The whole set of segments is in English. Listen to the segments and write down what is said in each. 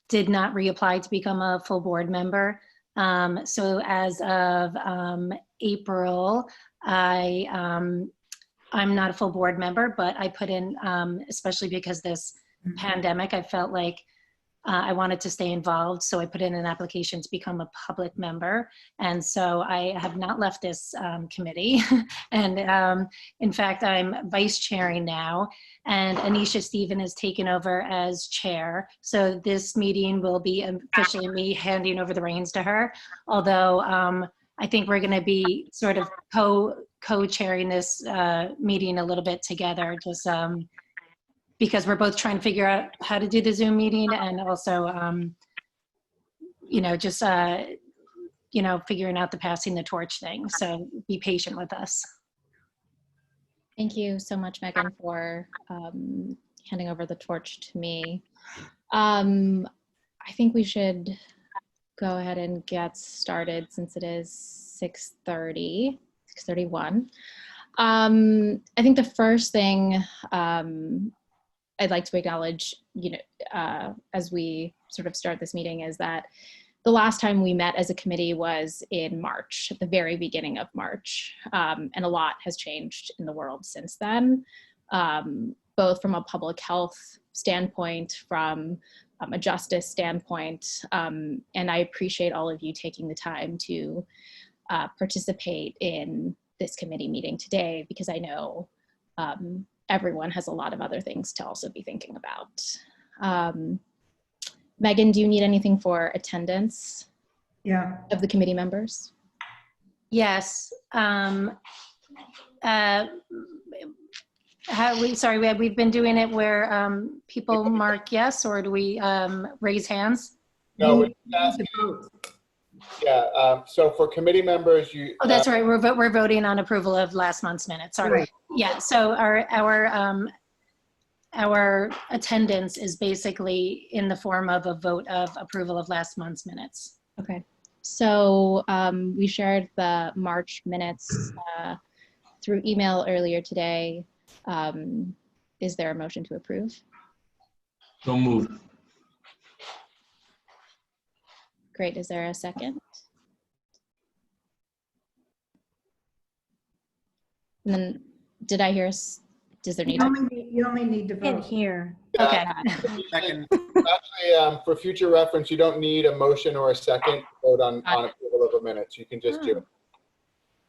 did not reapply to become a full board member. So as of April, I'm not a full board member, but I put in, especially because this pandemic, I felt like I wanted to stay involved. So I put in an application to become a public member. And so I have not left this committee. And in fact, I'm vice chairing now. And Anisha Stephen has taken over as chair. So this meeting will be officially me handing over the reins to her. Although I think we're going to be sort of co-chairing this meeting a little bit together, just because we're both trying to figure out how to do the Zoom meeting, and also, just, figuring out the passing the torch thing. So be patient with us. Thank you so much, Megan, for handing over the torch to me. I think we should go ahead and get started since it is 6:31. I think the first thing I'd like to acknowledge, as we sort of start this meeting, is that the last time we met as a committee was in March, at the very beginning of March. And a lot has changed in the world since then, both from a public health standpoint, from a justice standpoint. And I appreciate all of you taking the time to participate in this committee meeting today, because I know everyone has a lot of other things to also be thinking about. Megan, do you need anything for attendance? Yeah. Of the committee members? Yes. We've been doing it where people mark yes, or do we raise hands? No, yeah, so for committee members, you... Oh, that's right, we're voting on approval of last month's minutes, sorry. Right. Yeah, so our attendance is basically in the form of a vote of approval of last month's minutes. Okay, so we shared the March minutes through email earlier today. Is there a motion to approve? So moved. Great, is there a second? And then, did I hear, does there need you only need to vote here. Okay. Second. Actually, for future reference, you don't need a motion or a second to vote on approval of the minutes. You can just do it.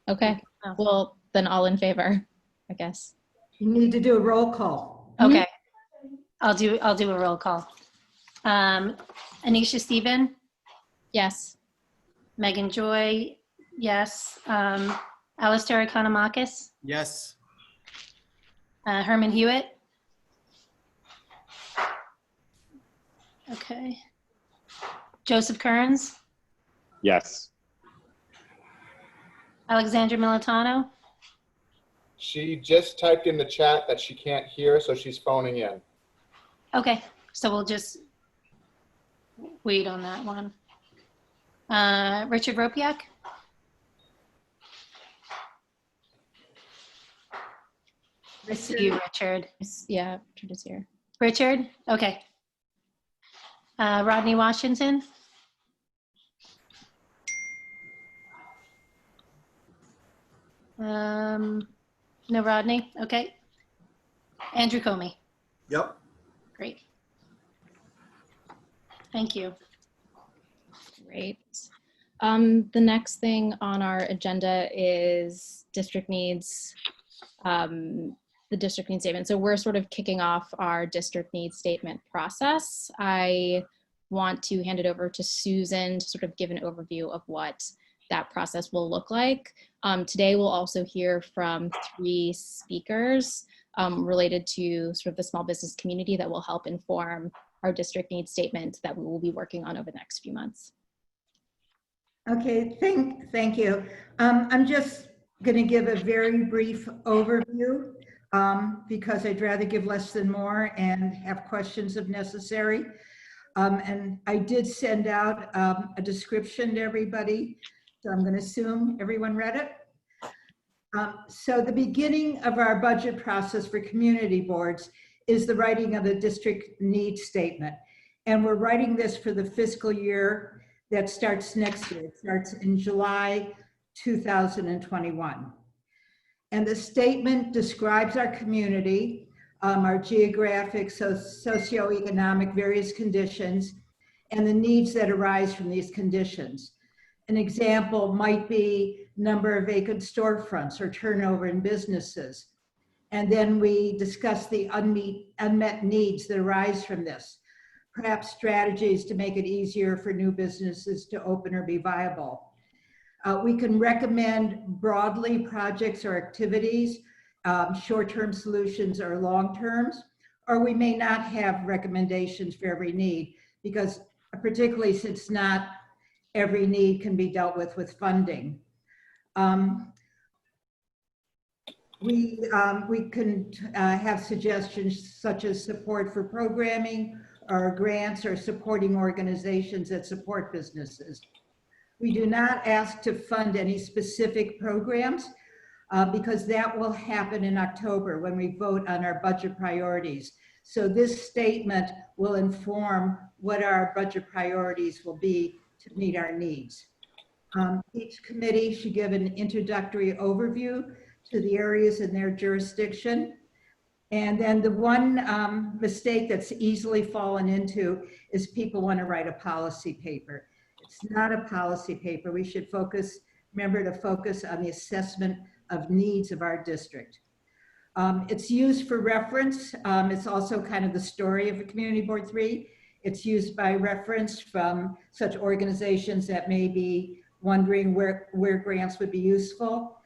Okay, well, then all in favor, I guess. You need to do a roll call. Okay, I'll do a roll call. Anisha Stephen? Yes. Megan Joy? Yes. Alistair Economakis? Yes. Herman Hewitt? Okay. Joseph Kearns? Yes. Alexandra Militano? She just typed in the chat that she can't hear, so she's phoning in. Okay, so we'll just wait on that one. Richard Ropiak? I see you, Richard. Yeah, Richard is here. Richard? Okay. Rodney Washington? No Rodney? Okay. Andrew Comey? Yep. Great. Thank you. Great. The next thing on our agenda is district needs, the district needs statement. So we're sort of kicking off our district needs statement process. I want to hand it over to Susan to sort of give an overview of what that process will look like. Today we'll also hear from 3 speakers related to sort of the small business community that will help inform our district needs statement that we will be working on over the next few months. Okay, thank you. I'm just going to give a very brief overview because I'd rather give less than more and have questions if necessary. And I did send out a description to everybody, so I'm going to assume everyone read it. So the beginning of our budget process for community boards is the writing of the district needs statement. And we're writing this for the fiscal year that starts next year. It starts in July 2021. And the statement describes our community, our geographic, socioeconomic, various conditions, and the needs that arise from these conditions. An example might be number of vacant storefronts or turnover in businesses. And then we discuss the unmet needs that arise from this. Perhaps strategies to make it easier for new businesses to open or be viable. We can recommend broadly projects or activities, short-term solutions or long-terms, or we may not have recommendations for every need, because particularly since not every need can be dealt with funding. We can have suggestions such as support for programming or grants or supporting organizations that support businesses. We do not ask to fund any specific programs because that will happen in October when we vote on our budget priorities. So this statement will inform what our budget priorities will be to meet our needs. Each committee should give an introductory overview to the areas in their jurisdiction. And then the one mistake that's easily fallen into is people want to write a policy paper. It's not a policy paper. We should remember to focus on the assessment of needs of our district. It's used for reference. It's also kind of the story of the Community Board 3. It's used by reference from such organizations that may be wondering where grants would be useful.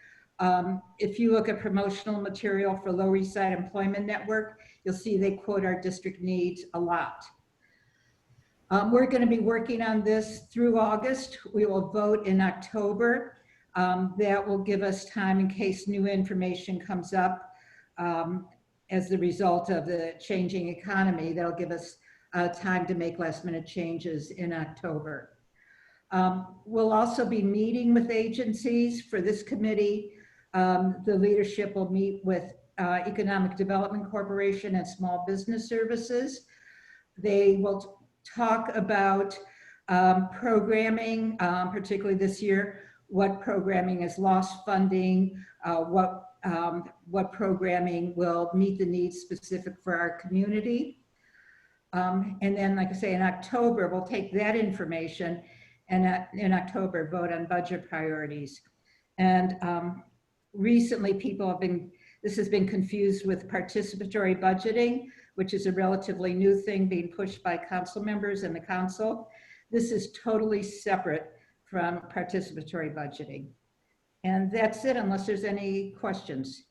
If you look at promotional material for Lower East Side Employment Network, you'll see they quote our district needs a lot. We're going to be working on this through August. We will vote in October. That will give us time in case new information comes up as the result of the changing economy. That'll give us time to make last-minute changes in October. We'll also be meeting with agencies for this committee. The leadership will meet with Economic Development Corporation and Small Business Services. They will talk about programming, particularly this year, what programming is lost funding, what programming will meet the needs specific for our community. And then, like I say, in October, we'll take that information and in October vote on budget priorities. And recently this has been confused with participatory budgeting, which is a relatively new thing being pushed by council members and the council. This is totally separate from participatory budgeting. And that's it, unless there's any questions.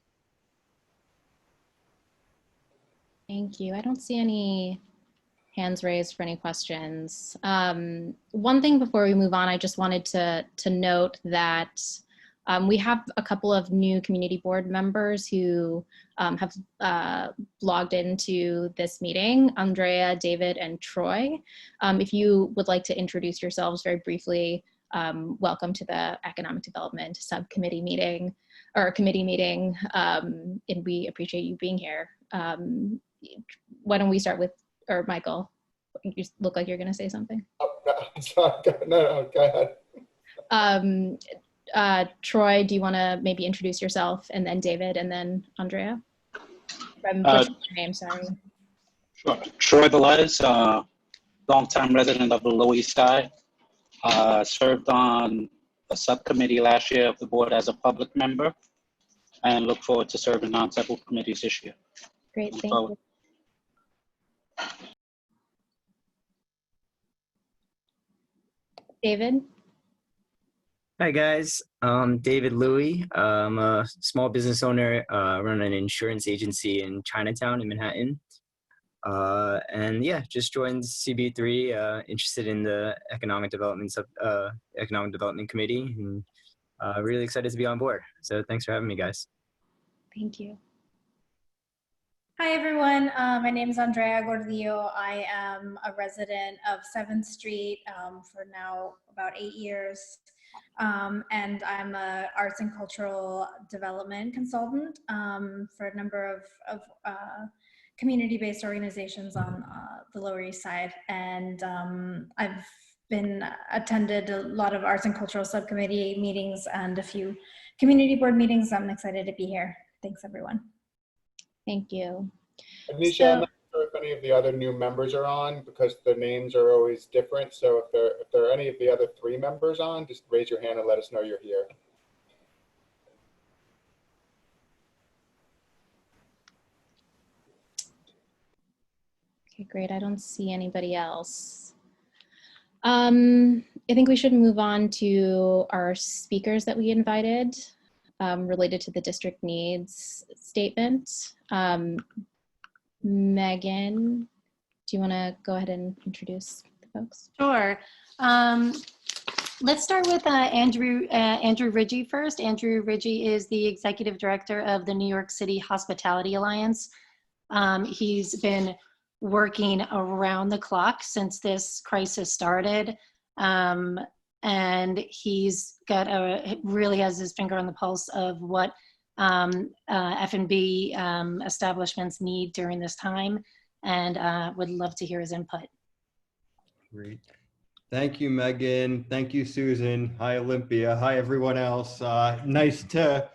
Thank you. I don't see any hands raised for any questions. One thing before we move on, I just wanted to note that we have a couple of new community board members who have logged into this meeting, Andrea, David, and Troy. If you would like to introduce yourselves very briefly, welcome to the Economic Development Subcommittee meeting, or committee meeting, and we appreciate you being here. Why don't we start with, or Michael, you look like you're gonna say something. Oh, sorry. No, go ahead. Troy, do you want to maybe introduce yourself, and then David, and then Andrea? I'm Uh, butchering your name, sorry. Sure. Troy Velez, longtime resident of the Lower East Side. Served on a subcommittee last year of the board as a public member, and look forward to serving on several committees this year. Great, thank forward. you. David? Hi guys, David Louie. I'm a small business owner, run an insurance agency in Chinatown in Manhattan. And yeah, just joined CB3, interested in the Economic Development Committee, and really excited to be on board. So thanks for having me, guys. Thank you. Hi everyone, my name is Andrea Gordillo. I am a resident of 7th Street for now about 8 years. And I'm an arts and cultural development consultant for a number of community-based organizations on the Lower East Side. And I've been attended a lot of arts and cultural subcommittee meetings and a few community board meetings. I'm excited to be here. Thanks, everyone. Thank you. Anisha, I'm not sure if any of the other new members are on because the names are always different. So if there are any of the other 3 members on, just raise your hand and let us know you're here. Okay, great. I don't see anybody else. I think we should move on to our speakers that we invited related to the district needs statement. Megan, do you want to go ahead and introduce the folks? Sure. Let's start with Andrew Ridgie first. Andrew Ridgie is the executive director of the New York City Hospitality Alliance. He's been working around the clock since this crisis started. And he's really has his finger on the pulse of what F&B establishments need during this time, and would love to hear his input. Great. Thank you, Megan. Thank you, Susan. Hi, Olympia. Hi, everyone else. Nice to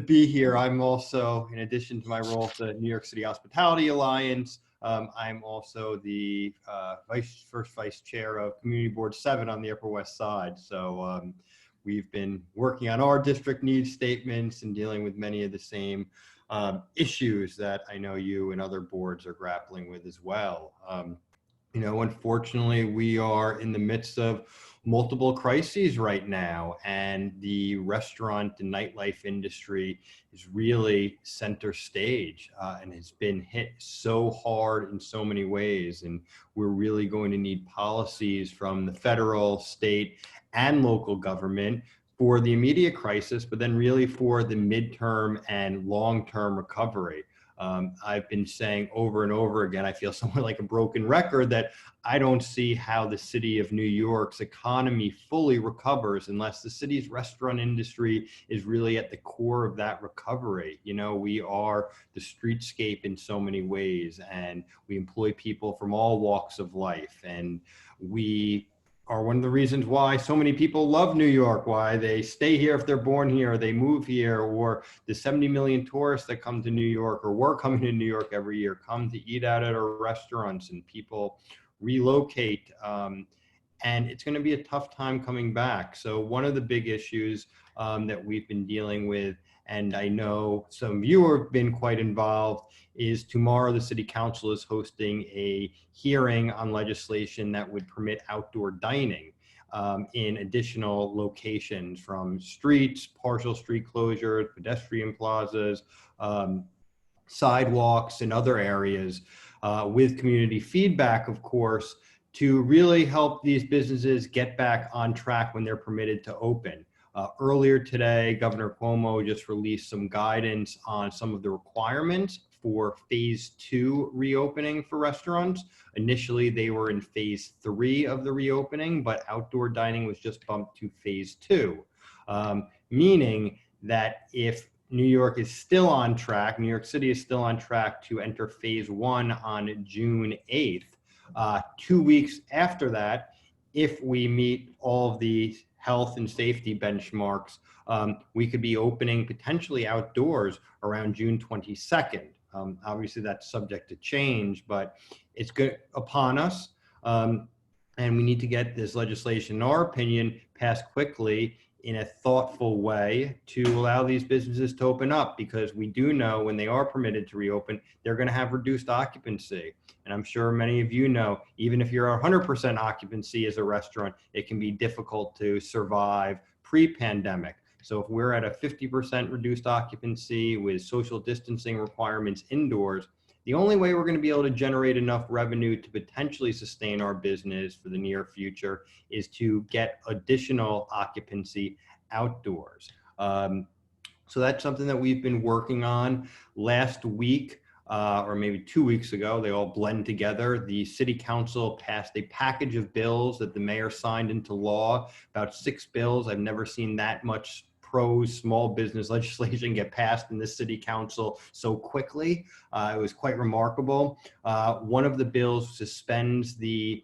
be here. I'm also, in addition to my role at the New York City Hospitality Alliance, I'm also the first vice chair of Community Board 7 on the Upper West Side. So we've been working on our district needs statements and dealing with many of the same issues that I know you and other boards are grappling with as well. You know, unfortunately, we are in the midst of multiple crises right now, and the restaurant and nightlife industry is really center stage and has been hit so hard in so many ways. And we're really going to need policies from the federal, state, and local government for the immediate crisis, but then really for the midterm and long-term recovery. I've been saying over and over again, I feel somewhat like a broken record, that I don't see how the city of New York's economy fully recovers unless the city's restaurant industry is really at the core of that recovery. You know, we are the streetscape in so many ways, and we employ people from all walks of life, and we are one of the reasons why so many people love New York, why they stay here if they're born here, or they move here, or the 70 million tourists that come to New York or were coming to New York every year come to eat out at our restaurants, and people relocate. And it's going to be a tough time coming back. So one of the big issues that we've been dealing with, and I know some of you have been quite involved, is tomorrow the City Council is hosting a hearing on legislation that would permit outdoor dining in additional locations, from streets, partial street closures, pedestrian plazas, sidewalks, and other areas, with community feedback, of course, to really help these businesses get back on track when they're permitted to open. Earlier today, Governor Cuomo just released some guidance on some of the requirements for phase 2 reopening for restaurants. Initially, they were in phase 3 of the reopening, but outdoor dining was just bumped to phase 2, meaning that if New York is still on track, New York City is still on track to enter phase 1 on June 8th, 2 weeks after that, if we meet all of the health and safety benchmarks, we could be opening potentially outdoors around June 22nd. Obviously, that's subject to change, but it's good upon us. And we need to get this legislation, in our opinion, passed quickly in a thoughtful way to allow these businesses to open up, because we do know when they are permitted to reopen, they're going to have reduced occupancy. And I'm sure many of you know, even if you're 100% occupancy as a restaurant, it can be difficult to survive pre-pandemic. So if we're at a 50% reduced occupancy with social distancing requirements indoors, the only way we're going to be able to generate enough revenue to potentially sustain our business for the near future is to get additional occupancy outdoors. So that's something that we've been working on. Last week, or maybe 2 weeks ago, they all blend together. The City Council passed a package of bills that the mayor signed into law, about 6 bills. I've never seen that much pro small business legislation get passed in this city council so quickly. It was quite remarkable. One of the bills suspends the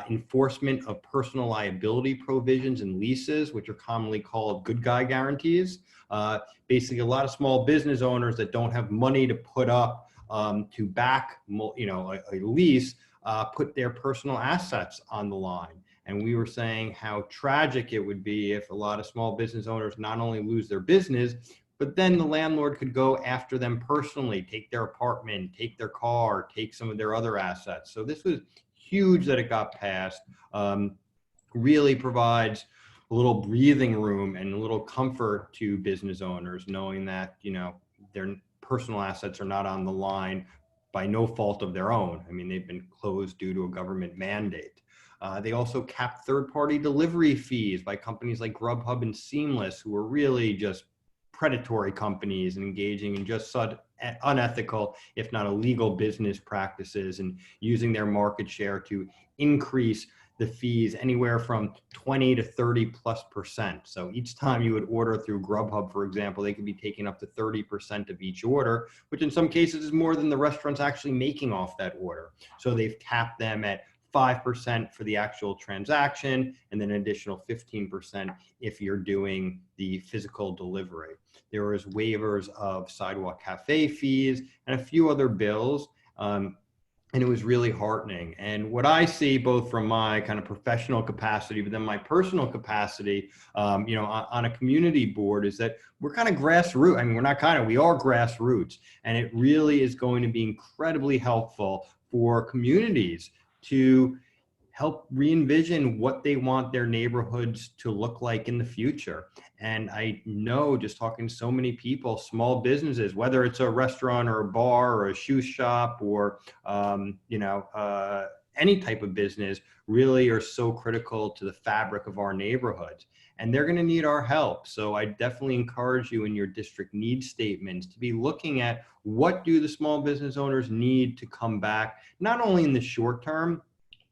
enforcement of personal liability provisions in leases, which are commonly called good guy guarantees. Basically, a lot of small business owners that don't have money to put up to back, a lease, put their personal assets on the line. And we were saying how tragic it would be if a lot of small business owners not only lose their business, but then the landlord could go after them personally, take their apartment, take their car, take some of their other assets. So this was huge that it got passed. Really provides a little breathing room and a little comfort to business owners, knowing that, their personal assets are not on the line by no fault of their own. I mean, they've been closed due to a government mandate. They also capped third-party delivery fees by companies like Grubhub and Seamless, who are really just predatory companies and engaging in just such unethical, if not illegal, business practices and using their market share to increase the fees anywhere from 20 to 30+%. So each time you would order through Grubhub, for example, they could be taking up to 30% of each order, which in some cases is more than the restaurant's actually making off that order. So they've capped them at 5% for the actual transaction, and then an additional 15% if you're doing the physical delivery. There was waivers of sidewalk cafe fees and a few other bills. And it was really heartening. And what I see, both from my kind of professional capacity, but then my personal capacity, on a community board, is that we're kind of grassroots. I mean, we are grassroots. And it really is going to be incredibly helpful for communities to help re-envision what they want their neighborhoods to look like in the future. And I know, just talking to so many people, small businesses, whether it's a restaurant or a bar or a shoe shop or, any type of business, really are so critical to the fabric of our neighborhoods. And they're going to need our help. So I definitely encourage you in your district needs statements to be looking at what do the small business owners need to come back, not only in the short term,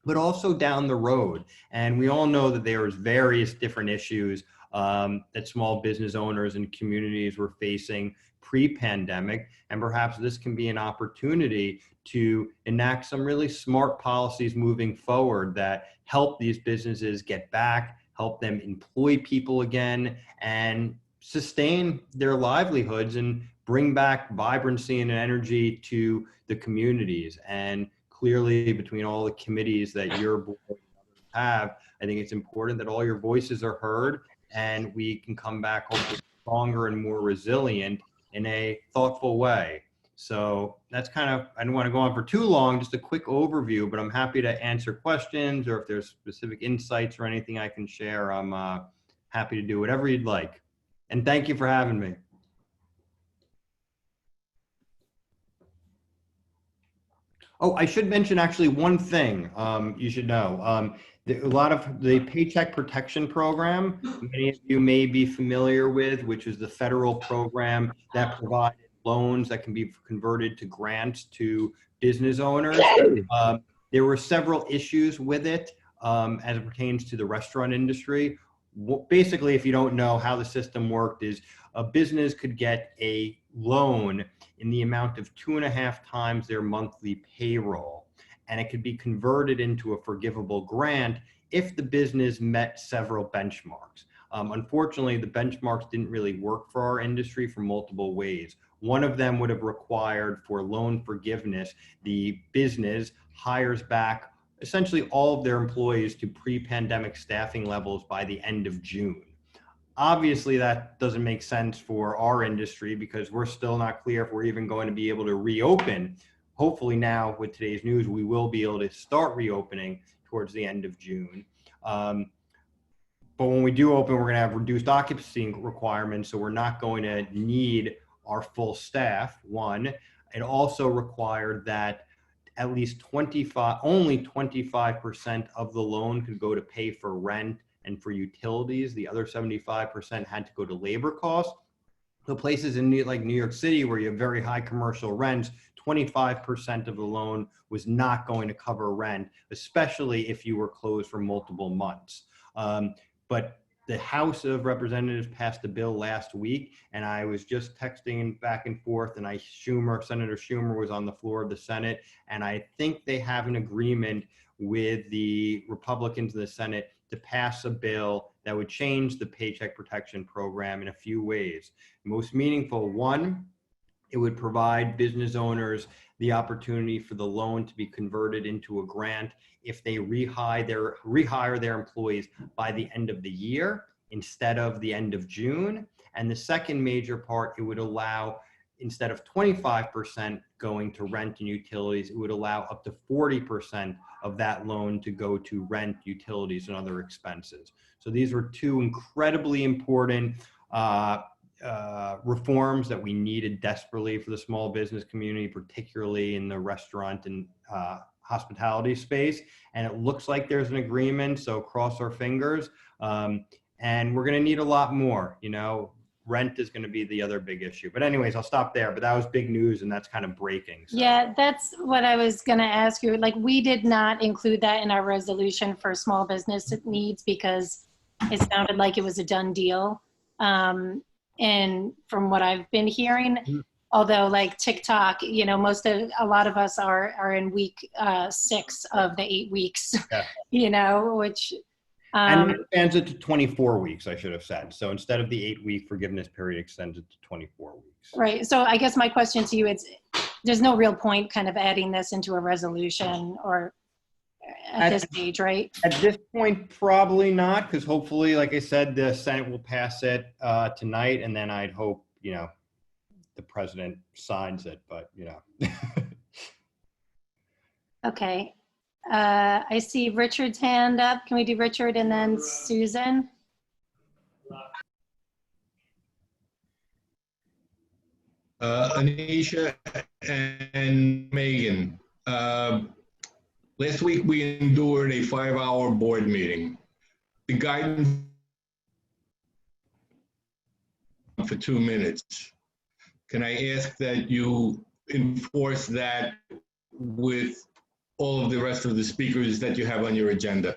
but also down the road. And we all know that there is various different issues that small business owners and communities were facing pre-pandemic. And perhaps this can be an opportunity to enact some really smart policies moving forward that help these businesses get back, help them employ people again, and sustain their livelihoods and bring back vibrancy and energy to the communities. And clearly, between all the committees that your board have, I think it's important that all your voices are heard and we can come back hopefully stronger and more resilient in a thoughtful way. So that's kind of, I don't want to go on for too long, just a quick overview, but I'm happy to answer questions, or if there's specific insights or anything I can share, I'm happy to do whatever you'd like. And thank you for having me. Oh, I should mention actually one thing you should know. A lot of the Paycheck Protection Program, many of you may be familiar with, which is the federal program that provided loans that can be converted to grants to business owners. There were several issues with it as it pertains to the restaurant industry. Basically, if you don't know how the system worked, is a business could get a loan in the amount of 2.5 times their monthly payroll, and it could be converted into a forgivable grant if the business met several benchmarks. Unfortunately, the benchmarks didn't really work for our industry for multiple ways. One of them would have required, for loan forgiveness, the business hires back essentially all of their employees to pre-pandemic staffing levels by the end of June. Obviously, that doesn't make sense for our industry because we're still not clear if we're even going to be able to reopen. Hopefully now, with today's news, we will be able to start reopening towards the end of June. But when we do open, we're going to have reduced occupancy requirements, so we're not going to need our full staff, one. It also required that at least only 25% of the loan could go to pay for rent and for utilities. The other 75% had to go to labor costs. So places in like New York City where you have very high commercial rents, 25% of the loan was not going to cover rent, especially if you were closed for multiple months. But the House of Representatives passed a bill last week, and I was just texting back and forth, and Senator Schumer was on the floor of the Senate, and I think they have an agreement with the Republicans in the Senate to pass a bill that would change the Paycheck Protection Program in a few ways. Most meaningful, one, it would provide business owners the opportunity for the loan to be converted into a grant if they rehire their employees by the end of the year instead of the end of June. And the second major part, it would allow, instead of 25% going to rent and utilities, it would allow up to 40% of that loan to go to rent, utilities, and other expenses. So these were two incredibly important reforms that we needed desperately for the small business community, particularly in the restaurant and hospitality space. And it looks like there's an agreement, so cross our fingers. And we're going to need a lot more. You know, rent is going to be the other big issue. But anyways, I'll stop there. But that was big news, and that's kind of breaking. So. Yeah, that's what I was going to ask you. Like, we did not include that in our resolution for small business needs because it sounded like it was a done deal. And from what I've been hearing, although like TikTok, you know, a lot of us are in week 6 of the 8 weeks, Yeah. You know, which. And it extends it to 24 weeks, I should have said. So instead of the 8-week forgiveness period, extends it to 24 weeks. Right. So I guess my question to you is, there's no real point kind of adding this into a resolution or at this stage, right? At this point, probably not, because hopefully, like I said, the Senate will pass it tonight, and then I'd hope, you know, the president signs it, but, you know. Okay. I see Richard's hand up. Can we do Richard and then Susan? Anisha and Megan, last week we endured a 5-hour board meeting. The guidance for 2 minutes. Can I ask that you enforce that with all of the rest of the speakers that you have on your agenda?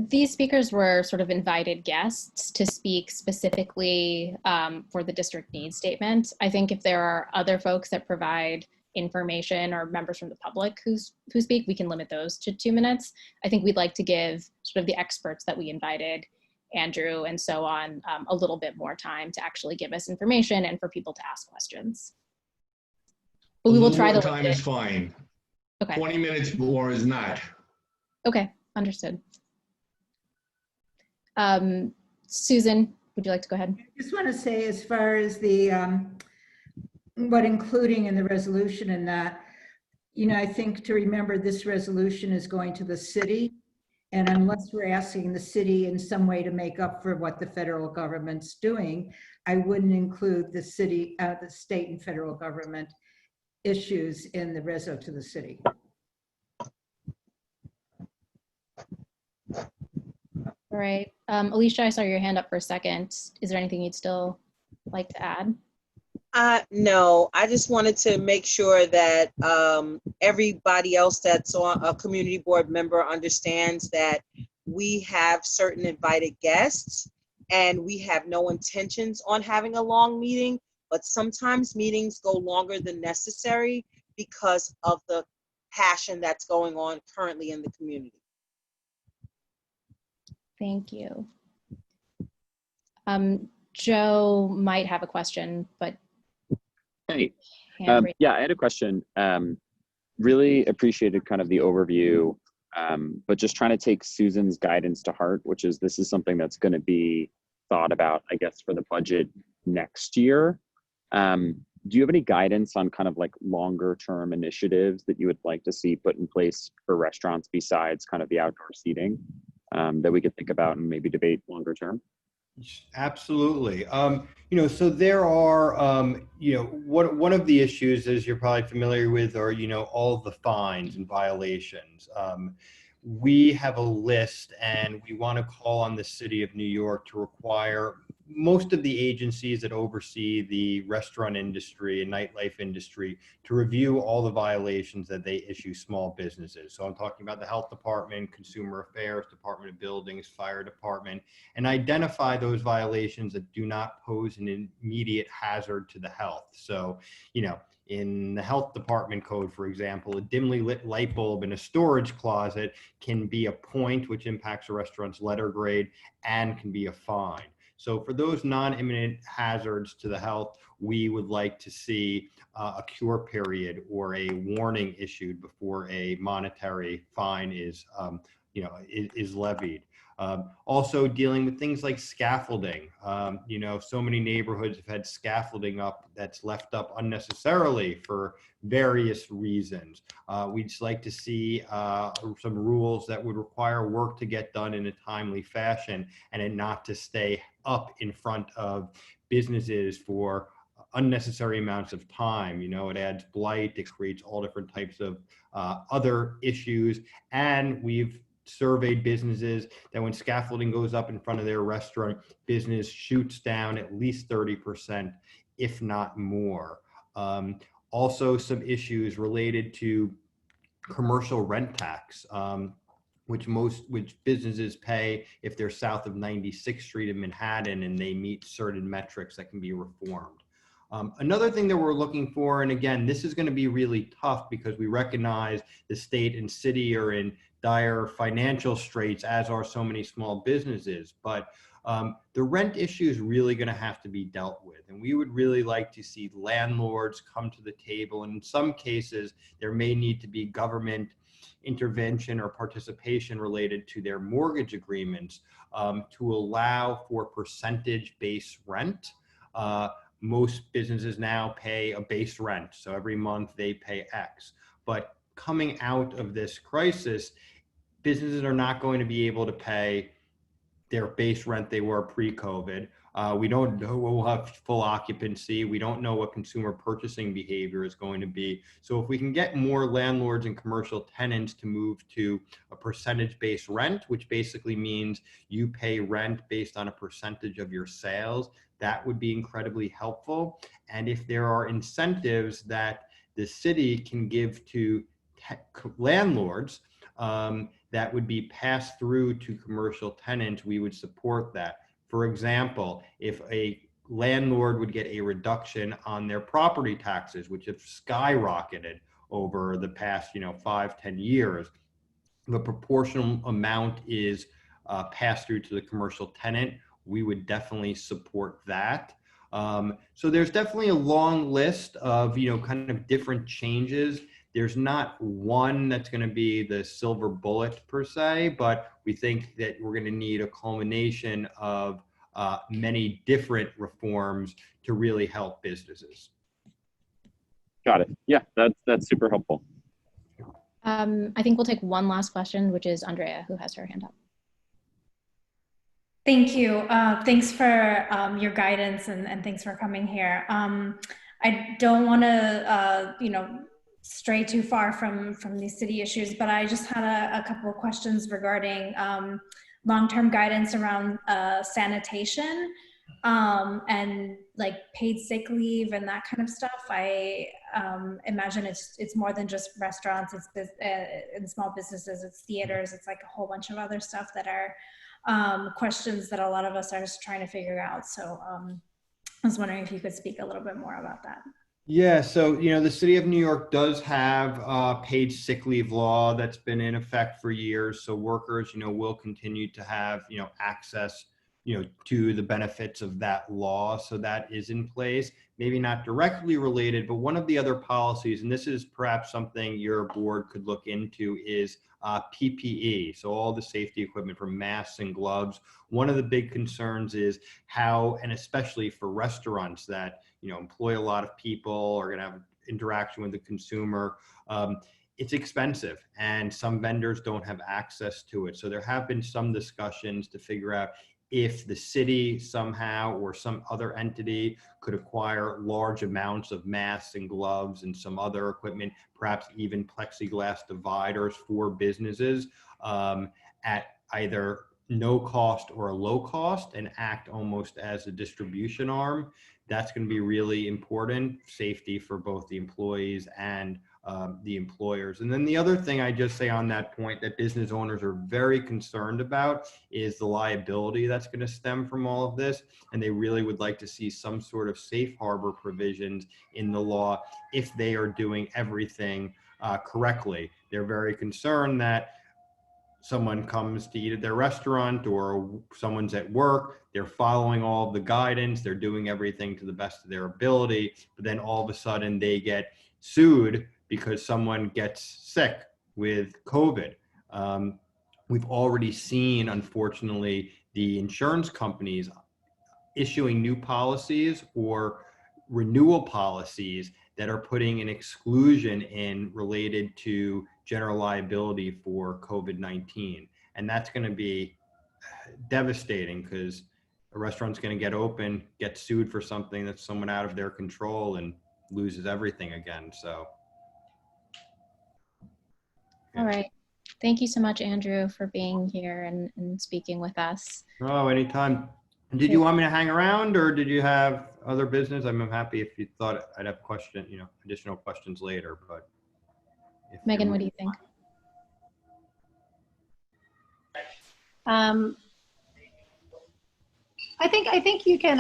These speakers were sort of invited guests to speak specifically for the district needs statement. I think if there are other folks that provide information or members from the public who speak, we can limit those to 2 minutes. I think we'd like to give sort of the experts that we invited, Andrew and so on, a little bit more time to actually give us information and for people to ask questions. But we will try to time is fine. Okay. 20 minutes more is not. Okay, understood. Susan, would you like to go ahead? I just want to say, as far as the what including in the resolution and that, you know, I think to remember this resolution is going to the city. And unless we're asking the city in some way to make up for what the federal government's doing, I wouldn't include the city, the state and federal government issues in the reso to the city. All right. Alicia, I saw your hand up for a second. Is there anything you'd still like to add? No, I just wanted to make sure that everybody else that's on a community board member understands that we have certain invited guests and we have no intentions on having a long meeting, but sometimes meetings go longer than necessary because of the passion that's going on currently in the community. Thank you. Joe might have a question, but hey, yeah, I had a question. Really appreciated kind of the overview, but just trying to take Susan's guidance to heart, which is this is something that's going to be thought about, I guess, for the budget next year. Do you have any guidance on kind of like longer term initiatives that you would like to see put in place for restaurants besides kind of the outdoor seating that we could think about and maybe debate longer term? Absolutely. You know, so there are, you know, one of the issues, as you're probably familiar with, are, you know, all of the fines and violations. We have a list and we want to call on the city of New York to require most of the agencies that oversee the restaurant industry and nightlife industry to review all the violations that they issue small businesses. So I'm talking about the health department, consumer affairs, Department of Buildings, fire department, and identify those violations that do not pose an immediate hazard to the health. So, you know, in the health department code, for example, a dimly lit light bulb in a storage closet can be a point which impacts a restaurant's letter grade and can be a fine. So for those non-imminent hazards to the health, we would like to see a cure period or a warning issued before a monetary fine is, is levied. Also dealing with things like scaffolding. So many neighborhoods have had scaffolding up that's left up unnecessarily for various reasons. We'd just like to see some rules that would require work to get done in a timely fashion and it not to stay up in front of businesses for unnecessary amounts of time. It adds blight, it creates all different types of other issues. And we've surveyed businesses that when scaffolding goes up in front of their restaurant, business shoots down at least 30%, if not more. Also some issues related to commercial rent tax, which businesses pay if they're south of 96th Street in Manhattan and they meet certain metrics that can be reformed. Another thing that we're looking for, and again, this is going to be really tough because we recognize the state and city are in dire financial straits, as are so many small businesses, but the rent issue is really going to have to be dealt with. And we would really like to see landlords come to the table. And in some cases, there may need to be government intervention or participation related to their mortgage agreements to allow for percentage-based rent. Most businesses now pay a base rent. So every month they pay X. But coming out of this crisis, businesses are not going to be able to pay their base rent they were pre-COVID. We don't know we'll have full occupancy. We don't know what consumer purchasing behavior is going to be. So if we can get more landlords and commercial tenants to move to a percentage-based rent, which basically means you pay rent based on a percentage of your sales, that would be incredibly helpful. And if there are incentives that the city can give to landlords that would be passed through to commercial tenants, we would support that. For example, if a landlord would get a reduction on their property taxes, which have skyrocketed over the past 5-10 years, the proportional amount is passed through to the commercial tenant, we would definitely support that. So there's definitely a long list of kind of different changes. There's not one that's going to be the silver bullet per se, but we think that we're going to need a culmination of many different reforms to really help businesses. Got it. Yeah, that's super helpful. I think we'll take one last question, which is Andrea, who has her hand up. Thank you. Thanks for your guidance and thanks for coming here. I don't want to, stray too far from these city issues, but I just had a couple of questions regarding long-term guidance around sanitation and like paid sick leave and that kind of stuff. I imagine it's more than just restaurants, it's in small businesses, it's theaters, it's like a whole bunch of other stuff that are questions that a lot of us are just trying to figure out. So I was wondering if you could speak a little bit more about that. Yeah, so the city of New York does have a paid sick leave law that's been in effect for years. So workers, will continue to have, access, to the benefits of that law. So that is in place, maybe not directly related, but one of the other policies, and this is perhaps something your board could look into, is PPE. So all the safety equipment from masks and gloves. One of the big concerns is how, and especially for restaurants that, employ a lot of people, are going to have interaction with the consumer. It's expensive and some vendors don't have access to it. So there have been some discussions to figure out if the city somehow or some other entity could acquire large amounts of masks and gloves and some other equipment, perhaps even plexiglass dividers for businesses at either no cost or a low cost and act almost as a distribution arm. That's going to be really important, safety for both the employees and the employers. And then the other thing I just say on that point that business owners are very concerned about is the liability that's going to stem from all of this. And they really would like to see some sort of safe harbor provisions in the law if they are doing everything correctly. They're very concerned that someone comes to eat at their restaurant or someone's at work, they're following all of the guidance, they're doing everything to the best of their ability, but then all of a sudden they get sued because someone gets sick with COVID. We've already seen, unfortunately, the insurance companies issuing new policies or renewal policies that are putting an exclusion in related to general liability for COVID-19. And that's going to be devastating because a restaurant's going to get open, get sued for something that's someone out of their control and loses everything again. So. All right. Thank you so much, Andrew, for being here and speaking with us. Oh, anytime. Did you want me to hang around or did you have other business? I'm happy if you thought I'd have additional questions later, but. Megan, what do you think? I think you can.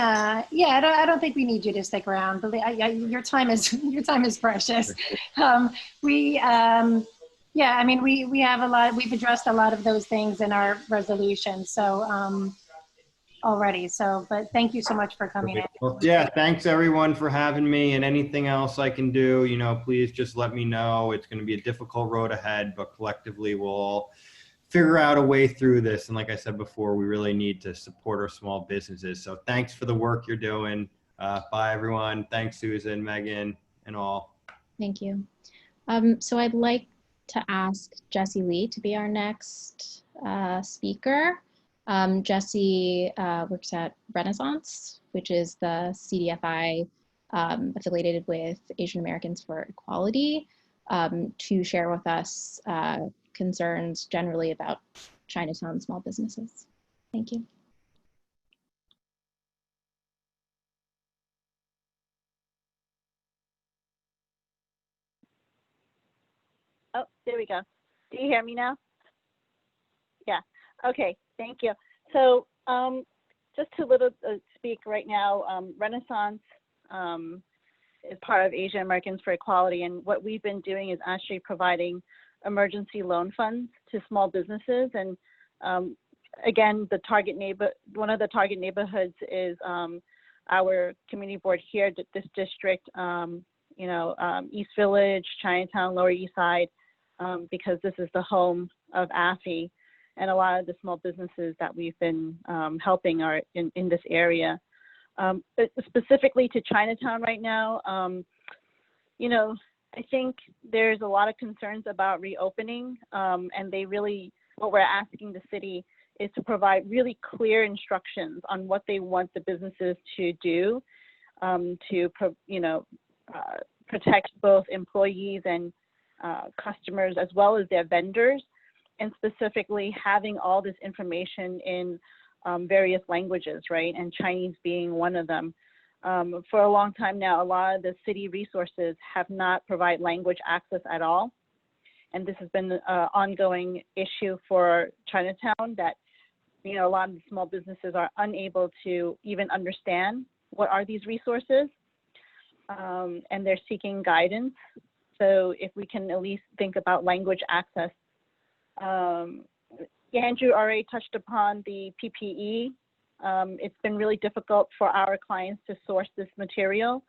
Yeah, I don't think we need you to stick around. But your time is precious. Yeah, I mean, we have a lot. We've addressed a lot of those things in our resolution. So already. So, but thank you so much for coming in. Well, yeah, thanks everyone for having me, and anything else I can do, please just let me know. It's going to be a difficult road ahead, but collectively we'll all figure out a way through this. And like I said before, we really need to support our small businesses. So thanks for the work you're doing. Bye everyone. Thanks Susan, Megan, and all. Thank you. So I'd like to ask Jessie Lee to be our next speaker. Jessie works at Renaissance, which is the CDFI affiliated with Asian Americans for Equality, to share with us concerns generally about Chinatown small businesses. Thank you. Oh, there we go. Do you hear me now? Yeah. Okay. Thank you. So just to speak right now, Renaissance is part of Asian Americans for Equality, and what we've been doing is actually providing emergency loan funds to small businesses. And again, one of the target neighborhoods is our community board here, this district, East Village, Chinatown, Lower East Side, because this is the home of AFI. And a lot of the small businesses that we've been helping are in this area. Specifically to Chinatown right now, I think there's a lot of concerns about reopening, and what we're asking the city is to provide really clear instructions on what they want the businesses to do to protect both employees and customers as well as their vendors, and specifically having all this information in various languages, right? And Chinese being one of them. For a long time now, a lot of the city resources have not provided language access at all. And this has been an ongoing issue for Chinatown that, a lot of the small businesses are unable to even understand what are these resources, and they're seeking guidance. So if we can at least think about language access. Andrew already touched upon the PPE. It's been really difficult for our clients to source this material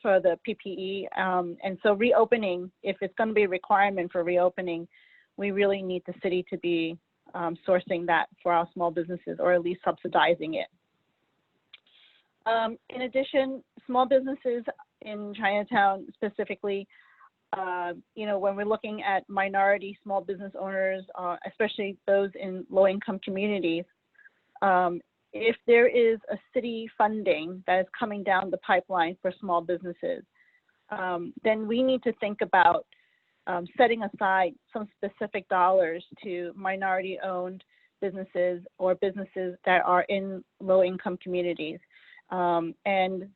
for the PPE. And so reopening, if it's going to be a requirement for reopening, we really need the city to be sourcing that for our small businesses, or at least subsidizing it. In addition, small businesses in Chinatown specifically, when we're looking at minority small business owners, especially those in low-income communities, if there is a city funding that is coming down the pipeline for small businesses, then we need to think about setting aside some specific dollars to minority-owned businesses or businesses that are in low-income communities. And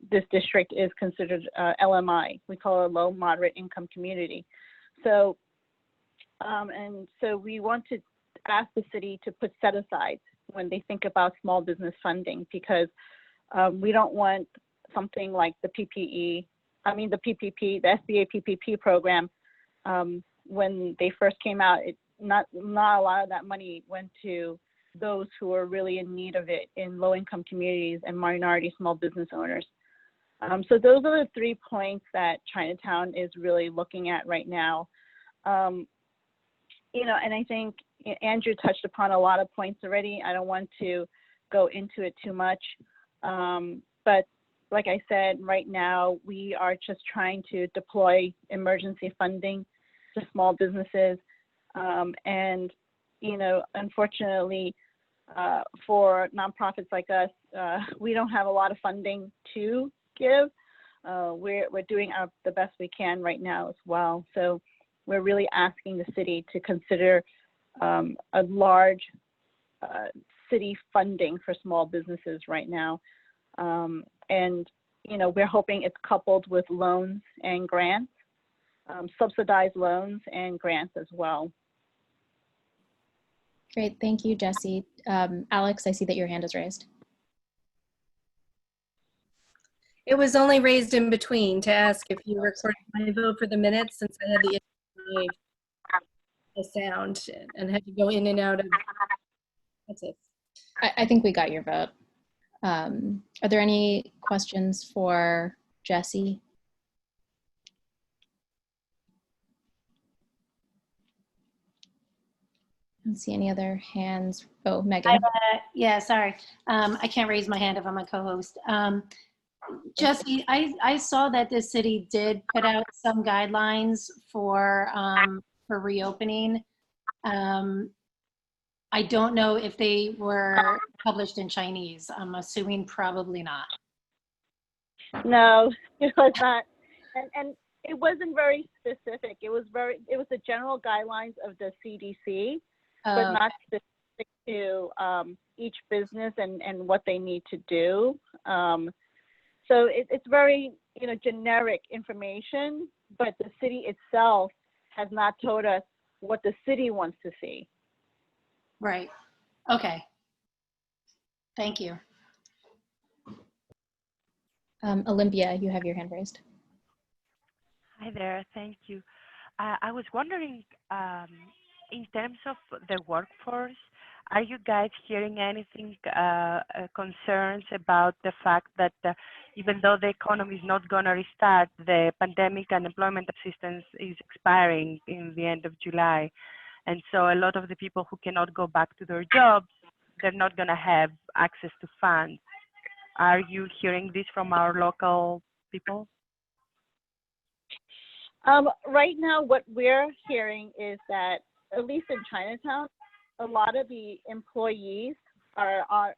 this district is considered LMI. We call it a low moderate income community. So, and so we want to ask the city to put set-asides when they think about small business funding, because we don't want something like the PPP, the SBA PPP program. When they first came out, not a lot of that money went to those who are really in need of it in low-income communities and minority small business owners. So those are the 3 points that Chinatown is really looking at right now. You know, and I think Andrew touched upon a lot of points already. I don't want to go into it too much. But like I said, right now, we are just trying to deploy emergency funding to small businesses. And, you know, unfortunately, for nonprofits like us, we don't have a lot of funding to give. We're doing the best we can right now as well. So we're really asking the city to consider a large city funding for small businesses right now. And, you know, we're hoping it's coupled with loans and grants, subsidized loans and grants as well. Great, thank you, Jesse. Alex, I see that your hand is raised. It was only raised in between to ask if you recorded my vote for the minutes, since I had the issue with the sound and had to go in and out of. That's it. I think we got your vote. Are there any questions for Jesse? I don't see any other hands. Oh, Megan. Yeah, sorry. I can't raise my hand if I'm a co-host. Jesse, I saw that the city did put out some guidelines for reopening. I don't know if they were published in Chinese. I'm assuming probably not. No, it was not. And it wasn't very specific. It was the general guidelines of the CDC, but not specific to each business and what they need to do. So it's very, you know, generic information, but the city itself has not told us what the city wants to see. Right. Okay. Thank you. Olympia, you have your hand raised. Hi there. Thank you. I was wondering, in terms of the workforce, are you guys hearing anything, concerns about the fact that even though the economy is not going to restart, the pandemic unemployment assistance is expiring in the end of July? And so a lot of the people who cannot go back to their jobs, they're not going to have access to funds. Are you hearing this from our local people? Right now, what we're hearing is that, at least in Chinatown, a lot of the employees are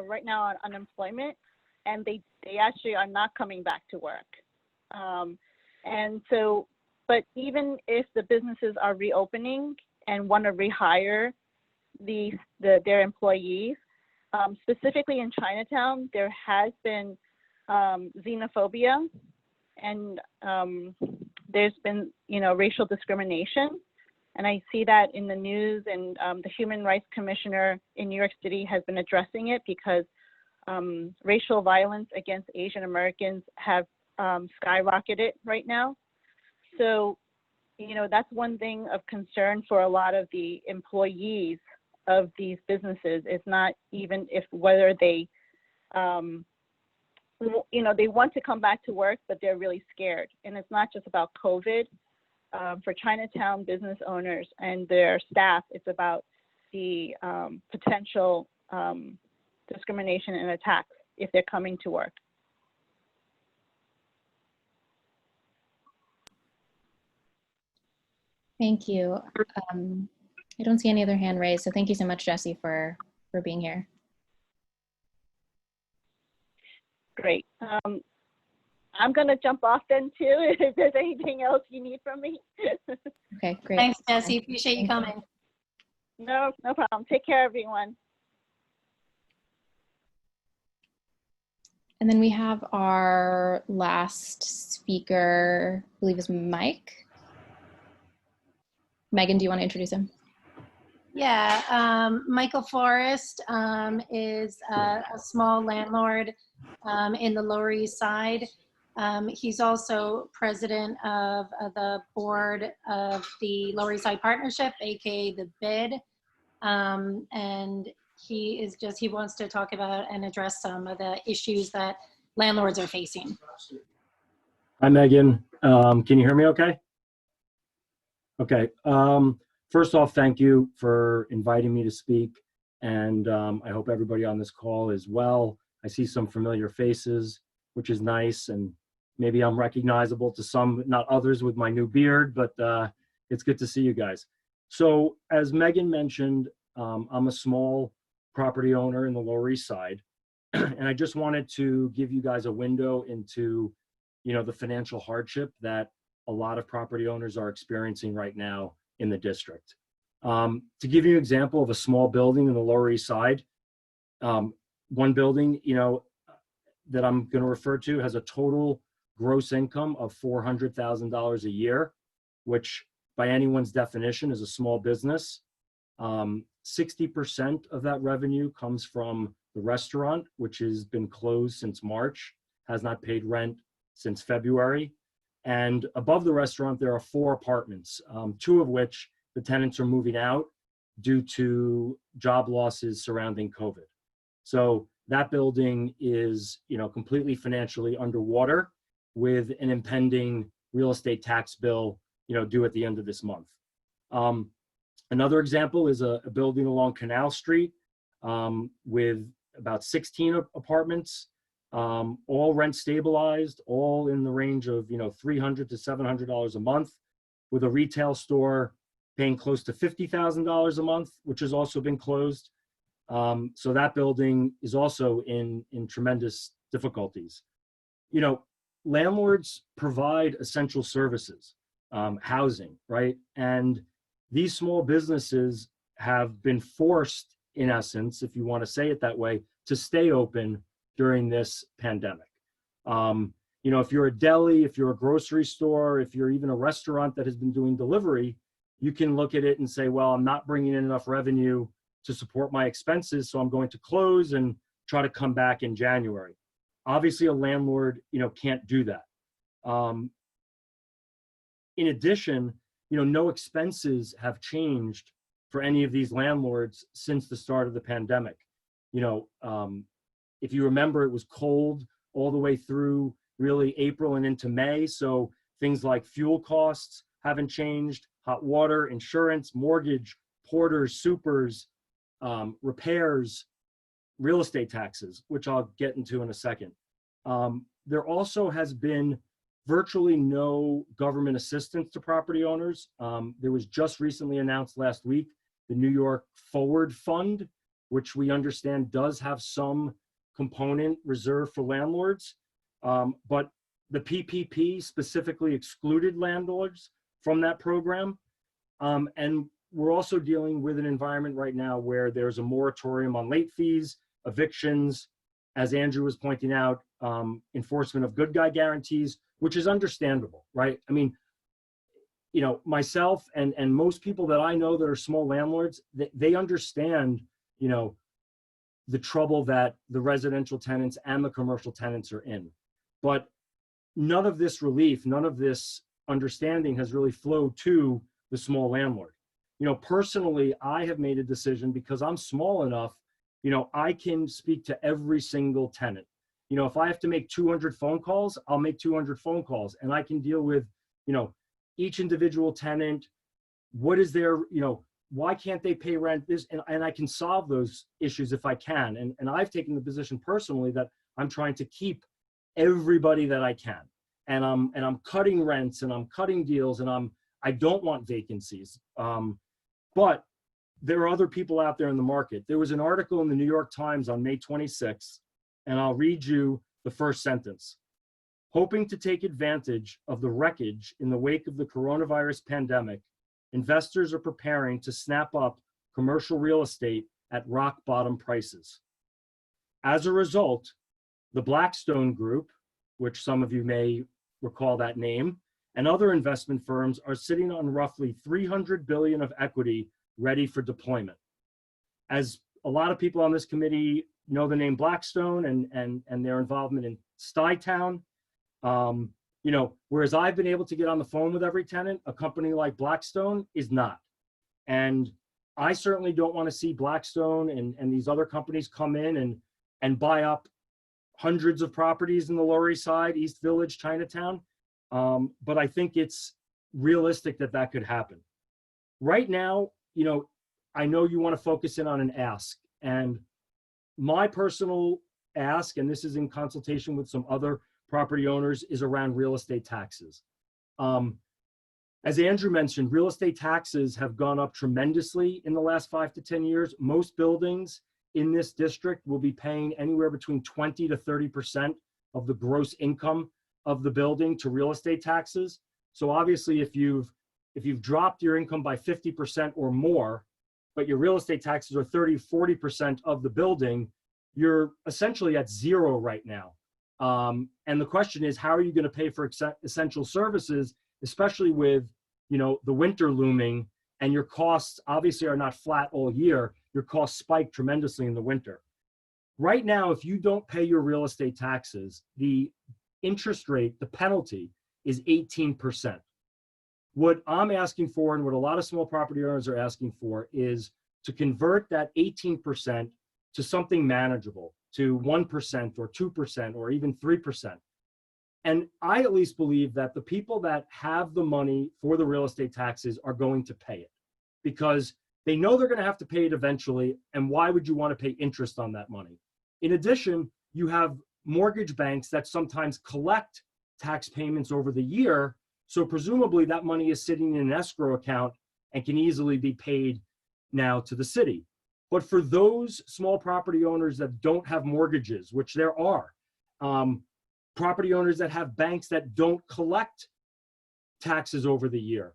right now on unemployment, and they actually are not coming back to work. And so, but even if the businesses are reopening and want to rehire their employees, specifically in Chinatown, there has been xenophobia, and there's been, you know, racial discrimination. And I see that in the news, and the Human Rights Commissioner in New York City has been addressing it, because racial violence against Asian Americans have skyrocketed right now. So, you know, that's one thing of concern for a lot of the employees of these businesses. It's not even if whether they, you know, they want to come back to work, but they're really scared. And it's not just about COVID. For Chinatown business owners and their staff, it's about the potential discrimination and attacks if they're coming to work. Thank you. I don't see any other hand raised, so thank you so much, Jesse, for being here. Great. I'm going to jump off then too, if there's anything else you need from me. Okay, great. Thanks, Jesse. Appreciate you coming. No, no problem. Take care, everyone. And then we have our last speaker, I believe is Mike. Megan, do you want to introduce him? Yeah, Michael Forrest is a small landlord in the Lower East Side. He's also president of the board of the Lower East Side Partnership, aka the BID. And he wants to talk about and address some of the issues that landlords are facing. Hi, Megan. Can you hear me okay? Okay. First off, thank you for inviting me to speak. And I hope everybody on this call is well. I see some familiar faces, which is nice. And maybe I'm recognizable to some, but not others with my new beard, but it's good to see you guys. So as Megan mentioned, I'm a small property owner in the Lower East Side. And I just wanted to give you guys a window into, the financial hardship that a lot of property owners are experiencing right now in the district. To give you an example of a small building in the Lower East Side, one building, that I'm going to refer to has a total gross income of $400,000 a year, which by anyone's definition is a small business. 60% of that revenue comes from the restaurant, which has been closed since March, has not paid rent since February. And above the restaurant, there are 4 apartments, 2 of which the tenants are moving out due to job losses surrounding COVID. So that building is, completely financially underwater with an impending real estate tax bill, due at the end of this month. Another example is a building along Canal Street with about 16 apartments, all rent stabilized, all in the range of $300 to $700 a month, with a retail store paying close to $50,000 a month, which has also been closed. So that building is also in tremendous difficulties. Landlords provide essential services, housing, right? And these small businesses have been forced, in essence, if you want to say it that way, to stay open during this pandemic. If you're a deli, if you're a grocery store, if you're even a restaurant that has been doing delivery, you can look at it and say, well, I'm not bringing in enough revenue to support my expenses, so I'm going to close and try to come back in January. Obviously, a landlord, can't do that. In addition, no expenses have changed for any of these landlords since the start of the pandemic. If you remember, it was cold all the way through really April and into May. So things like fuel costs haven't changed, hot water, insurance, mortgage, porters, supers, repairs, real estate taxes, which I'll get into in a second. There also has been virtually no government assistance to property owners. There was just recently announced last week, the New York Forward Fund, which we understand does have some component reserved for landlords. But the PPP specifically excluded landlords from that program. And we're also dealing with an environment right now where there's a moratorium on late fees, evictions, as Andrew was pointing out, enforcement of good guy guarantees, which is understandable, right? I mean, myself and most people that I know that are small landlords, they understand, the trouble that the residential tenants and the commercial tenants are in. But none of this relief, none of this understanding has really flowed to the small landlord. Personally, I have made a decision because I'm small enough, I can speak to every single tenant. If I have to make 200 phone calls, I'll make 200 phone calls, and I can deal with, each individual tenant. What is their, why can't they pay rent? And I can solve those issues if I can. And I've taken the position personally that I'm trying to keep everybody that I can. And I'm cutting rents and I'm cutting deals and I don't want vacancies. But there are other people out there in the market. There was an article in the New York Times on May 26th, and I'll read you the first sentence. Hoping to take advantage of the wreckage in the wake of the coronavirus pandemic, investors are preparing to snap up commercial real estate at rock bottom prices. As a result, the Blackstone Group, which some of you may recall that name, and other investment firms are sitting on roughly 300 billion of equity ready for deployment. As a lot of people on this committee know the name Blackstone and their involvement in Stuytown, you know, whereas I've been able to get on the phone with every tenant, a company like Blackstone is not. And I certainly don't want to see Blackstone and these other companies come in and buy up hundreds of properties in the Lower East Side, East Village, Chinatown. But I think it's realistic that that could happen. Right now, you know, I know you want to focus in on an ask, and my personal ask, and this is in consultation with some other property owners, is around real estate taxes. As Andrew mentioned, real estate taxes have gone up tremendously in the last 5 to 10 years. Most buildings in this district will be paying anywhere between 20 to 30% of the gross income of the building to real estate taxes. So obviously, if you've dropped your income by 50% or more, but your real estate taxes are 30, 40% of the building, you're essentially at zero right now. And the question is, how are you going to pay for essential services, especially with, you know, the winter looming, and your costs obviously are not flat all year. Your costs spike tremendously in the winter. Right now, if you don't pay your real estate taxes, the interest rate, the penalty, is 18%. What I'm asking for, and what a lot of small property owners are asking for, is to convert that 18% to something manageable, to 1% or 2% or even 3%. And I at least believe that the people that have the money for the real estate taxes are going to pay it, because they know they're going to have to pay it eventually. And why would you want to pay interest on that money? In addition, you have mortgage banks that sometimes collect tax payments over the year. So presumably that money is sitting in an escrow account and can easily be paid now to the city. But for those small property owners that don't have mortgages, which there are, property owners that have banks that don't collect taxes over the year,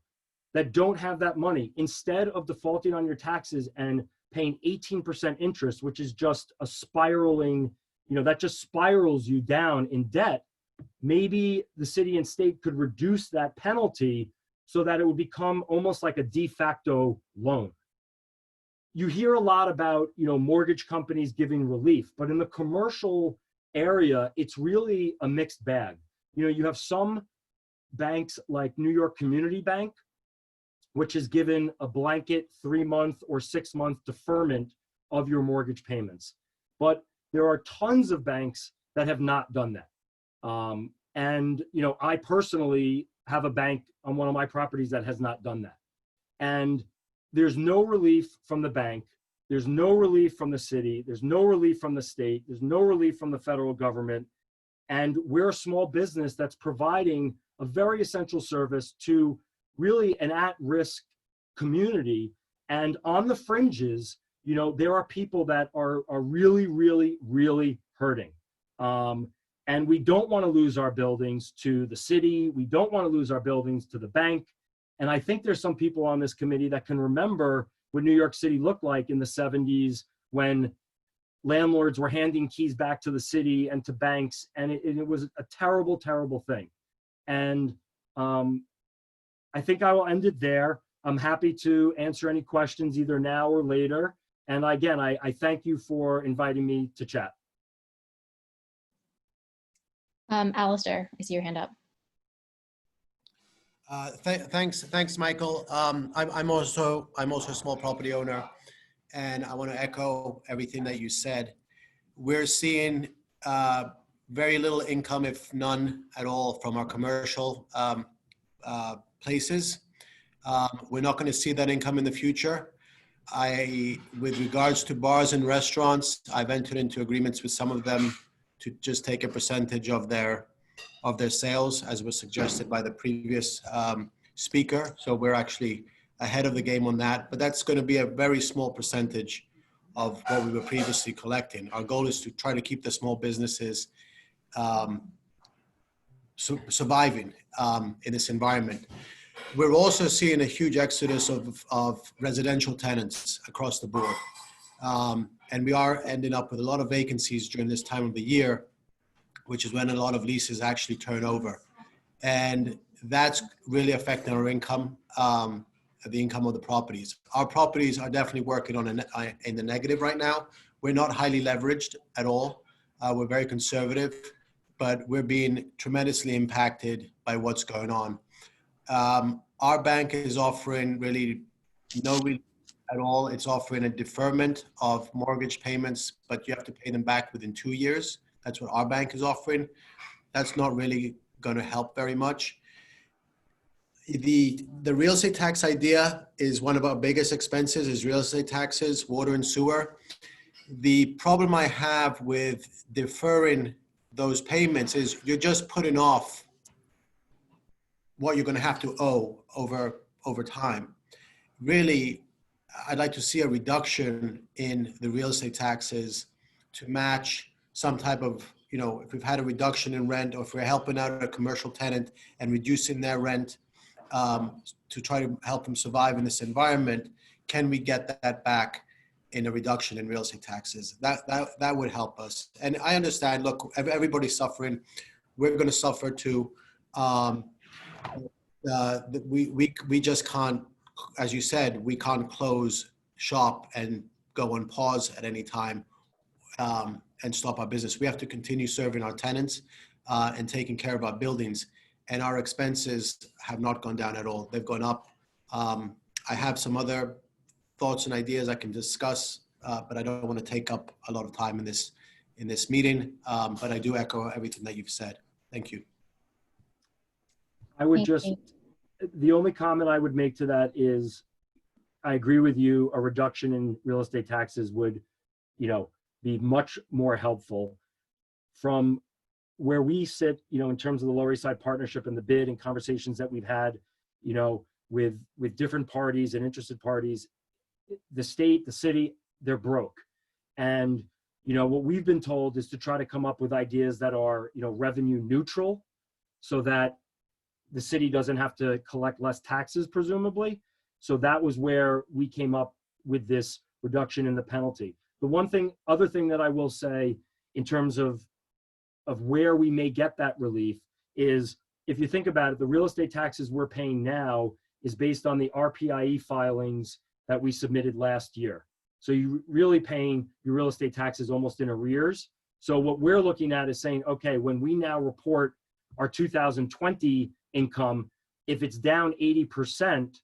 that don't have that money, instead of defaulting on your taxes and paying 18% interest, which is just a spiraling, you know, that just spirals you down in debt, maybe the city and state could reduce that penalty so that it would become almost like a de facto loan. You hear a lot about, you know, mortgage companies giving relief, but in the commercial area, it's really a mixed bag. You know, you have some banks like New York Community Bank, which has given a blanket 3-month or 6-month deferment of your mortgage payments. But there are tons of banks that have not done that. And, you know, I personally have a bank on one of my properties that has not done that. And there's no relief from the bank. There's no relief from the city. There's no relief from the state. There's no relief from the federal government. And we're a small business that's providing a very essential service to really an at-risk community. And on the fringes, you know, there are people that are really, really, really hurting. And we don't want to lose our buildings to the city. We don't want to lose our buildings to the bank. And I think there's some people on this committee that can remember what New York City looked like in the 70s when landlords were handing keys back to the city and to banks. And it was a terrible, terrible thing. And I think I will end it there. I'm happy to answer any questions either now or later. And again, I thank you for inviting me to chat. Alistair, I see your hand up. Thanks, Michael. I'm also a small property owner, and I want to echo everything that you said. We're seeing very little income, if none at all, from our commercial places. We're not going to see that income in the future. With regards to bars and restaurants, I've entered into agreements with some of them to just take a percentage of their sales, as was suggested by the previous speaker. So we're actually ahead of the game on that, but that's going to be a very small percentage of what we were previously collecting. Our goal is to try to keep the small businesses surviving in this environment. We're also seeing a huge exodus of residential tenants across the board. And we are ending up with a lot of vacancies during this time of the year, which is when a lot of leases actually turn over. And that's really affecting our income, the income of the properties. Our properties are definitely working on in the negative right now. We're not highly leveraged at all. We're very conservative, but we're being tremendously impacted by what's going on. Our bank is offering really no relief at all. It's offering a deferment of mortgage payments, but you have to pay them back within 2 years. That's what our bank is offering. That's not really going to help very much. The real estate tax idea is one of our biggest expenses, is real estate taxes, water and sewer. The problem I have with deferring those payments is you're just putting off what you're going to have to owe over time. Really, I'd like to see a reduction in the real estate taxes to match some type of, if we've had a reduction in rent, or if we're helping out a commercial tenant and reducing their rent to try to help them survive in this environment, can we get that back in a reduction in real estate taxes? That would help us. And I understand, look, everybody's suffering. We're going to suffer too. We just can't, as you said, we can't close shop and go on pause at any time and stop our business. We have to continue serving our tenants and taking care of our buildings. And our expenses have not gone down at all. They've gone up. I have some other thoughts and ideas I can discuss, but I don't want to take up a lot of time in this meeting. But I do echo everything that you've said. Thank you. I would the only comment I would make to that is, I agree with you, a reduction in real estate taxes would, be much more helpful. From where we sit, in terms of the Lower East Side Partnership and the bid and conversations that we've had, with different parties and interested parties, the state, the city, they're broke. And, what we've been told is to try to come up with ideas that are, revenue neutral, so that the city doesn't have to collect less taxes, presumably. So that was where we came up with this reduction in the penalty. The other thing that I will say in terms of where we may get that relief is, if you think about it, the real estate taxes we're paying now is based on the RPIE filings that we submitted last year. So you're really paying your real estate taxes almost in arrears. So what we're looking at is saying, okay, when we now report our 2020 income, if it's down 80%,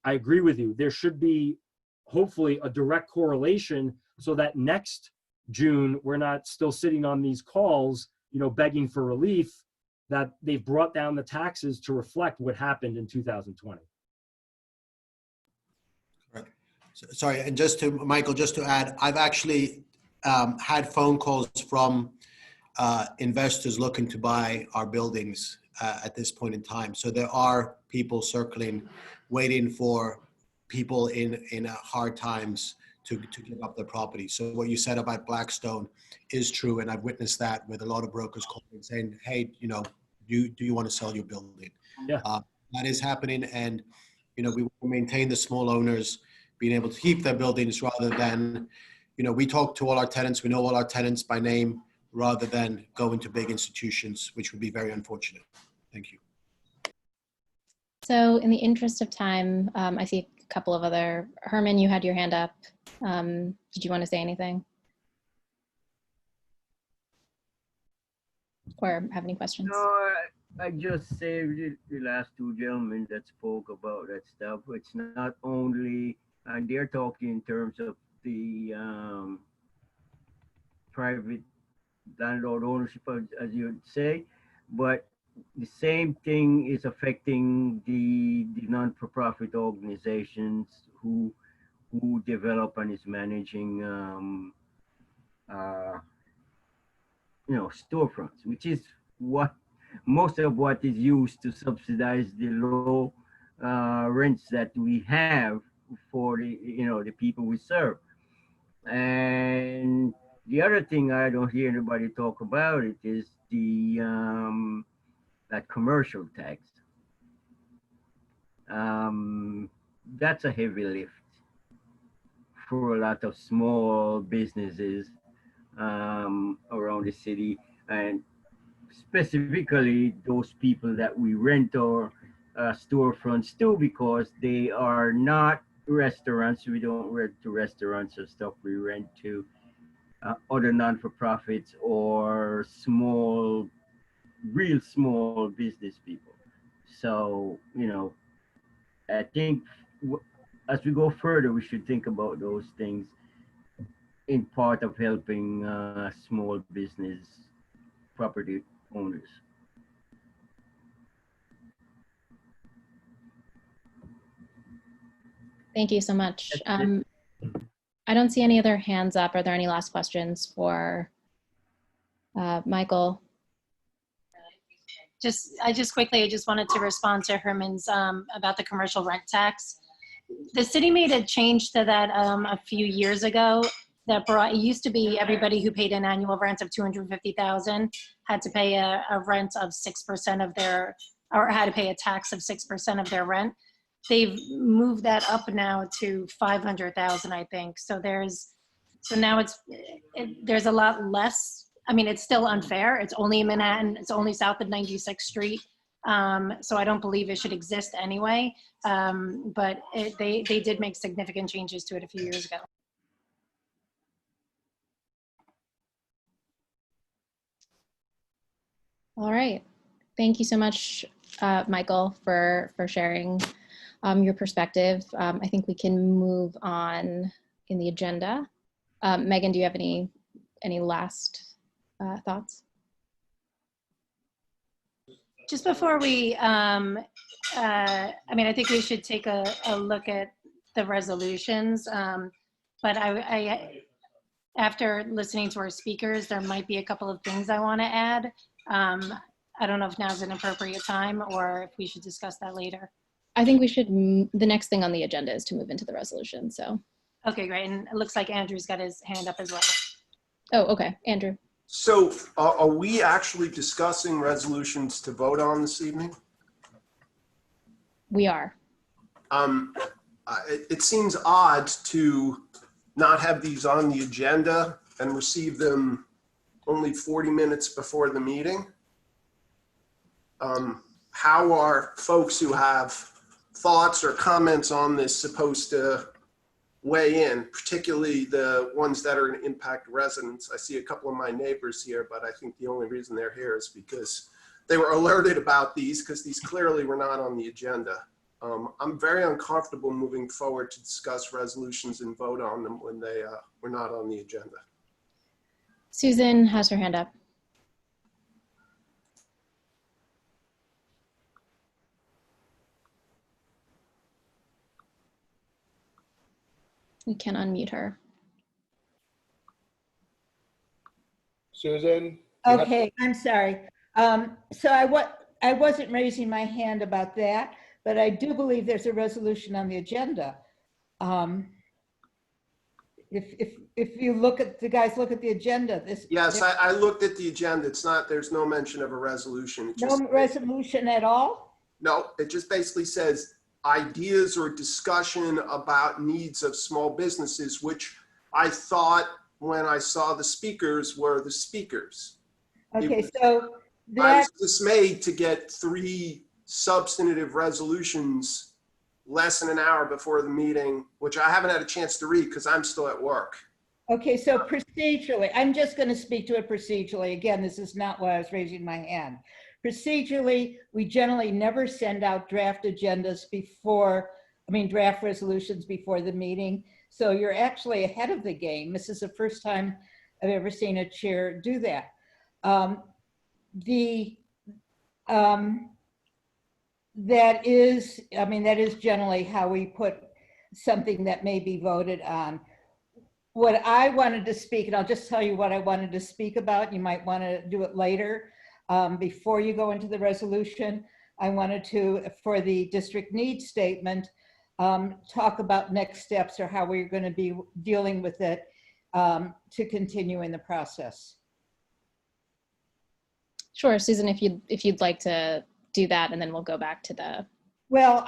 I agree with you. There should be hopefully a direct correlation, so that next June, we're not still sitting on these calls, begging for relief, that they've brought down the taxes to reflect what happened in 2020. Right. Sorry, and Michael, just to add, I've actually had phone calls from investors looking to buy our buildings at this point in time. So there are people circling, waiting for people in hard times to give up their property. So what you said about Blackstone is true, and I've witnessed that with a lot of brokers calling saying, hey, do you want to sell your building? Yeah. That is happening, and we will maintain the small owners being able to keep their buildings, rather than, we talk to all our tenants, we know all our tenants by name, rather than go into big institutions, which would be very unfortunate. Thank you. So in the interest of time, I see a couple of other, Herman, you had your hand up. Did you want to say anything? Or have any questions? No, I just saved the last two gentlemen that spoke about that stuff. It's not only, and they're talking in terms of the private landlord ownership, as you would say, but the same thing is affecting the non-for-profit organizations who develop and is managing storefronts, which is what most of what is used to subsidize the low rents that we have for the people we serve. And the other thing I don't hear anybody talk about it is the that commercial tax. that's a heavy lift for a lot of small businesses around the city, and specifically those people that we rent our storefronts to, because they are not restaurants. We don't rent to restaurants or stuff. We rent to other non-for-profits or small, real small business people. So, I think as we go further, we should think about those things in part of helping small business property owners. Thank you so much. I don't see any other hands up. Are there any last questions for Michael? I just wanted to respond to Herman's about the commercial rent tax. The city made a change to that a few years ago that it used to be everybody who paid an annual rent of $250,000 had to pay a rent of 6% of their, or had to pay a tax of 6% of their rent. They've moved that up now to 500,000, I think. So now there's a lot less. I mean, it's still unfair. It's only in Manhattan. It's only south of 96th Street. So I don't believe it should exist anyway. But they did make significant changes to it a few years ago. All right. Thank you so much, Michael, for sharing your perspective. I think we can move on in the agenda. Megan, do you have any last thoughts? Just before we, I mean, I think we should take a look at the resolutions. But after listening to our speakers, there might be a couple of things I want to add. I don't know if now's an appropriate time or if we should discuss that later. I think we should, the next thing on the agenda is to move into the resolution, so. Okay, great. And it looks like Andrew's got his hand up as well. Oh, okay, Andrew. So are we actually discussing resolutions to vote on this evening? We are. It seems odd to not have these on the agenda and receive them only 40 minutes before the meeting. How are folks who have thoughts or comments on this supposed to weigh in, particularly the ones that are going to impact residents? I see a couple of my neighbors here, but I think the only reason they're here is because they were alerted about these, because these clearly were not on the agenda. I'm very uncomfortable moving forward to discuss resolutions and vote on them when they were not on the agenda. Susan has her hand up. We can unmute her. Susan? Okay, I'm sorry. So I wasn't raising my hand about that, but I do believe there's a resolution on the agenda. If you look at the guys, look at the agenda. Yes, I looked at the agenda. It's not, there's no mention of a resolution. No resolution at all? No, it just basically says ideas or discussion about needs of small businesses, which I thought when I saw the speakers were the speakers. Okay, so I was dismayed to get 3 substantive resolutions less than an hour before the meeting, which I haven't had a chance to read because I'm still at work. Okay, so procedurally, I'm just going to speak to it procedurally. Again, this is not why I was raising my hand. Procedurally, we generally never send out draft agendas before, draft resolutions before the meeting. So you're actually ahead of the game. This is the first time I've ever seen a chair do that. That is generally how we put something that may be voted on. What I wanted to speak, and I'll just tell you what I wanted to speak about. You might want to do it later. Before you go into the resolution, I wanted to, for the district needs statement, talk about next steps or how we're going to be dealing with it to continue in the process. Sure, Susan, if you'd like to do that, and then we'll go back to the. Well,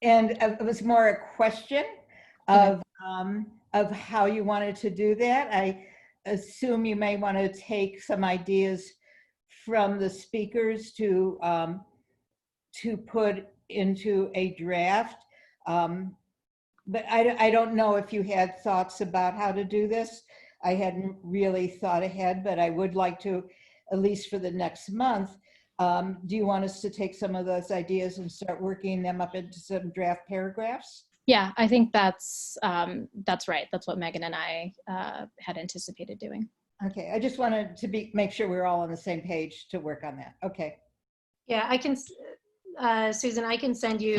And it was more a question of how you wanted to do that. I assume you may want to take some ideas from the speakers to put into a draft. But I don't know if you had thoughts about how to do this. I hadn't really thought ahead, but I would like to, at least for the next month. Do you want us to take some of those ideas and start working them up into some draft paragraphs? Yeah, I think that's right. That's what Megan and I had anticipated doing. Okay, I just wanted to make sure we're all on the same page to work on that. Okay. Yeah, I can, Susan, I can send you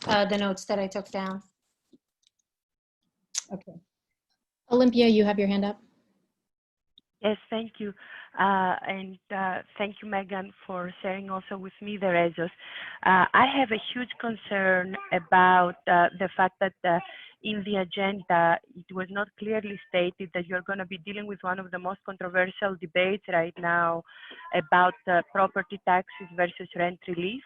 the notes that I took down. Okay. Olympia, you have your hand up. Yes, thank you. And thank you, Megan, for sharing also with me the results. I have a huge concern about the fact that in the agenda, it was not clearly stated that you're going to be dealing with one of the most controversial debates right now about property taxes versus rent relief.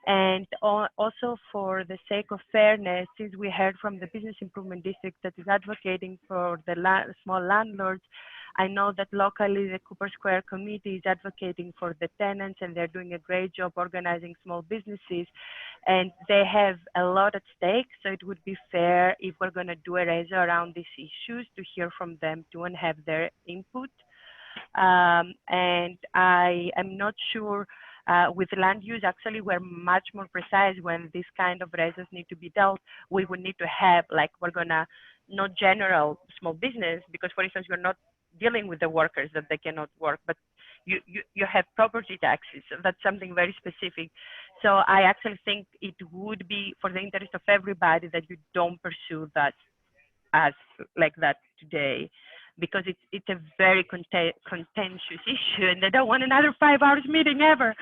And also for the sake of fairness, since we heard from the Business Improvement District that is advocating for the small landlords, I know that locally the Cooper Square Committee is advocating for the tenants, and they're doing a great job organizing small businesses, and they have a lot at stake. So it would be fair if we're going to do a raise around these issues to hear from them too and have their input. And I am not sure with land use, actually, we're much more precise when this kind of raises need to be dealt. We would need to have, like, we're gonna, not general small business, because for instance, you're not dealing with the workers that they cannot work, but you have property taxes. So that's something very specific. So I actually think it would be for the interest of everybody that you don't pursue that as like that today, because it's a very contentious issue, and they don't want another 5 hours meeting ever.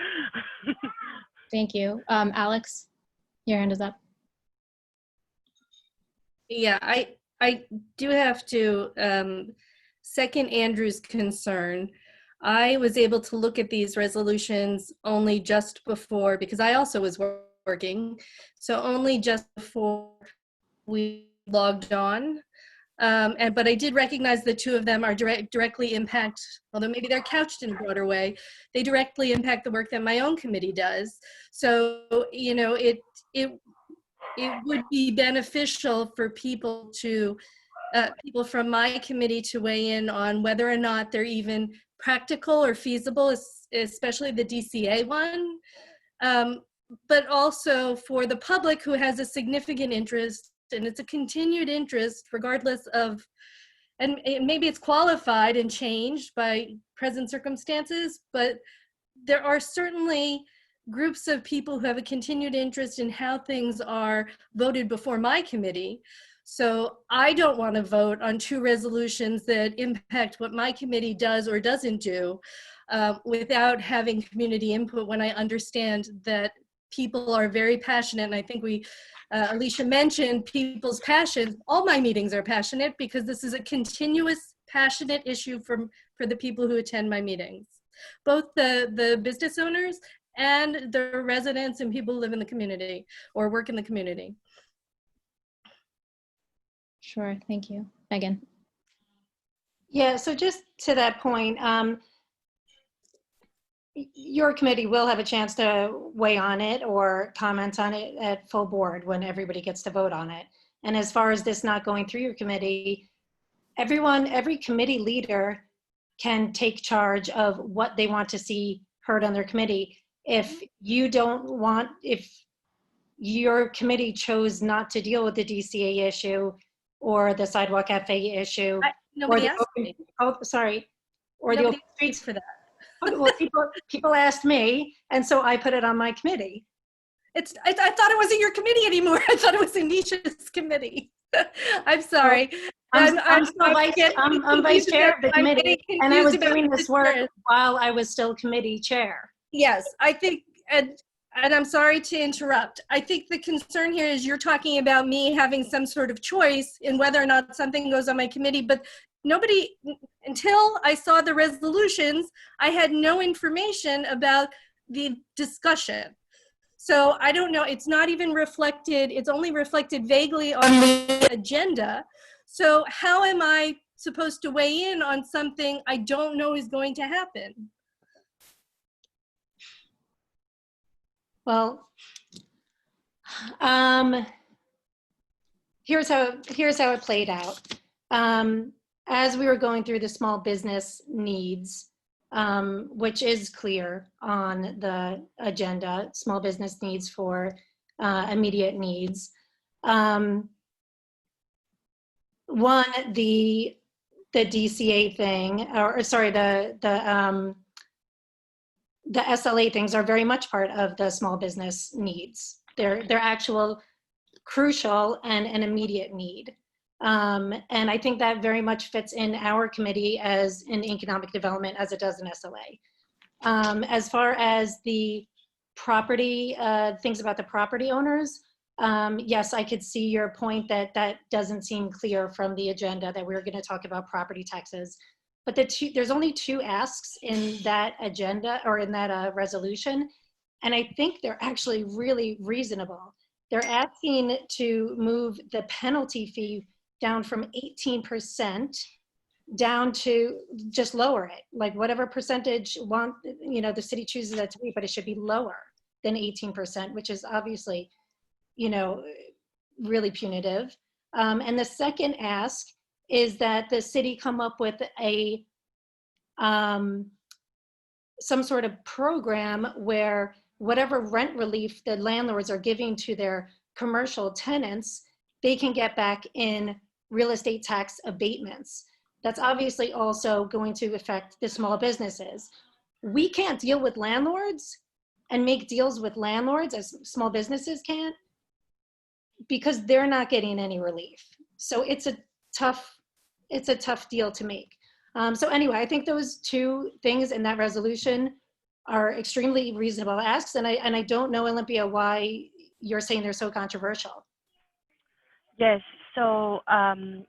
Thank you. Alex, your hand is up. Yeah, I do have to second Andrew's concern. I was able to look at these resolutions only just before, because I also was working, so only just before we logged on. But I did recognize the two of them are directly impact, although maybe they're couched in a broader way, they directly impact the work that my own committee does. So, you know, it would be beneficial for people to, people from my committee to weigh in on whether or not they're even practical or feasible, especially the DCA one. But also for the public who has a significant interest, and it's a continued interest regardless of, and maybe it's qualified and changed by present circumstances, but there are certainly groups of people who have a continued interest in how things are voted before my committee. So I don't want to vote on two resolutions that impact what my committee does or doesn't do without having community input, when I understand that people are very passionate. And I think Alicia mentioned people's passions. All my meetings are passionate because this is a continuous passionate issue for the people who attend my meetings, both the business owners and the residents and people who live in the community or work in the community. Sure, thank you. Megan. Yeah, so just to that point, your committee will have a chance to weigh on it or comment on it at full board when everybody gets to vote on it. And as far as this not going through your committee, every committee leader can take charge of what they want to see heard on their committee. If you don't want, if your committee chose not to deal with the DCA issue or the sidewalk cafe issue, nobody asked me. Oh, sorry. Or nobody the open streets for that. Well, people asked me, and so I put it on my committee. I thought it wasn't your committee anymore. I thought it was Anisha's committee. I'm sorry. I'm vice chair of the committee, and I was doing this work while I was still committee chair. Yes, I think, and I'm sorry to interrupt. I think the concern here is you're talking about me having some sort of choice in whether or not something goes on my committee, but nobody, until I saw the resolutions, I had no information about the discussion. So I don't know, it's not even reflected, it's only reflected vaguely on the agenda. So how am I supposed to weigh in on something I don't know is going to happen? Well, here's how it played out. As we were going through the small business needs, which is clear on the agenda, small business needs for immediate needs. One, the DCA thing, or sorry, the SLA things are very much part of the small business needs. They're actual crucial and an immediate need. And I think that very much fits in our committee as in economic development as it does in SLA. As far as the property, things about the property owners, yes, I could see your point that that doesn't seem clear from the agenda that we're going to talk about property taxes. But there's only 2 asks in that agenda or in that resolution. And I think they're actually really reasonable. They're asking to move the penalty fee down from 18% down to just lower it, like whatever percentage the city chooses that to be, but it should be lower than 18%, which is obviously, really punitive. And the second ask is that the city come up with a some sort of program where whatever rent relief the landlords are giving to their commercial tenants, they can get back in real estate tax abatements. That's obviously also going to affect the small businesses. We can't deal with landlords and make deals with landlords as small businesses can't, because they're not getting any relief. So it's a tough deal to make. So anyway, I think those 2 things in that resolution are extremely reasonable asks, and I don't know, Olympia, why you're saying they're so controversial. Yes, so I'm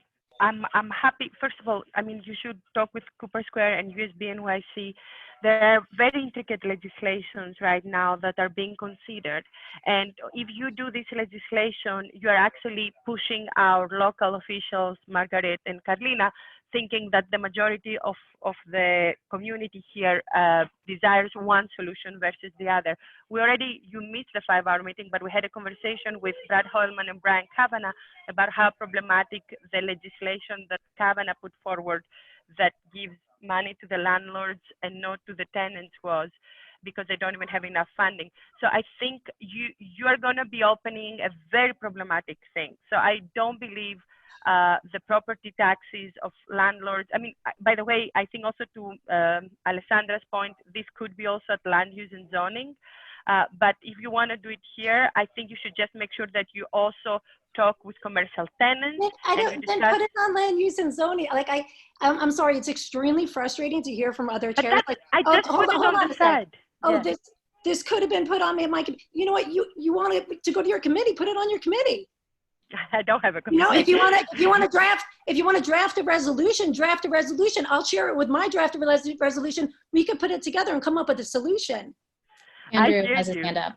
happy. First of all, I mean, you should talk with Cooper Square and USB NYC. There are very intricate legislations right now that are being considered. And if you do this legislation, you are actually pushing our local officials, Margaret and Carlina, thinking that the majority of the community here desires one solution versus the other. You missed the 5-hour meeting, but we had a conversation with Brad Holman and Brian Kavanagh about how problematic the legislation that Kavanagh put forward that gives money to the landlords and not to the tenants was, because they don't even have enough funding. So I think you are going to be opening a very problematic thing. So I don't believe the property taxes of landlords. I mean, by the way, I think also to Alessandra's point, this could be also at land use and zoning. But if you want to do it here, I think you should just make sure that you also talk with commercial tenants. Then put it on land use and zoning. Like I'm sorry, it's extremely frustrating to hear from other chairs. Like, I just put it on the side. Oh, yes. This could have been put on my. You know what? You want it to go to your committee? Put it on your committee. I don't have a committee. If you want to draft a resolution, draft a resolution. I'll share it with my draft resolution. We could put it together and come up with a solution. Andrew has his hand up.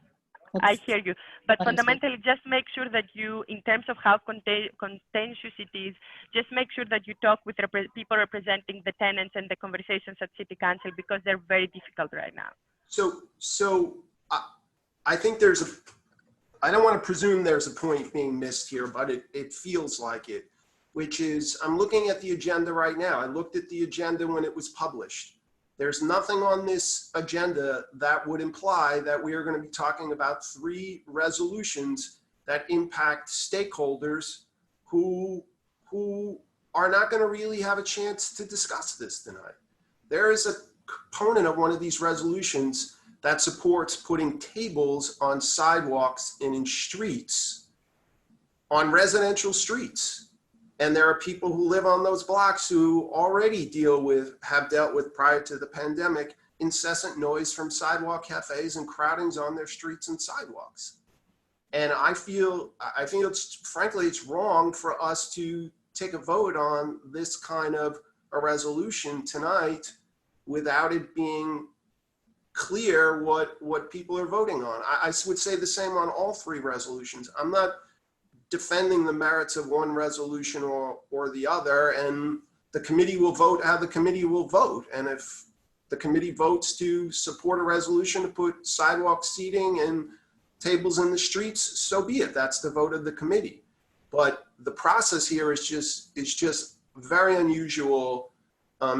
I hear you, but fundamentally, just make sure that you, in terms of how contentious it is, just make sure that you talk with people representing the tenants and the conversations at City Council, because they're very difficult right now. So I think I don't want to presume there's a point being missed here, but it feels like it, which is I'm looking at the agenda right now. I looked at the agenda when it was published. There's nothing on this agenda that would imply that we are going to be talking about 3 resolutions that impact stakeholders who are not going to really have a chance to discuss this tonight. There is a component of one of these resolutions that supports putting tables on sidewalks and in streets, on residential streets. And there are people who live on those blocks who already have dealt with prior to the pandemic, incessant noise from sidewalk cafes and crowdings on their streets and sidewalks. And I feel frankly, it's wrong for us to take a vote on this kind of a resolution tonight without it being clear what people are voting on. I would say the same on all three resolutions. I'm not defending the merits of one resolution or the other, and the committee will vote how the committee will vote. And if the committee votes to support a resolution to put sidewalk seating and tables in the streets, so be it. That's the vote of the committee. But the process here is just very unusual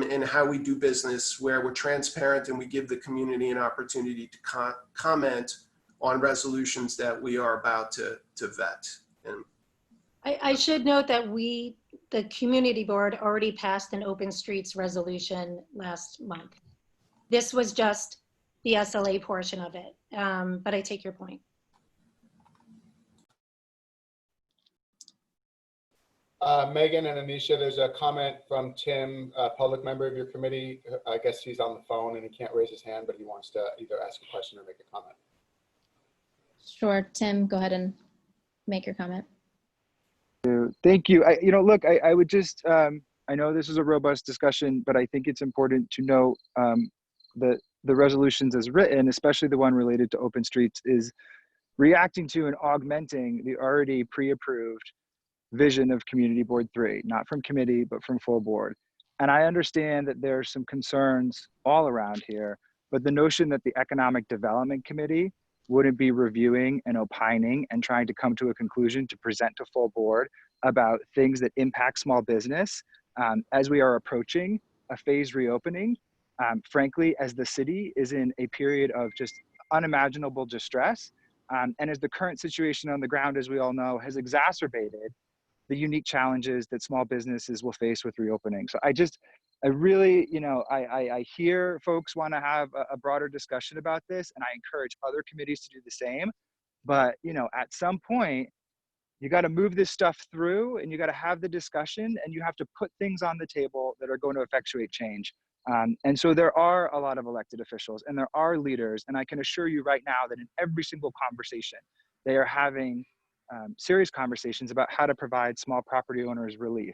in how we do business, where we're transparent and we give the community an opportunity to comment on resolutions that we are about to vet. And I should note that the community board already passed an open streets resolution last month. This was just the SLA portion of it, but I take your point. Megan and Anisha, there's a comment from Tim, a public member of your committee. I guess he's on the phone and he can't raise his hand, but he wants to either ask a question or make a comment. Sure, Tim, go ahead and make your comment. Thank you. Look, I would just, I know this is a robust discussion, but I think it's important to note that the resolutions as written, especially the one related to open streets, is reacting to and augmenting the already pre-approved vision of Community Board 3, not from committee, but from full board. And I understand that there's some concerns all around here, but the notion that the Economic Development Committee wouldn't be reviewing and opining and trying to come to a conclusion to present to full board about things that impact small business as we are approaching a phased reopening, frankly, as the city is in a period of just unimaginable distress, and as the current situation on the ground, as we all know, has exacerbated the unique challenges that small businesses will face with reopening. So I really, I hear folks want to have a broader discussion about this, and I encourage other committees to do the same. But, at some point, you got to move this stuff through and you got to have the discussion and you have to put things on the table that are going to effectuate change. And so there are a lot of elected officials and there are leaders. And I can assure you right now that in every single conversation, they are having serious conversations about how to provide small property owners relief,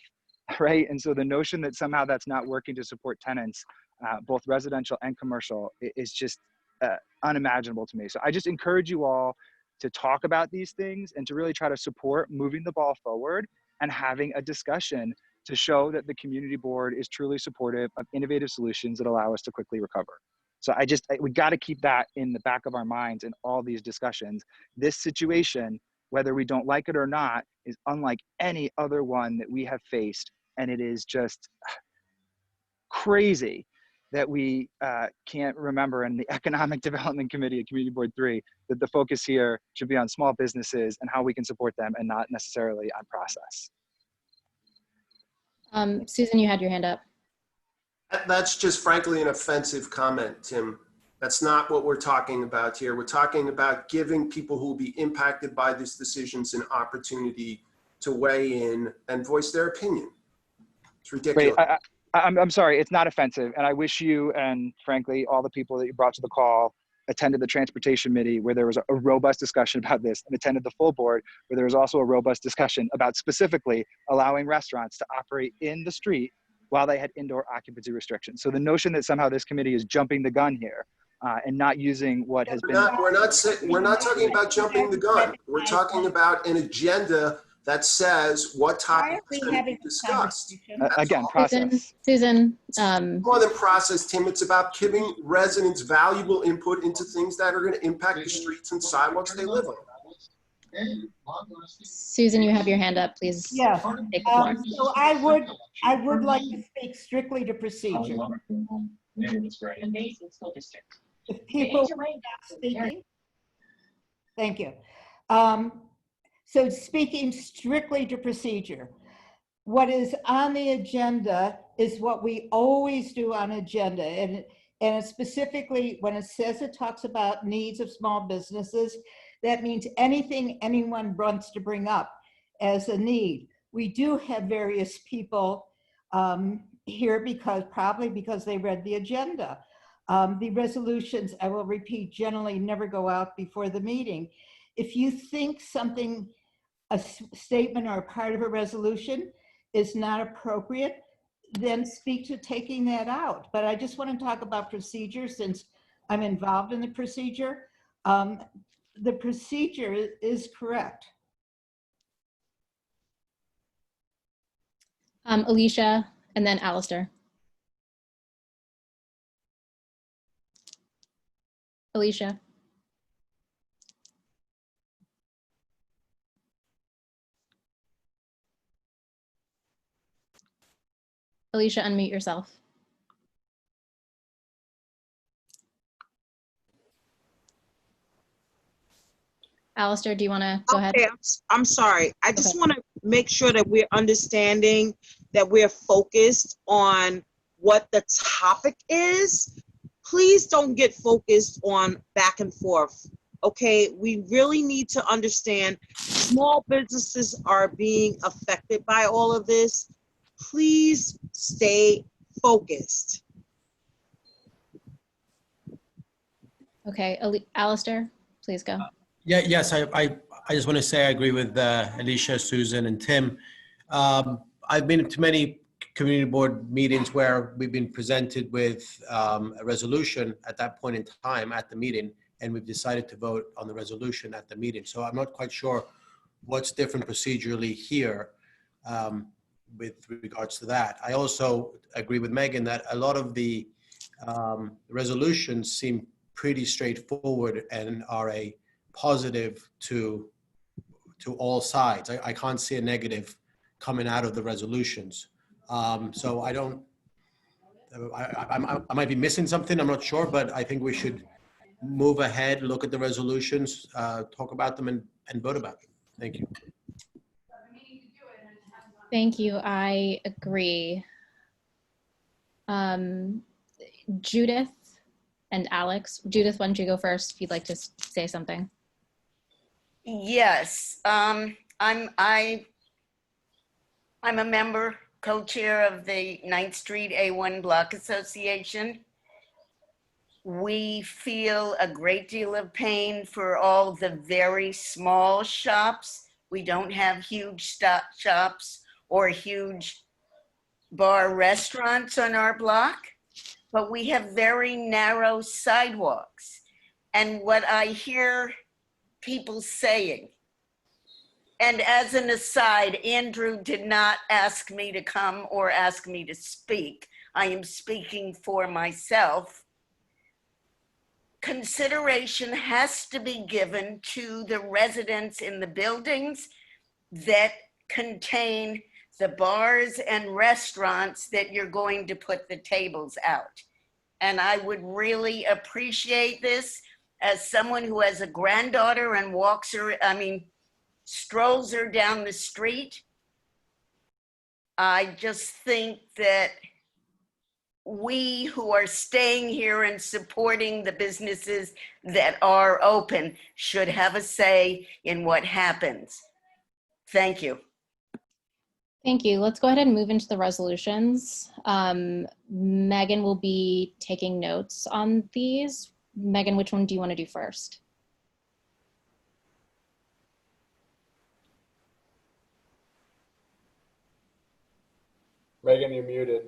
right? And so the notion that somehow that's not working to support tenants, both residential and commercial, is just unimaginable to me. So I just encourage you all to talk about these things and to really try to support moving the ball forward and having a discussion to show that the community board is truly supportive of innovative solutions that allow us to quickly recover. So we got to keep that in the back of our minds in all these discussions. This situation, whether we don't like it or not, is unlike any other one that we have faced. And it is just crazy that we can't remember in the Economic Development Committee at Community Board 3 that the focus here should be on small businesses and how we can support them and not necessarily on process. Susan, you had your hand up. that's just frankly an offensive comment, Tim. That's not what we're talking about here. We're talking about giving people who will be impacted by these decisions an opportunity to weigh in and voice their opinion. It's ridiculous. Wait, I'm sorry, it's not offensive. And I wish you and frankly, all the people that you brought to the call attended the Transportation Committee where there was a robust discussion about this, and attended the full board where there was also a robust discussion about specifically allowing restaurants to operate in the street while they had indoor occupancy restrictions. So the notion that somehow this committee is jumping the gun here and not using what has been. We're not talking about jumping the gun. We're talking about an agenda that says what topics are going to be discussed. Again, process. Susan. More than process, Tim. It's about giving residents valuable input into things that are going to impact the streets and sidewalks they live on. Susan, you have your hand up, please. Yeah. Take the floor. So I would like to speak strictly to procedure. If people are speaking, thank you. So speaking strictly to procedure, what is on the agenda is what we always do on agenda. And specifically when it says it talks about needs of small businesses, that means anything anyone wants to bring up as a need. We do have various people here probably because they read the agenda. The resolutions, I will repeat, generally never go out before the meeting. If you think something, a statement or a part of a resolution is not appropriate, then speak to taking that out. But I just want to talk about procedure since I'm involved in the procedure. The procedure is correct. Alicia, and then Alistair. Alicia. Alicia, unmute yourself. Alistair, do you want to go ahead? Okay, I'm sorry. I just want to make sure that we're understanding that we're focused on what the topic is. Please don't get focused on back and forth. Okay, we really need to understand small businesses are being affected by all of this. Please stay focused. Okay, Alistair, please go. Yes, I just want to say I agree with Alicia, Susan, and Tim. I've been to many community board meetings where we've been presented with a resolution at that point in time at the meeting, and we've decided to vote on the resolution at the meeting. So I'm not quite sure what's different procedurally here with regards to that. I also agree with Megan that a lot of the resolutions seem pretty straightforward and are a positive to all sides. I can't see a negative coming out of the resolutions. So I might be missing something, I'm not sure, but I think we should move ahead, look at the resolutions, talk about them and vote about them. Thank you. Thank you, I agree. Judith and Alex. Judith, why don't you go first if you'd like to say something? Yes, I'm a member, co-chair of the 9th Street A1 Block Association. We feel a great deal of pain for all the very small shops. We don't have huge shops or huge bar restaurants on our block, but we have very narrow sidewalks. And what I hear people saying, and as an aside, Andrew did not ask me to come or ask me to speak. I am speaking for myself. Consideration has to be given to the residents in the buildings that contain the bars and restaurants that you're going to put the tables out. And I would really appreciate this as someone who has a granddaughter and strolls her down the street. I just think that we who are staying here and supporting the businesses that are open should have a say in what happens. Thank you. Thank you. Let's go ahead and move into the resolutions. Megan will be taking notes on these. Megan, which one do you want to do first? Megan, you're muted.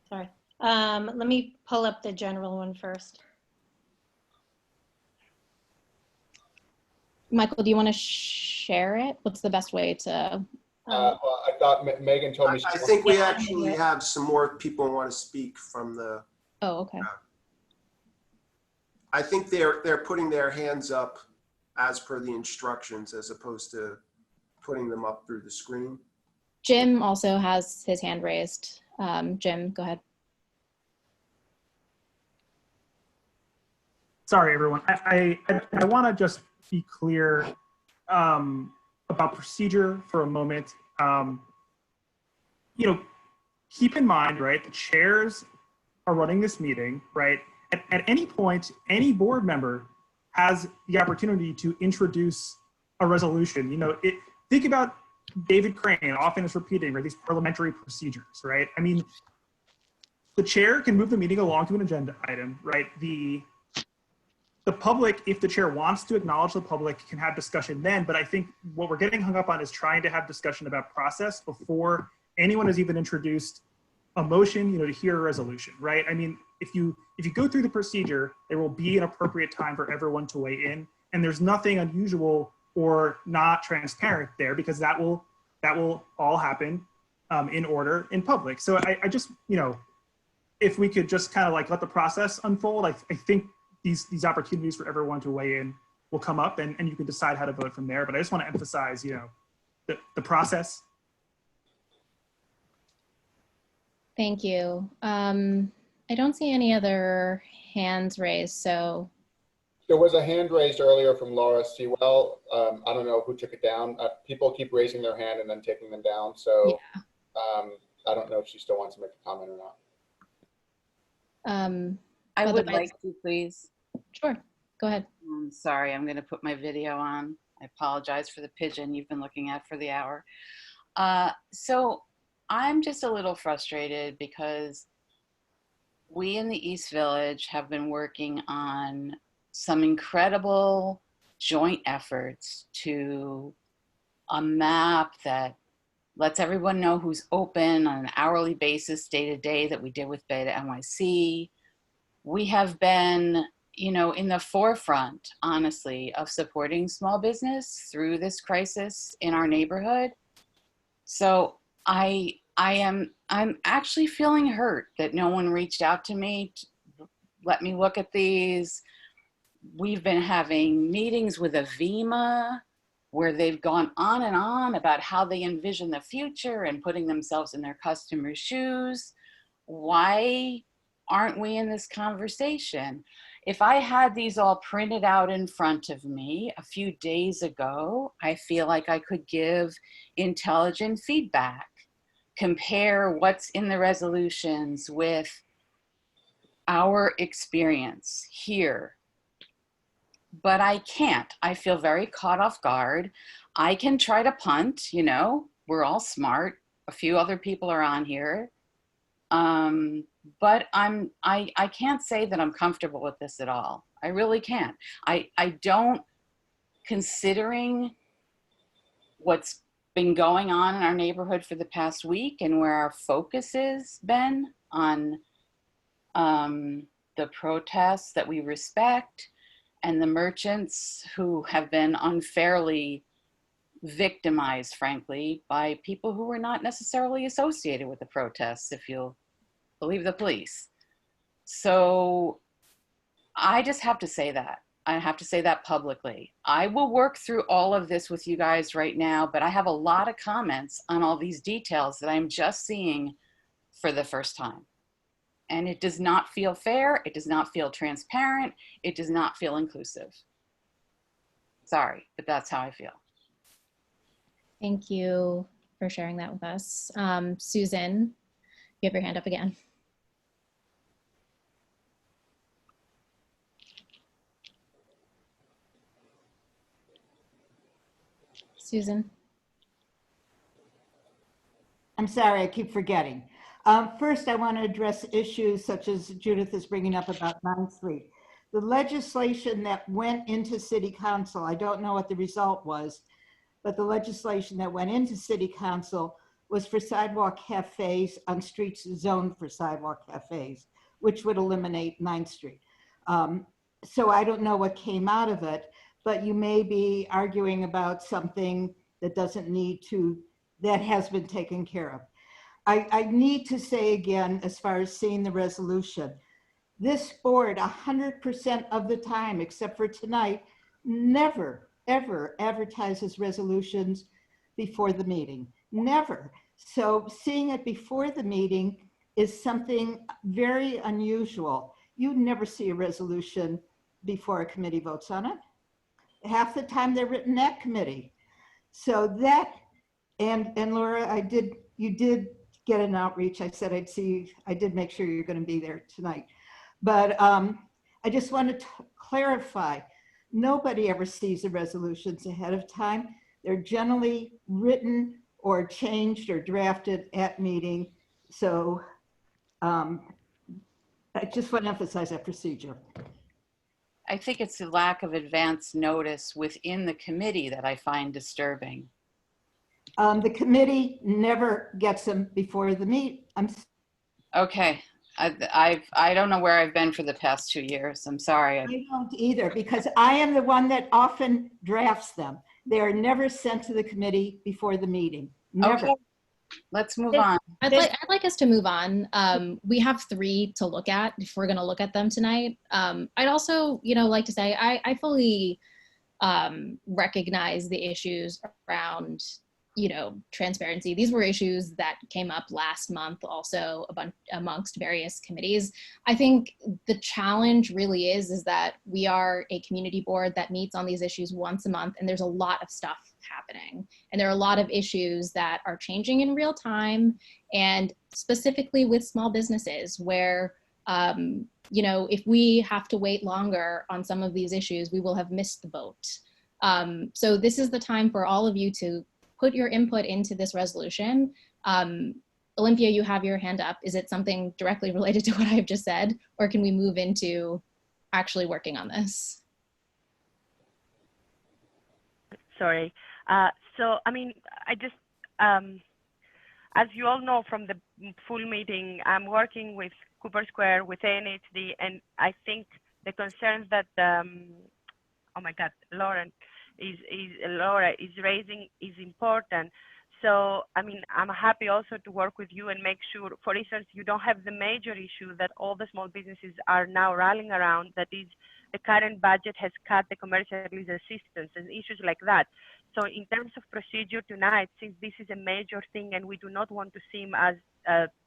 Sorry. Let me pull up the general one first. Michael, do you want to share it? What's the best way to? Well, I thought Megan told me. I think we actually have some more people who want to speak from the. Oh, okay. I think they're putting their hands up as per the instructions, as opposed to putting them up through the screen. Jim also has his hand raised. Jim, go ahead. Sorry, everyone. I want to just be clear about procedure for a moment. Keep in mind, right, the chairs are running this meeting, right? At any point, any board member has the opportunity to introduce a resolution. Think about David Crane, often is repeating, right, these parliamentary procedures, right? I mean, the chair can move the meeting along to an agenda item, right? The public, if the chair wants to acknowledge the public, can have discussion then, but I think what we're getting hung up on is trying to have discussion about process before anyone has even introduced a motion, to hear a resolution, right? I mean, if you go through the procedure, there will be an appropriate time for everyone to weigh in, and there's nothing unusual or not transparent there, because that will all happen in order in public. So I just, if we could just kind of like let the process unfold, I think these opportunities for everyone to weigh in will come up, and you can decide how to vote from there. But I just want to emphasize, the process. Thank you. I don't see any other hands raised, so. There was a hand raised earlier from Laura Sewell. I don't know who took it down. People keep raising their hand and then taking them down. So yeah. I don't know if she still wants to make a comment or not. I would like to, please. Sure, go ahead. I'm sorry, I'm going to put my video on. I apologize for the pigeon you've been looking at for the hour. So I'm just a little frustrated because we in the East Village have been working on some incredible joint efforts to a map that lets everyone know who's open on an hourly basis, day to day, that we did with Beta NYC. We have been, in the forefront, honestly, of supporting small business through this crisis in our neighborhood. So I'm actually feeling hurt that no one reached out to me to let me look at these. We've been having meetings with Avima where they've gone on and on about how they envision the future and putting themselves in their customers' shoes. Why aren't we in this conversation? If I had these all printed out in front of me a few days ago, I feel like I could give intelligent feedback, compare what's in the resolutions with our experience here. But I can't. I feel very caught off guard. I can try to punt, we're all smart. A few other people are on here. But I can't say that I'm comfortable with this at all. I really can't. I don't, considering what's been going on in our neighborhood for the past week and where our focus has been on the protests that we respect and the merchants who have been unfairly victimized, frankly, by people who were not necessarily associated with the protests, if you'll believe the police. So I just have to say that. I have to say that publicly. I will work through all of this with you guys right now, but I have a lot of comments on all these details that I'm just seeing for the first time. And it does not feel fair. It does not feel transparent. It does not feel inclusive. Sorry, but that's how I feel. Thank you for sharing that with us. Susan, you have your hand up again. Susan. I'm sorry, I keep forgetting. First, I want to address issues such as Judith is bringing up about 9th Street. The legislation that went into City Council, I don't know what the result was, but the legislation that went into City Council was for sidewalk cafes on streets zoned for sidewalk cafes, which would eliminate 9th Street. So I don't know what came out of it, but you may be arguing about something that doesn't need to, that has been taken care of. I need to say again, as far as seeing the resolution, this board 100% of the time, except for tonight, never, ever advertises resolutions before the meeting, never. So seeing it before the meeting is something very unusual. You never see a resolution before a committee votes on it. Half the time they're written at committee. So that, and Laura, you did get an outreach. I said I'd see, I did make sure you're going to be there tonight. But I just wanted to clarify, nobody ever sees the resolutions ahead of time. They're generally written or changed or drafted at meeting. So I just want to emphasize that procedure. I think it's the lack of advance notice within the committee that I find disturbing. The committee never gets them before the meet. Okay. I don't know where I've been for the past 2 years. I'm sorry. I don't either, because I am the one that often drafts them. They are never sent to the committee before the meeting. Never. Okay. Let's move on. I'd like us to move on. We have 3 to look at if we're going to look at them tonight. I'd also, like to say I fully recognize the issues around, transparency. These were issues that came up last month also amongst various committees. I think the challenge really is that we are a community board that meets on these issues once a month, and there's a lot of stuff happening. And there are a lot of issues that are changing in real time, and specifically with small businesses where, if we have to wait longer on some of these issues, we will have missed the boat. So this is the time for all of you to put your input into this resolution. Olympia, you have your hand up. Is it something directly related to what I've just said, or can we move into actually working on this? Sorry. So, I just, as you all know from the full meeting, I'm working with Cooper Square, with ANHD, and I think the concerns that, oh my God, Laura is raising is important. So, I'm happy also to work with you and make sure, for instance, you don't have the major issue that all the small businesses are now rallying around, that is the current budget has cut the commercial lease assistance and issues like that. So in terms of procedure tonight, since this is a major thing and we do not want to seem as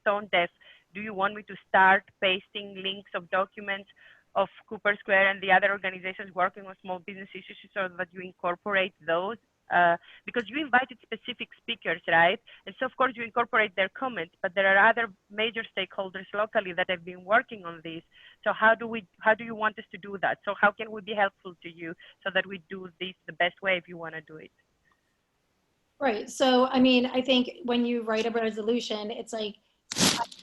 tone deaf, do you want me to start pasting links of documents of Cooper Square and the other organizations working on small business issues so that you incorporate those? Because you invited specific speakers, right? And so of course you incorporate their comments, but there are other major stakeholders locally that have been working on this. So how do you want us to do that? So how can we be helpful to you so that we do this the best way if you want to do it? Right. So, I think when you write a resolution, it's like,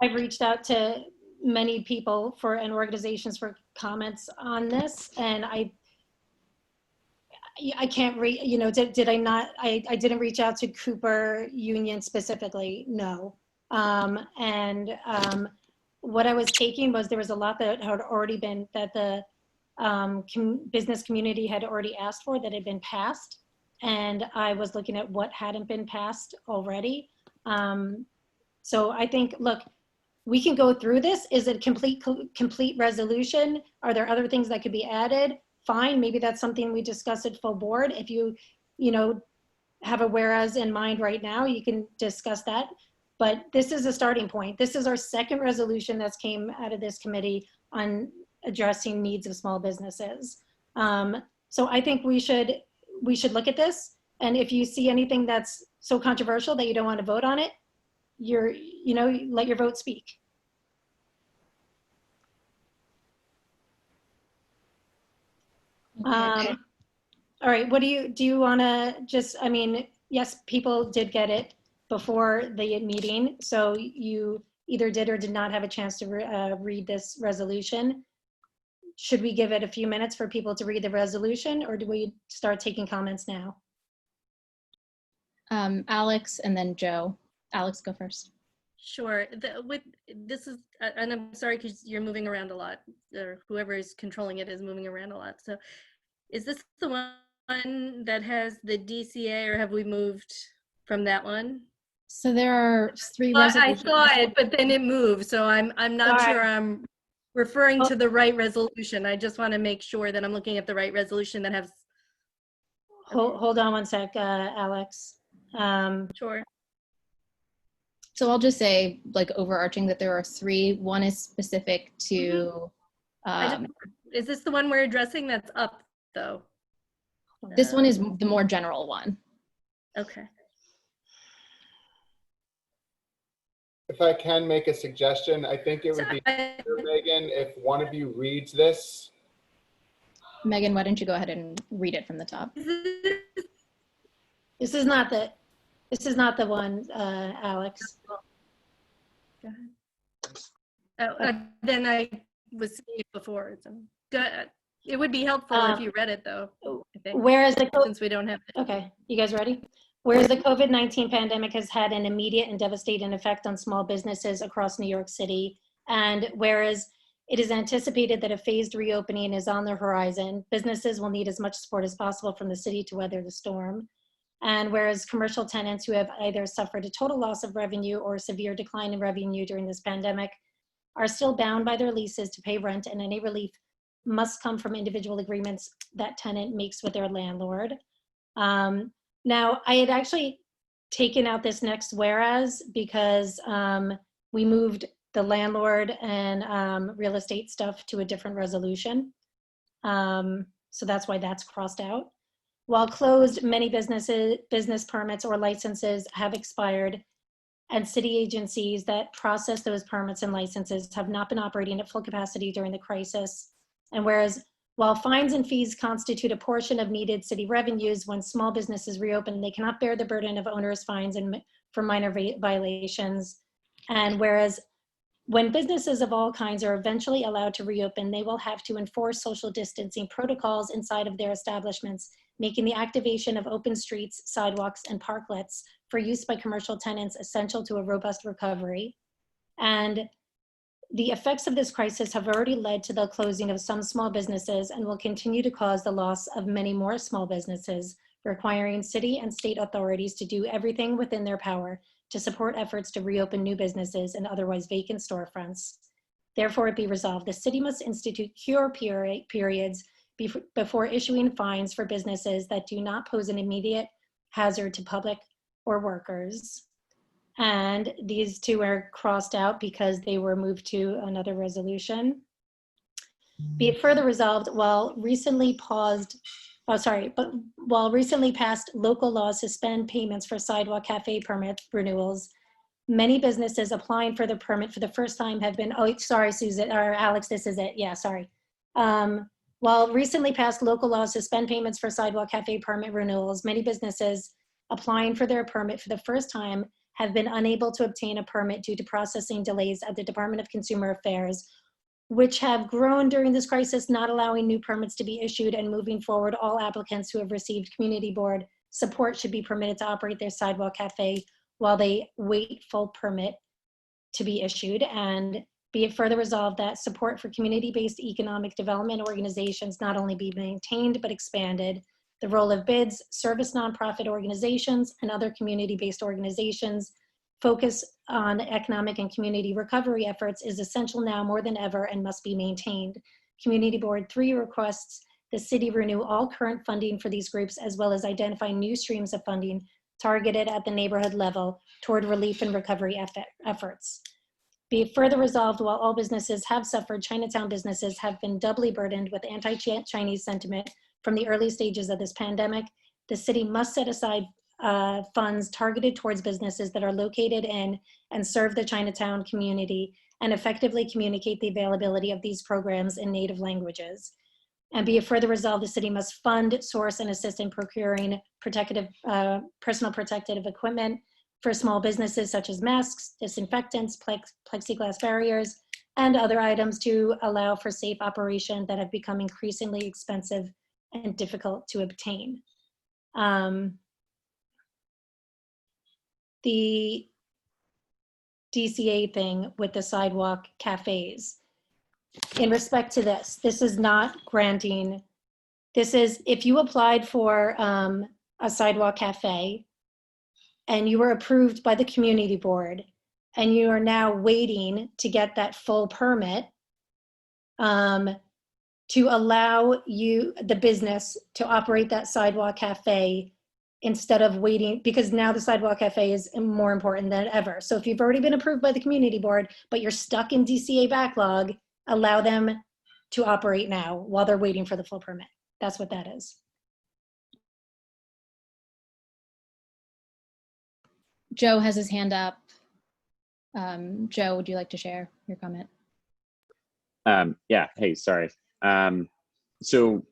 I've reached out to many people and organizations for comments on this, and I can't read, did I not, I didn't reach out to Cooper Union specifically, no. What I was taking was there was a lot that had already been, that the business community had already asked for, that had been passed. And I was looking at what hadn't been passed already. So I think, look, we can go through this. Is it a complete resolution? Are there other things that could be added? Fine, maybe that's something we discuss at full board. If you have a whereas in mind right now, you can discuss that. But this is a starting point. This is our second resolution that's came out of this committee on addressing needs of small businesses. So I think we should look at this. And if you see anything that's so controversial that you don't want to vote on it, let your vote speak. All right, what do you want to just, yes, people did get it before the meeting, so you either did or did not have a chance to read this resolution. Should we give it a few minutes for people to read the resolution, or do we start taking comments now? Alex and then Joe. Alex, go first. Sure. And I'm sorry because you're moving around a lot, or whoever is controlling it is moving around a lot. So is this the one that has the DCA, or have we moved from that one? So there are 3 resolutions. I saw it, but then it moved. So I'm not sure I'm referring to the right resolution. I just want to make sure that I'm looking at the right resolution that has. Hold on one sec, Alex. Sure. So I'll just say, like, overarching, that there are 3. One is specific to. Is this the one we're addressing that's up, though? This one is the more general one. Okay. If I can make a suggestion, I think it would be better, Megan, if one of you reads this. Megan, why don't you go ahead and read it from the top? This is not the one, Alex. Go ahead. Then I was seeing it before. So it would be helpful if you read it, though. I think, Where is the since we don't have it. Okay, you guys ready? Whereas the COVID-19 pandemic has had an immediate and devastating effect on small businesses across New York City, and whereas it is anticipated that a phased reopening is on the horizon, businesses will need as much support as possible from the city to weather the storm. And whereas commercial tenants who have either suffered a total loss of revenue or a severe decline in revenue during this pandemic are still bound by their leases to pay rent, and any relief must come from individual agreements that tenant makes with their landlord. Now, I had actually taken out this next whereas because we moved the landlord and real estate stuff to a different resolution. So that's why that's crossed out. While closed, many business permits or licenses have expired, and city agencies that process those permits and licenses have not been operating at full capacity during the crisis. And whereas while fines and fees constitute a portion of needed city revenues, when small businesses reopen, they cannot bear the burden of onerous fines and for minor violations. And whereas when businesses of all kinds are eventually allowed to reopen, they will have to enforce social distancing protocols inside of their establishments, making the activation of open streets, sidewalks, and parklets for use by commercial tenants essential to a robust recovery. And the effects of this crisis have already led to the closing of some small businesses and will continue to cause the loss of many more small businesses, requiring city and state authorities to do everything within their power to support efforts to reopen new businesses and otherwise vacant storefronts. Therefore, it be resolved, the city must institute cure periods before issuing fines for businesses that do not pose an immediate hazard to public or workers. And these two are crossed out because they were moved to another resolution. Be it further resolved, while recently passed local laws suspend payments for sidewalk cafe permit renewals, many businesses applying for the permit for the first time have been, oh, sorry, Susan, or Alex, this is it, yeah, sorry. While recently passed local laws suspend payments for sidewalk cafe permit renewals, many businesses applying for their permit for the first time have been unable to obtain a permit due to processing delays at the Department of Consumer Affairs, which have grown during this crisis, not allowing new permits to be issued. And moving forward, all applicants who have received community board support should be permitted to operate their sidewalk cafe while they wait full permit to be issued. And be it further resolved that support for community-based economic development organizations not only be maintained, but expanded. The role of BIDS, service nonprofit organizations, and other community-based organizations focus on economic and community recovery efforts is essential now more than ever and must be maintained. Community Board 3 requests the city renew all current funding for these groups, as well as identify new streams of funding targeted at the neighborhood level toward relief and recovery efforts. Be it further resolved, while all businesses have suffered, Chinatown businesses have been doubly burdened with anti-Chinese sentiment from the early stages of this pandemic. The city must set aside funds targeted towards businesses that are located in and serve the Chinatown community and effectively communicate the availability of these programs in native languages. And be it further resolved, the city must fund, source, and assist in procuring personal protective equipment for small businesses such as masks, disinfectants, plexiglass barriers, and other items to allow for safe operation that have become increasingly expensive and difficult to obtain. The DCA thing with the sidewalk cafes, in respect to this is not granting, this is if you applied for a sidewalk cafe and you were approved by the community board and you are now waiting to get that full permit to allow you, the business, to operate that sidewalk cafe instead of waiting, because now the sidewalk cafe is more important than ever. So if you've already been approved by the community board, but you're stuck in DCA backlog, allow them to operate now while they're waiting for the full permit. That's what that is. Joe has his hand up. Joe, would you like to share your comment? Yeah, hey, sorry. So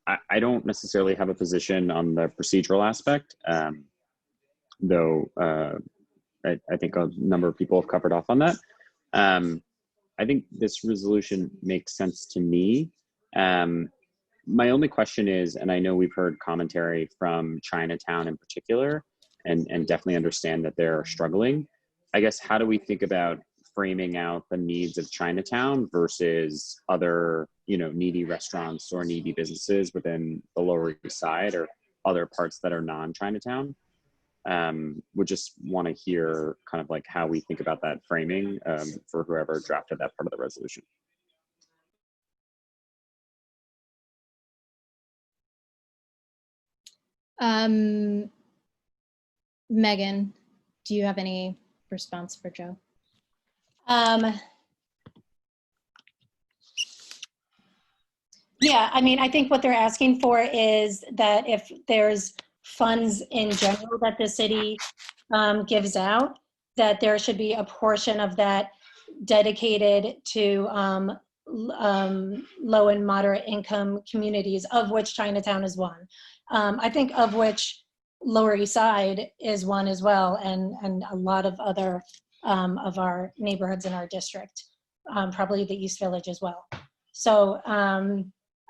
I don't necessarily have a position on the procedural aspect, though I think a number of people have covered off on that. I think this resolution makes sense to me. My only question is, and I know we've heard commentary from Chinatown in particular, and definitely understand that they're struggling. I guess, how do we think about framing out the needs of Chinatown versus other, needy restaurants or needy businesses within the Lower East Side or other parts that are non-Chinatown? Would just want to hear kind of like how we think about that framing for whoever drafted that part of the resolution. Megan, do you have any response for Joe? Yeah, I mean, I think what they're asking for is that if there's funds in general that the city gives out, that there should be a portion of that dedicated to low and moderate income communities, of which Chinatown is one. I think of which Lower East Side is one as well, and a lot of other of our neighborhoods in our district, probably the East Village as well. So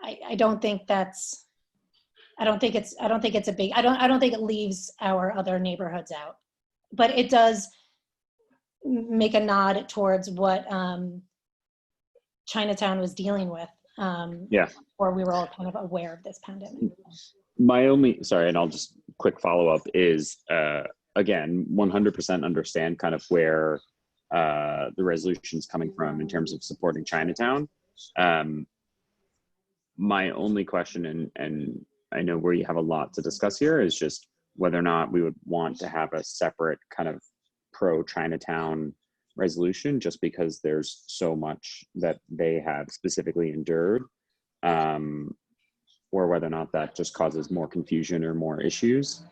I don't think that's, I don't think it's a big, I don't think it leaves our other neighborhoods out, but it does make a nod towards what Chinatown was dealing with. Or we were all kind of aware of this pandemic. My only, sorry, and I'll just quick follow up is, again, 100% understand kind of where the resolution is coming from in terms of supporting Chinatown. My only question, and I know where you have a lot to discuss here, is just whether or not we would want to have a separate kind of pro-Chinatown resolution, just because there's so much that they have specifically endured, or whether or not that just causes more confusion or more issues.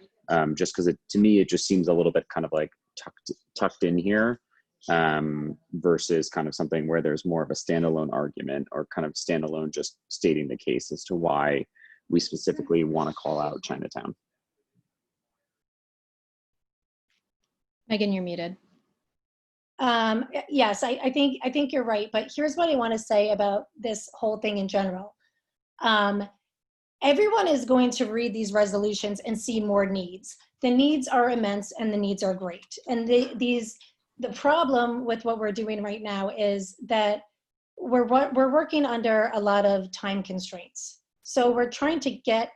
Just because to me, it just seems a little bit kind of like tucked in here, versus kind of something where there's more of a standalone argument or kind of standalone just stating the case as to why we specifically want to call out Chinatown. Megan, you're muted. Yes, I think you're right, but here's what I want to say about this whole thing in general. Everyone is going to read these resolutions and see more needs. The needs are immense and the needs are great. And the problem with what we're doing right now is that we're working under a lot of time constraints. So we're trying to get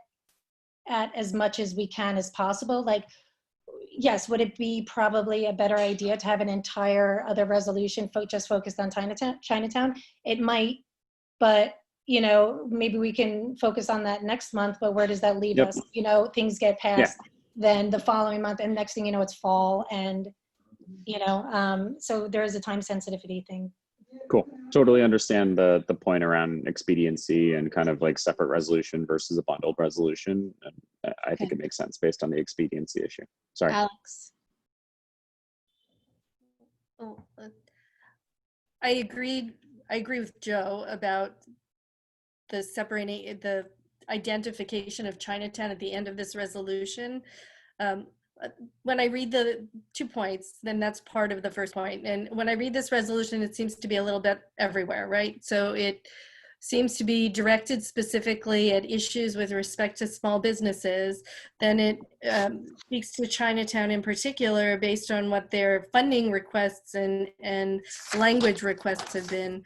at as much as we can as possible. Like, yes, would it be probably a better idea to have an entire other resolution just focused on Chinatown? It might, but maybe we can focus on that next month, but where does that leave us? Things get passed, then the following month, and next thing you know, it's fall, and so there is a time sensitivity thing. Cool. Totally understand the point around expediency and kind of like separate resolution versus a bundled resolution. And I think it makes sense based on the expediency issue. Sorry. Alex. I agree with Joe about the identification of Chinatown at the end of this resolution. When I read the 2 points, then that's part of the first point. And when I read this resolution, it seems to be a little bit everywhere, right? So it seems to be directed specifically at issues with respect to small businesses. Then it speaks to Chinatown in particular based on what their funding requests and language requests have been,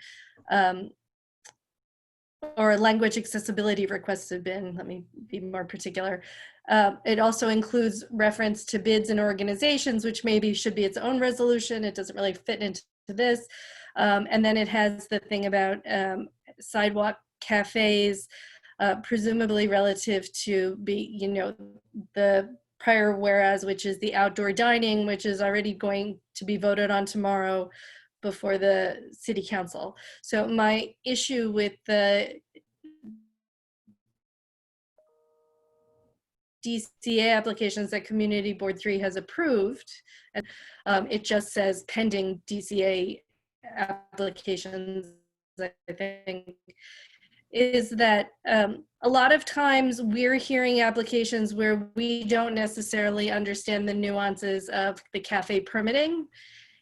or language accessibility requests have been. Let me be more particular. It also includes reference to bids and organizations, which maybe should be its own resolution. It doesn't really fit into this. And then it has the thing about sidewalk cafes, presumably relative to the prior whereas, which is the outdoor dining, which is already going to be voted on tomorrow before the city council. So my issue with the DCA applications that Community Board 3 has approved, and it just says pending DCA applications, I think, is that a lot of times we're hearing applications where we don't necessarily understand the nuances of the cafe permitting.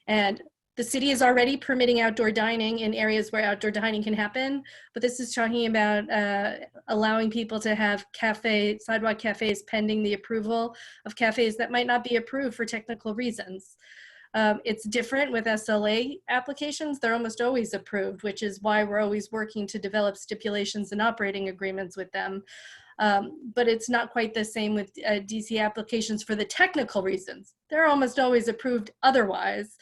And The city is already permitting outdoor dining in areas where outdoor dining can happen, but this is talking about allowing people to have sidewalk cafes pending the approval of cafes that might not be approved for technical reasons. It's different with SLA applications. They're almost always approved, which is why we're always working to develop stipulations and operating agreements with them. But it's not quite the same with DC applications for the technical reasons. They're almost always approved otherwise.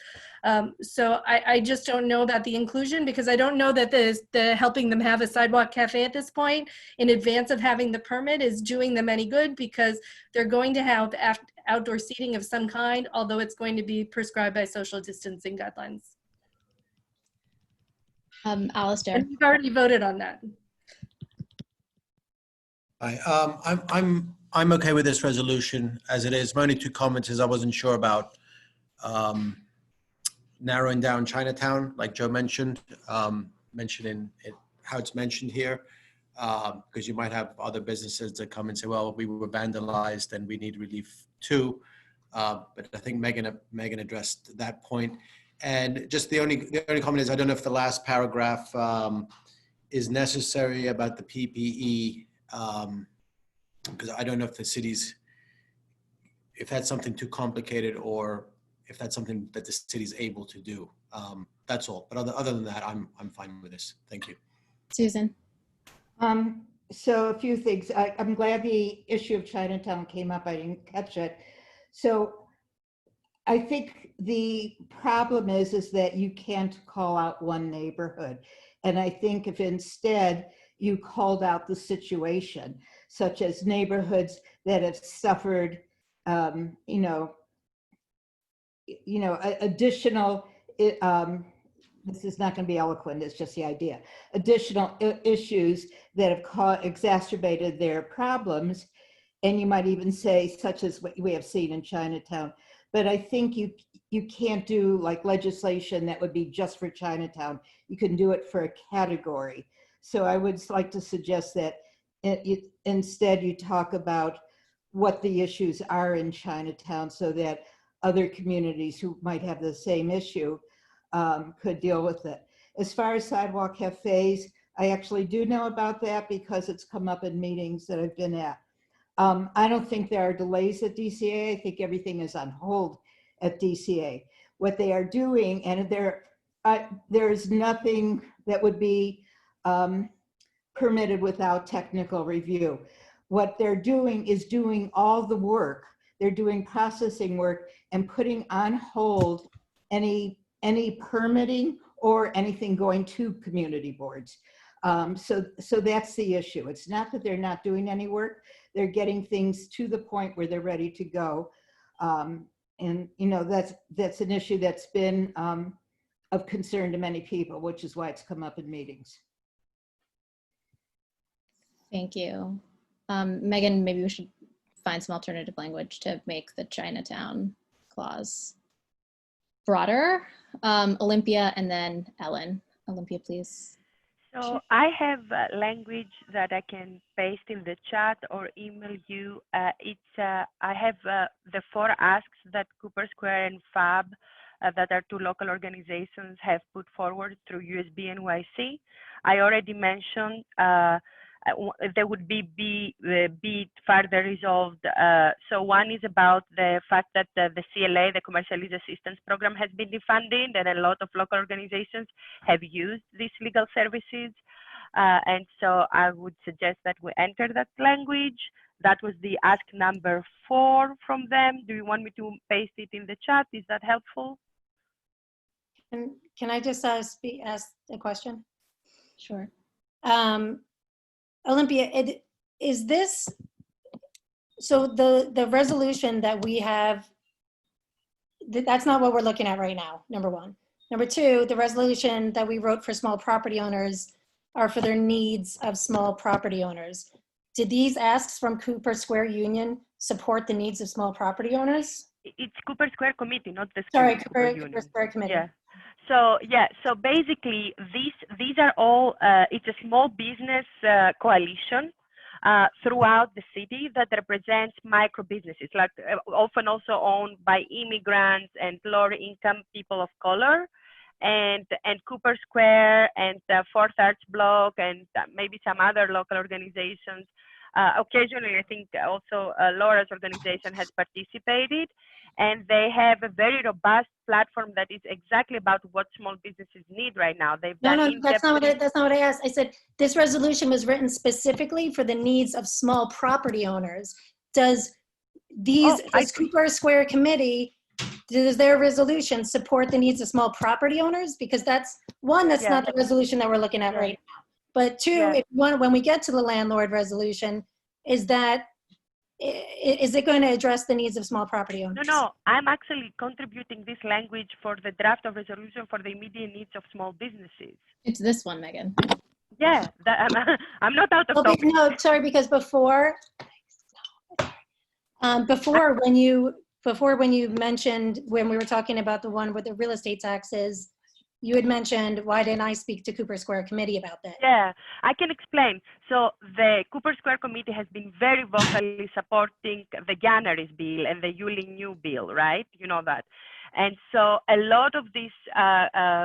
So I just don't know about the inclusion, because I don't know that the helping them have a sidewalk cafe at this point in advance of having the permit is doing them any good, because they're going to have outdoor seating of some kind, although it's going to be prescribed by social distancing guidelines. Alistair. And we've already voted on that. I'm okay with this resolution as it is. My only two comments is I wasn't sure about narrowing down Chinatown, like Joe mentioned, mentioning it, how it's mentioned here, because you might have other businesses that come and say, well, we were vandalized and we need relief too. But I think Megan addressed that point. And just the only comment is, I don't know if the last paragraph is necessary about the PPE, because I don't know if the city's, if that's something too complicated or if that's something that the city's able to do. That's all. But other than that, I'm fine with this. Thank you. Susan. So a few things. I'm glad the issue of Chinatown came up. I didn't catch it. So I think the problem is that you can't call out one neighborhood. And I think if instead you called out the situation, such as neighborhoods that have suffered, additional, this is not going to be eloquent, it's just the idea, additional issues that have exacerbated their problems. And you might even say, such as what we have seen in Chinatown. But I think you can't do like legislation that would be just for Chinatown. You can do it for a category. So I would like to suggest that instead you talk about what the issues are in Chinatown, so that other communities who might have the same issue could deal with it. As far as sidewalk cafes, I actually do know about that because it's come up in meetings that I've been at. I don't think there are delays at DCA. I think everything is on hold at DCA. What they are doing, and there's nothing that would be permitted without technical review. What they're doing is doing all the work. They're doing processing work and putting on hold any permitting or anything going to community boards. So that's the issue. It's not that they're not doing any work. They're getting things to the point where they're ready to go. And that's an issue that's been of concern to many people, which is why it's come up in meetings. Thank you. Megan, maybe we should find some alternative language to make the Chinatown clause broader. Olympia and then Ellen. Olympia, please. So I have language that I can paste in the chat or email you. I have the 4 asks that Cooper Square and FAB, that are 2 local organizations, have put forward through USB NYC. I already mentioned there would be further resolved. So one is about the fact that the CLA, the Commercial Lease Assistance Program, has been defunded, and a lot of local organizations have used these legal services. And so I would suggest that we enter that language. That was the ask number 4 from them. Do you want me to paste it in the chat? Is that helpful? And can I just ask a question? Sure. Olympia, is this, so the resolution that we have, that's not what we're looking at right now, number 1. Number 2, the resolution that we wrote for small property owners are for their needs of small property owners. Did these asks from Cooper Square Union support the needs of small property owners? It's Cooper Square Committee, not the Sorry, Cooper Cooper Square Committee. Yeah. So basically these are all, it's a small business coalition throughout the city that represents micro businesses, like often also owned by immigrants and lower income people of color. and Cooper Square and Fourth Arts Block and maybe some other local organizations. Occasionally, I think also Laura's organization has participated, and they have a very robust platform that is exactly about what small businesses need right now. They've No, done no, that's not what I asked. I said this resolution was written specifically for the needs of small property owners. Does Cooper Square Committee, does their resolution support the needs of small property owners? Because that's one, that's not the resolution that we're looking at right now. But two, if one, when we get to the landlord resolution, is it going to address the needs of small property owners? No, I'm actually contributing this language for the draft of resolution for the immediate needs of small businesses. It's this one, Megan. Yeah, I'm not out of topic. No, sorry, because before when you mentioned, when we were talking about the one with the real estate taxes, you had mentioned, why didn't I speak to Cooper Square Committee about that? Yeah, I can explain. So the Cooper Square Committee has been very vocally supporting the Gannery's bill and the Yuling New bill, right? You know that. And so a lot of these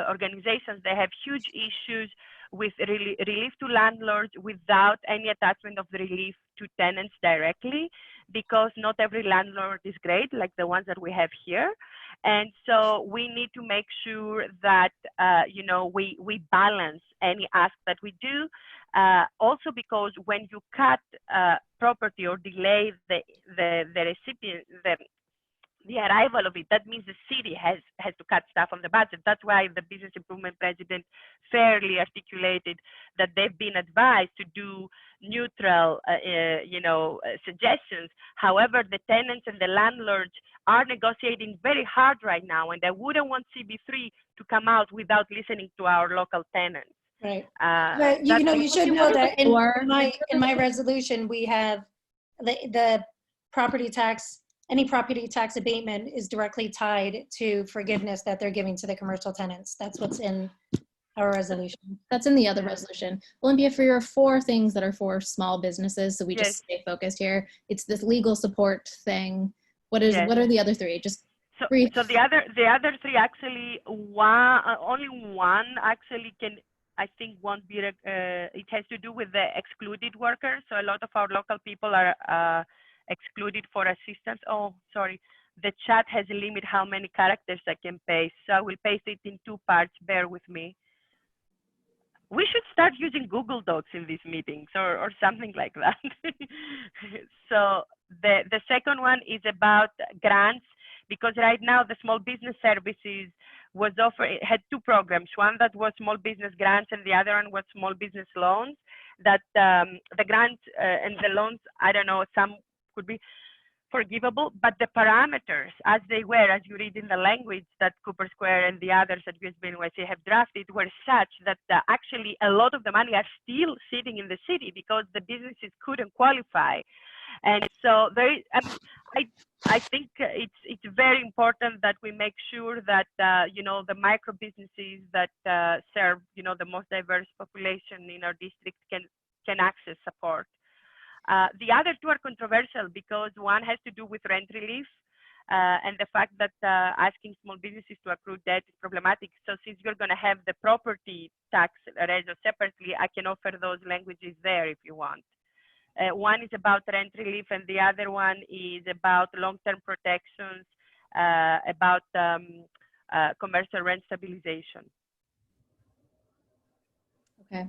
organizations, they have huge issues with relief to landlords without any attachment of the relief to tenants directly, because not every landlord is great, like the ones that we have here. And so we need to make sure that, we balance any ask that we do. Also because when you cut property or delay the recipient, the arrival of it, that means the city has to cut stuff on the budget. That's why the business improvement president fairly articulated that they've been advised to do neutral, suggestions. However, the tenants and the landlords are negotiating very hard right now, and I wouldn't want CB3 to come out without listening to our local tenants. Right. But you should know that in my resolution, we have the property tax. Any property tax abatement is directly tied to forgiveness that they're giving to the commercial tenants. That's what's in our resolution. That's in the other resolution. Olympia, for your 4 things that are for small businesses, so we just stay focused here. It's this legal support thing. What are the other 3? Just brief. So the other 3 actually, only one actually won't be. It has to do with the excluded workers. So a lot of our local people are excluded for assistance. Oh, sorry. The chat has a limit how many characters I can paste. So I will paste it in 2 parts. Bear with me. We should start using Google Docs in these meetings or something like that. So the second one is about grants, because right now the small business services had 2 programs. One that was small business grants and the other one was small business loans. That the grants and the loans, I don't know, some could be forgivable, but the parameters as they were, as you read in the language that Cooper Square and the others at USB and NYC have drafted, were such that actually a lot of the money are still sitting in the city because the businesses couldn't qualify. And so I think it's very important that we make sure that the micro businesses that serve the most diverse population in our district can access support. The other 2 are controversial because one has to do with rent relief and the fact that asking small businesses to accrue debt is problematic. So since you're going to have the property tax ratio separately, I can offer those languages there if you want. One is about rent relief and the other one is about long-term protections, about commercial rent stabilization. Okay.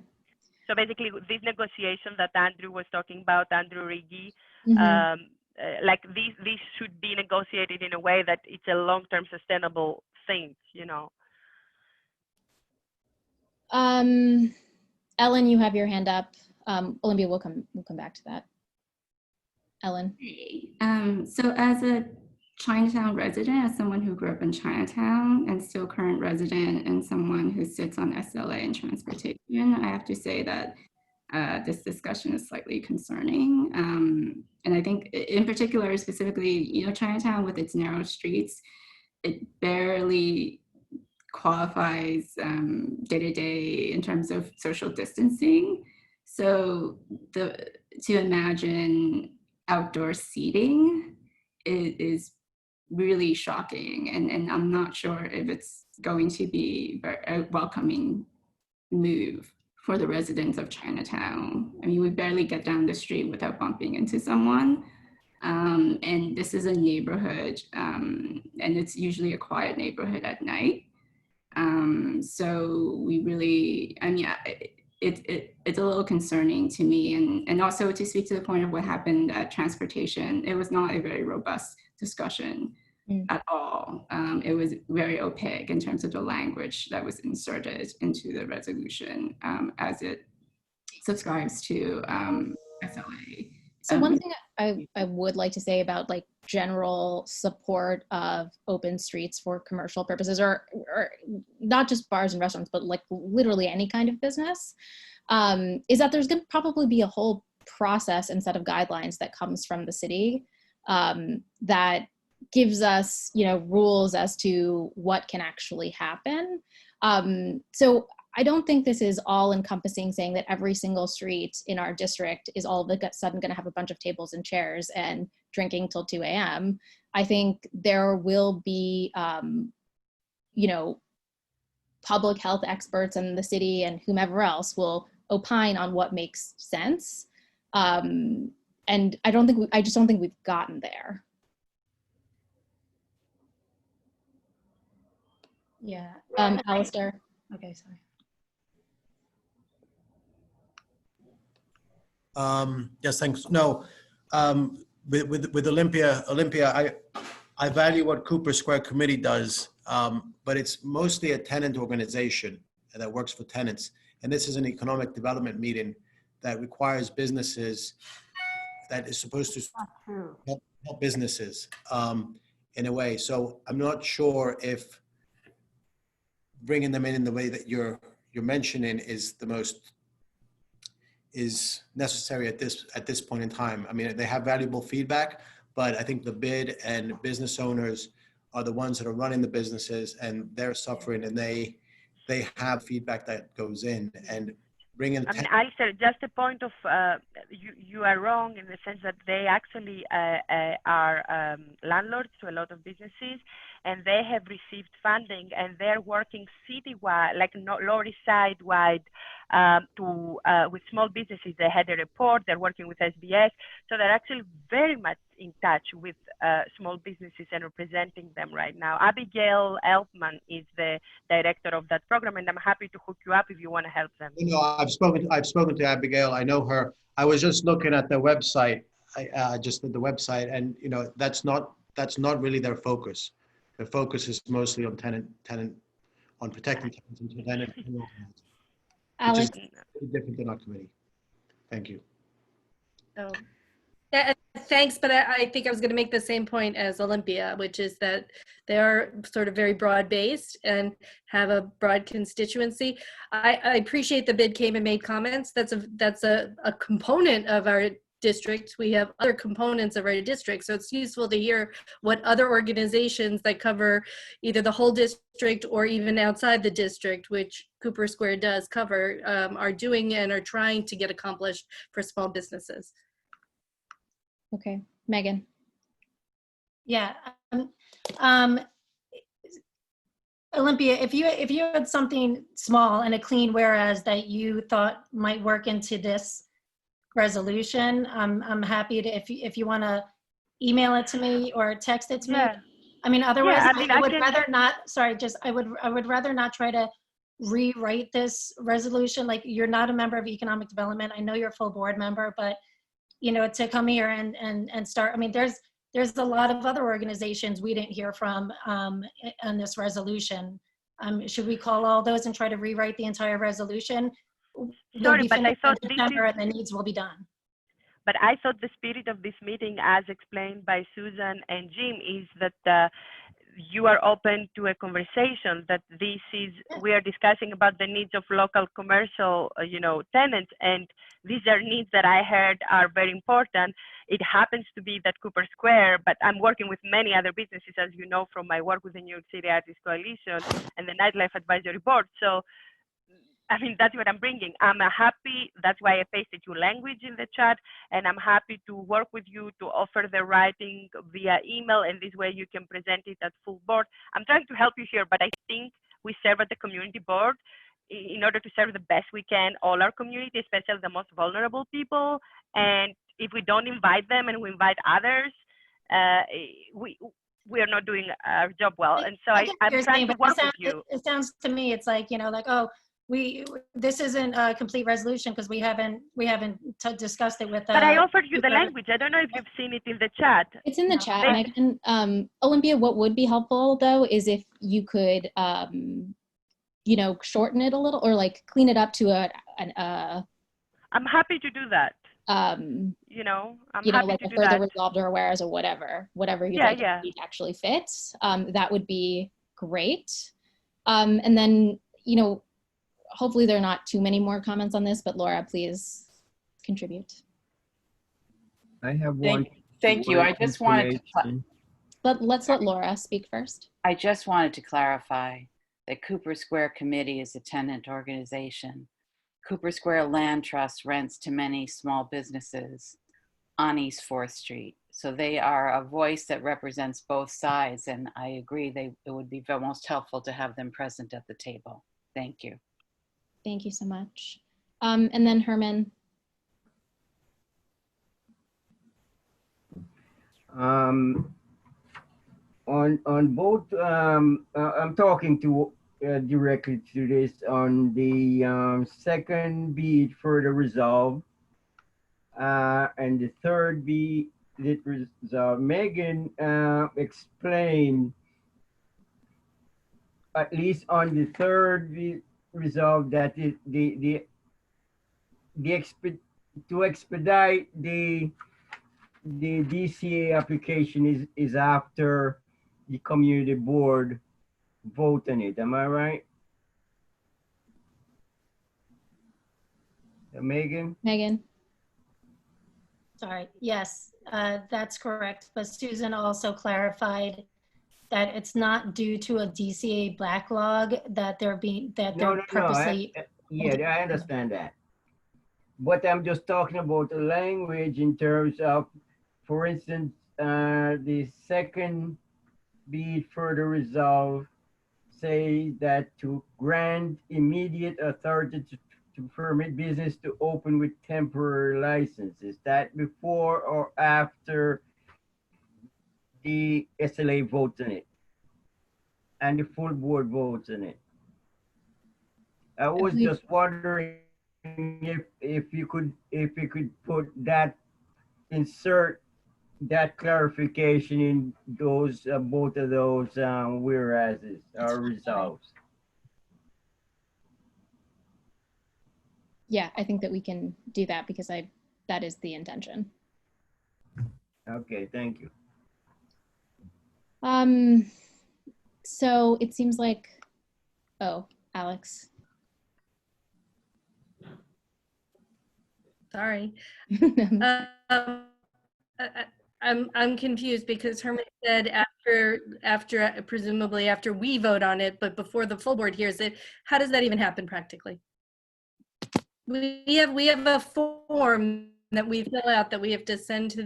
So basically, this negotiation that Andrew was talking about, Andrew Riggi, like these should be negotiated in a way that it's a long-term sustainable thing, Ellen, you have your hand up. Olympia, we'll come back to that. Ellen. So as a Chinatown resident, as someone who grew up in Chinatown and still current resident and someone who sits on SLA and transportation, I have to say that this discussion is slightly concerning. And I think in particular, specifically, Chinatown with its narrow streets, it barely qualifies day-to-day in terms of social distancing. So to imagine outdoor seating is really shocking. And I'm not sure if it's going to be a welcoming move for the residents of Chinatown. I mean, we barely get down the street without bumping into someone. And this is a neighborhood, and it's usually a quiet neighborhood at night. So we really, I mean, it's a little concerning to me. And also to speak to the point of what happened at transportation, it was not a very robust discussion at all. It was very opaque in terms of the language that was inserted into the resolution as it subscribes to SLA. So one thing I would like to say about like general support of open streets for commercial purposes, or not just bars and restaurants, but like literally any kind of business, is that there's going to probably be a whole process and set of guidelines that comes from the city that gives us, you know, rules as to what can actually happen. So I don't think this is all encompassing saying that every single street in our district is all of a sudden going to have a bunch of tables and chairs and drinking till 2 a.m. I think there will be, you know, public health experts in the city and whomever else will opine on what makes sense. And I just don't think we've gotten there. Yeah. Alistair. Okay, sorry. Yes, thanks. No, with Olympia, I value what Cooper Square Committee does, but it's mostly a tenant organization that works for tenants. And this is an economic development meeting that requires businesses, that is supposed to help businesses in a way. So I'm not sure if bringing them in the way that you're mentioning is necessary at this point in time. I mean, they have valuable feedback, but I think the bid and business owners are the ones that are running the businesses, and they're suffering, and they have feedback that goes in, and bringing. I mean, Alistair, just a point of you are wrong in the sense that they actually are landlords to a lot of businesses, and they have received funding, and they're working citywide, like Lower East Side wide, with small businesses. They had a report. They're working with SBS, so they're actually very much in touch with small businesses and representing them right now. Abigail Elfman is the director of that program, and I'm happy to hook you up if you want to help them. You know, I've spoken to Abigail. I know her. I was just looking at their website. Just at the website, and you know, that's not really their focus. Their focus is mostly on on protecting tenants and tenant. Alex, which is different than our committee. Thank you. Oh. Yeah, thanks, but I think I was going to make the same point as Olympia, which is that they are sort of very broad-based and have a broad constituency. I appreciate the bid came and made comments. That's a component of our district. We have other components of our district, so it's useful to hear what other organizations that cover either the whole district or even outside the district, which Cooper Square does cover, are doing and are trying to get accomplished for small businesses. Okay, Megan. Yeah. Olympia, if you had something small and a clean whereas that you thought might work into this resolution, I'm happy to, if you want to email it to me or text it to me. I mean, otherwise, I would rather not. Sorry, just I would rather not try to rewrite this resolution. Like, you're not a member of economic development. I know you're a full board member, but you know, to come here and start. I mean, there's a lot of other organizations we didn't hear from on this resolution. Should we call all those and try to rewrite the entire resolution? Sorry, but I thought December and the needs will be done. But I thought the spirit of this meeting, as explained by Susan and Jim, is that you are open to a conversation, that we are discussing about the needs of local commercial, tenants, and these are needs that I heard are very important. It happens to be that Cooper Square, but I'm working with many other businesses, as you know, from my work with the New York City Artists Coalition and the Nightlife Advisory Board. So I mean, that's what I'm bringing. I'm happy. That's why I pasted your language in the chat, and I'm happy to work with you to offer the writing via email, and this way you can present it at full board. I'm trying to help you here, but I think we serve at the community board in order to serve the best we can all our community, especially the most vulnerable people. And if we don't invite them and we invite others, we are not doing our job well. And so I'm trying to work with you. It sounds to me, it's like, you know, like, oh, this isn't a complete resolution because we haven't discussed it with. But I offered you the language. I don't know if you've seen it in the chat. It's in the chat, Megan. Olympia, what would be helpful though is if you could, you know, shorten it a little or like clean it up to I'm happy to do that. You know, I'm happy like to a do further that. resolved or whereas or whatever you'd like to see actually fits. That would be great. And then, you know, hopefully there are not too many more comments on this, but Laura, please contribute. I have one. Thank you. I just wanted to. Let's let Laura speak first. I just wanted to clarify that Cooper Square Committee is a tenant organization. Cooper Square Land Trust rents to many small businesses on East 4th Street. So they are a voice that represents both sides, and I agree it would be most helpful to have them present at the table. Thank you. Thank you so much. And then Herman. On both, I'm talking to directly to this on the second be further resolved, and the third be it resolved. Megan explained at least on the third be resolved that to expedite the DCA application is after the community board vote on it. Am I right? Megan? Sorry, yes, that's correct. But Susan also clarified that it's not due to a DCA backlog that they're purposely. I understand that. But I'm just talking about the language in terms of, for instance, the second be further resolved say that to grant immediate authority to permit business to open with temporary license. Is that before or after the SLA votes on it and the full board votes on it? I was just wondering if you could put that, insert that clarification in those both of those whereases or resolves. Yeah, I think that we can do that because that is the intention. Okay, thank you. So it seems like, oh, Alex. Sorry. I'm confused because Herman said after presumably after we vote on it, but before the full board hears it. How does that even happen practically? We have a form that we fill out that we have to send to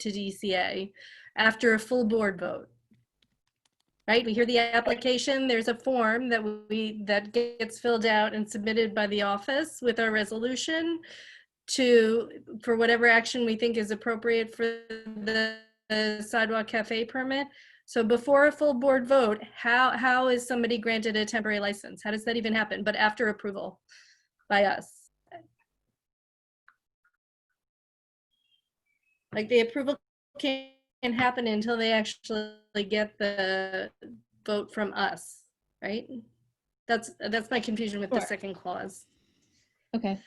DCA after a full board vote. Right? We hear the application, there's a form that gets filled out and submitted by the office with our resolution for whatever action we think is appropriate for the sidewalk cafe permit. So before a full board vote, how is somebody granted a temporary license? How does that even happen? But after approval by us. Like the approval can't happen until they actually get the vote from us, right? That's my confusion with the second clause. Okay.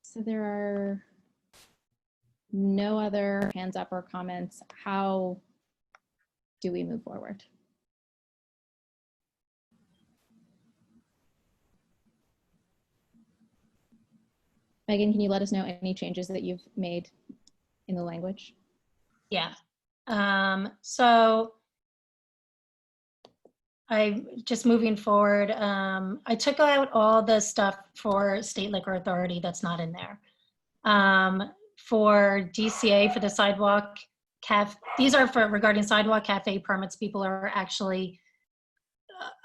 So there are no other hands up or comments. How do we move forward? Megan, can you let us know any changes that you've made in the language? Yeah. So I just moving forward, I took out all the stuff for State Liquor Authority that's not in there. For DCA, for the sidewalk these are for regarding sidewalk cafe permits. People are actually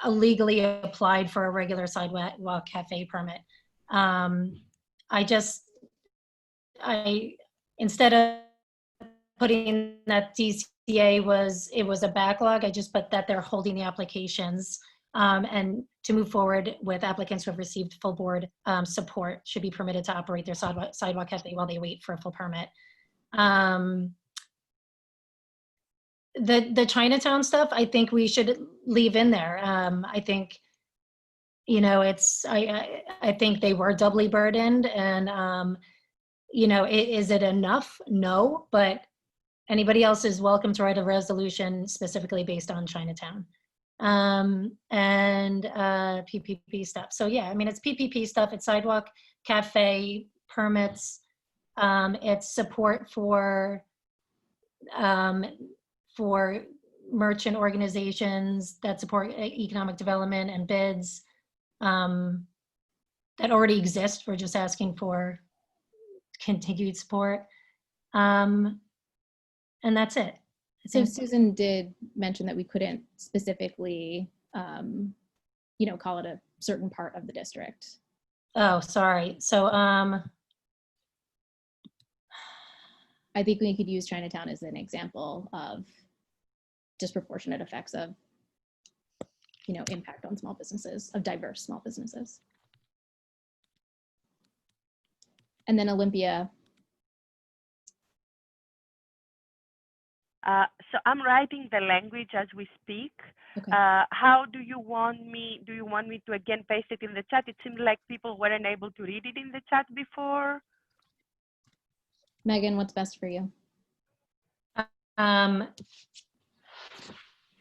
illegally applied for a regular sidewalk cafe permit. Instead of putting that DCA was a backlog, I just put that they're holding the applications, and to move forward with applicants who have received full board support should be permitted to operate their sidewalk cafe while they wait for a full permit. The Chinatown stuff, I think we should leave in there. I think, you know, I think they were doubly burdened, and you know, is it enough? No, but anybody else is welcome to write a resolution specifically based on Chinatown. And PPP stuff. So yeah, I mean, it's PPP stuff, it's sidewalk cafe permits, it's support for merchant organizations that support economic development and bids that already exist. We're just asking for continued support. And that's it. So Susan did mention that we couldn't specifically, you know, call it a certain part of the district. Oh, sorry. So I think we could use Chinatown as an example of disproportionate effects of, you know, impact on small businesses, of diverse small businesses. And then Olympia. So I'm writing the language as we speak. Okay. How do you want me to again paste it in the chat? It seemed like people weren't able to read it in the chat before. Megan, what's best for you? So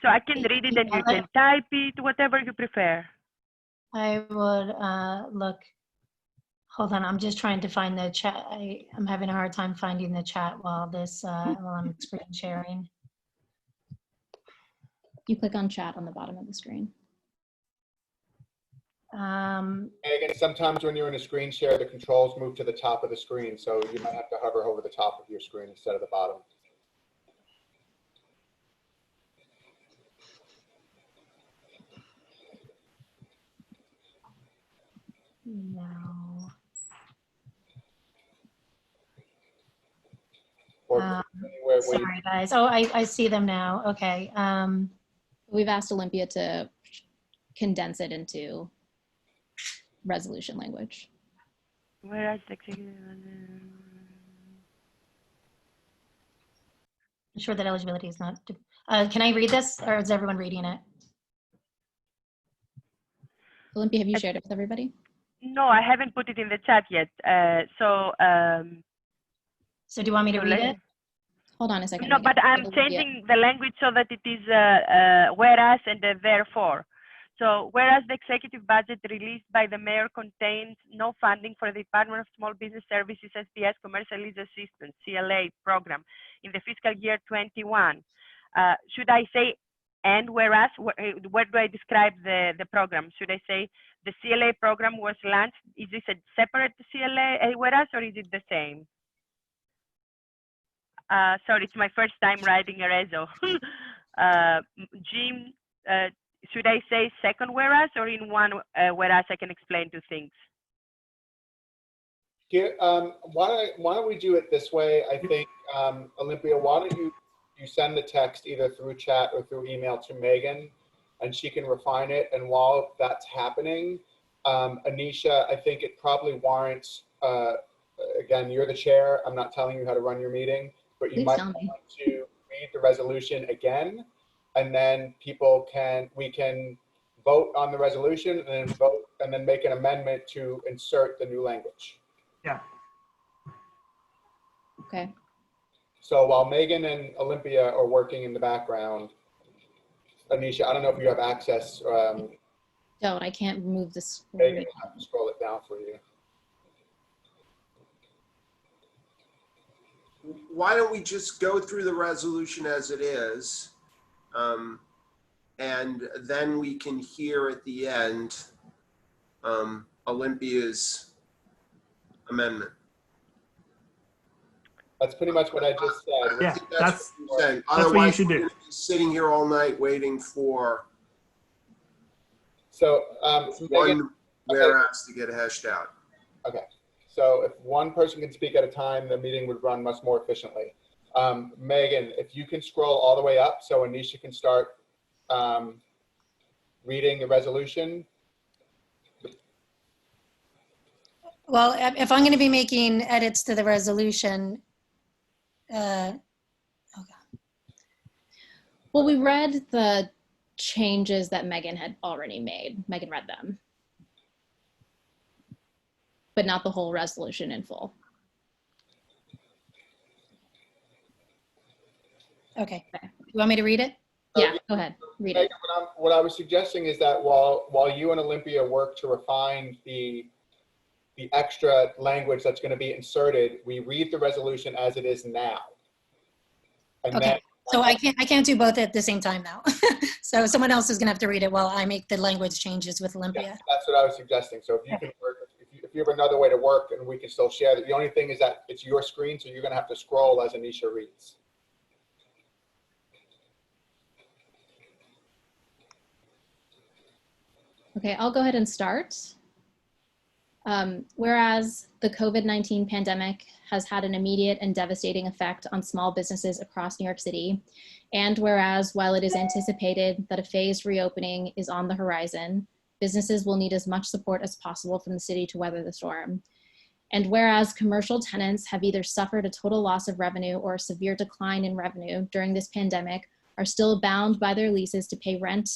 I can read it and you can type it, whatever you prefer. I would look, hold on, I'm just trying to find the chat. I'm having a hard time finding the chat while while I'm screen sharing. You click on chat on the bottom of the screen. Megan, sometimes when you're in a screen share, the controls move to the top of the screen, so you might have to hover over the top of your screen instead of the bottom. No. Sorry, guys. Oh, I see them now. Okay. We've asked Olympia to condense it into resolution language. Whereas the executive. I'm sure that eligibility is not. Can I read this, or is everyone reading it? Olympia, have you shared it with everybody? No, I haven't put it in the chat yet. So do you want me to read it? Hold on a second. No, but I'm changing the language so that it is whereas and therefore. So whereas the executive budget released by the mayor contains no funding for the Department of Small Business Services SPS Commercial Lease Assistance CLA program in the fiscal year 21. Should I say and whereas, where do I describe the program? Should I say the CLA program was launched? Is this a separate CLA whereas, or is it the same? Sorry, it's my first time writing a reso. Jim, should I say second whereas, or in one whereas I can explain two things? Why don't we do it this way? I think, Olympia, why don't you send the text either through chat or through email to Megan, and she can refine it. And while that's happening, Anisha, I think it probably warrants, again, you're the chair. I'm not telling you how to run your meeting, but you might want to read the resolution again, and then we can vote on the resolution and then make an amendment to insert the new language. Yeah. Okay. So while Megan and Olympia are working in the background, Anisha, I don't know if you have access. Don't, I can't move this. Megan will have to scroll it down for you. why don't we just go through the resolution as it is? And then we can hear at the end Olympia's amendment. That's pretty much what I just said. Yeah, that's what you're saying. what you Otherwise, should we're do. going to be sitting here all night waiting for So, one whereas to get hashed out. Okay. So if one person can speak at a time, the meeting would run much more efficiently. Megan, if you can scroll all the way up so Anisha can start reading the resolution. Well, if I'm going to be making edits to the resolution, Well, we read the changes that Megan had already made. Megan read them, but not the whole resolution in full. okay. You want me to read it? Yeah, go ahead, read Megan, it. what I was suggesting is that while you and Olympia work to refine the extra language that's going to be inserted, we read the resolution as it is now. And Okay. then, So I can't do both at the same time now. So someone else is going to have to read it while I make the language changes with Olympia. yes, that's what I was suggesting. So if you can work, if you have another way to work and we can still share that. The only thing is that it's your screen, so you're going to have to scroll as Anisha reads. Okay, I'll go ahead and start. Whereas the COVID-19 pandemic has had an immediate and devastating effect on small businesses across New York City, and whereas while it is anticipated that a phased reopening is on the horizon, businesses will need as much support as possible from the city to weather the storm. And whereas commercial tenants have either suffered a total loss of revenue or a severe decline in revenue during this pandemic, are still bound by their leases to pay rent,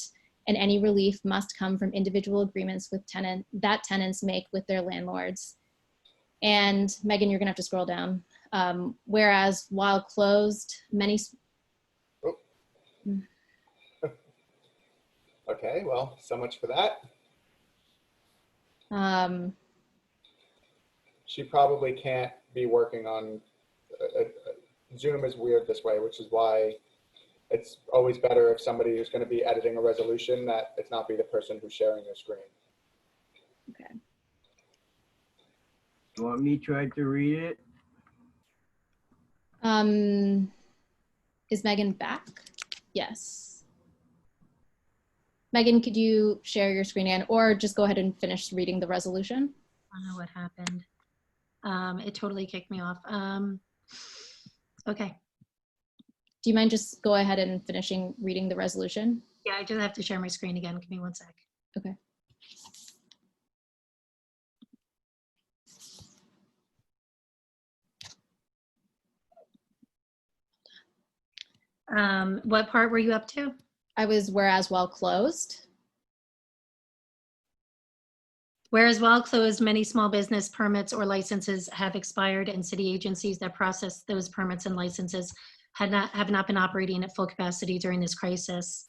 and any relief must come from individual agreements with tenants make with their landlords. And Megan, you're gonna have to scroll down. Whereas while closed, many. Okay, well, so much for that. She probably can't be working on, Zoom is weird this way, which is why it's always better if somebody who's going to be editing a resolution that it's not be the person who's sharing their screen. Okay. You want me to try to read it? Is Megan back? Yes. Megan, could you share your screen again, or just go ahead and finish reading the resolution? I don't know what happened. It totally kicked me off. Okay. Do you mind just go ahead and finishing reading the resolution? Yeah, I just have to share my screen again. Give me 1 sec. Okay. What part were you up to? I was whereas while closed. Whereas while closed, many small business permits or licenses have expired, and city agencies that process those permits and licenses have not been operating at full capacity during this crisis.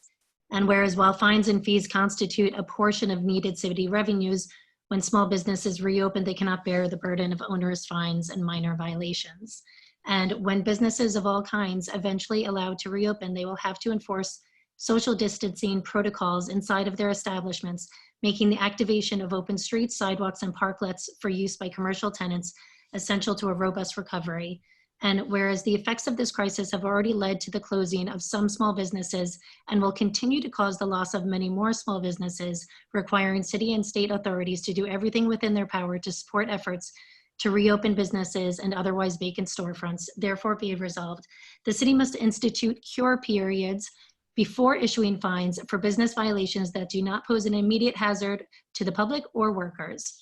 And whereas while fines and fees constitute a portion of needed city revenues, when small businesses reopen, they cannot bear the burden of onerous fines and minor violations. And when businesses of all kinds eventually allowed to reopen, they will have to enforce social distancing protocols inside of their establishments, making the activation of open streets, sidewalks, and parklets for use by commercial tenants essential to a robust recovery. And whereas the effects of this crisis have already led to the closing of some small businesses and will continue to cause the loss of many more small businesses, requiring city and state authorities to do everything within their power to support efforts to reopen businesses and otherwise vacant storefronts, therefore be it resolved, the city must institute cure periods before issuing fines for business violations that do not pose an immediate hazard to the public or workers.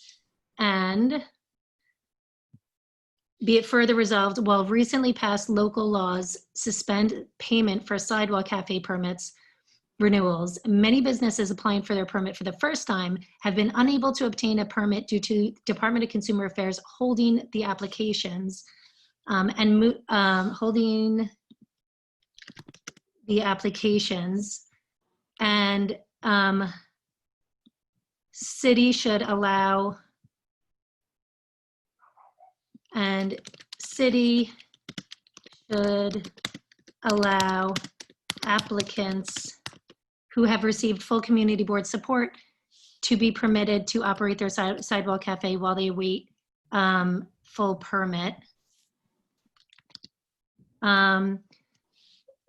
And be it further resolved, while recently passed local laws suspend payment for sidewalk cafe permits renewals, many businesses applying for their permit for the first time have been unable to obtain a permit due to Department of Consumer Affairs holding the applications holding the applications, and city should allow, and city should allow applicants who have received full community board support to be permitted to operate their sidewalk cafe while they await full permit.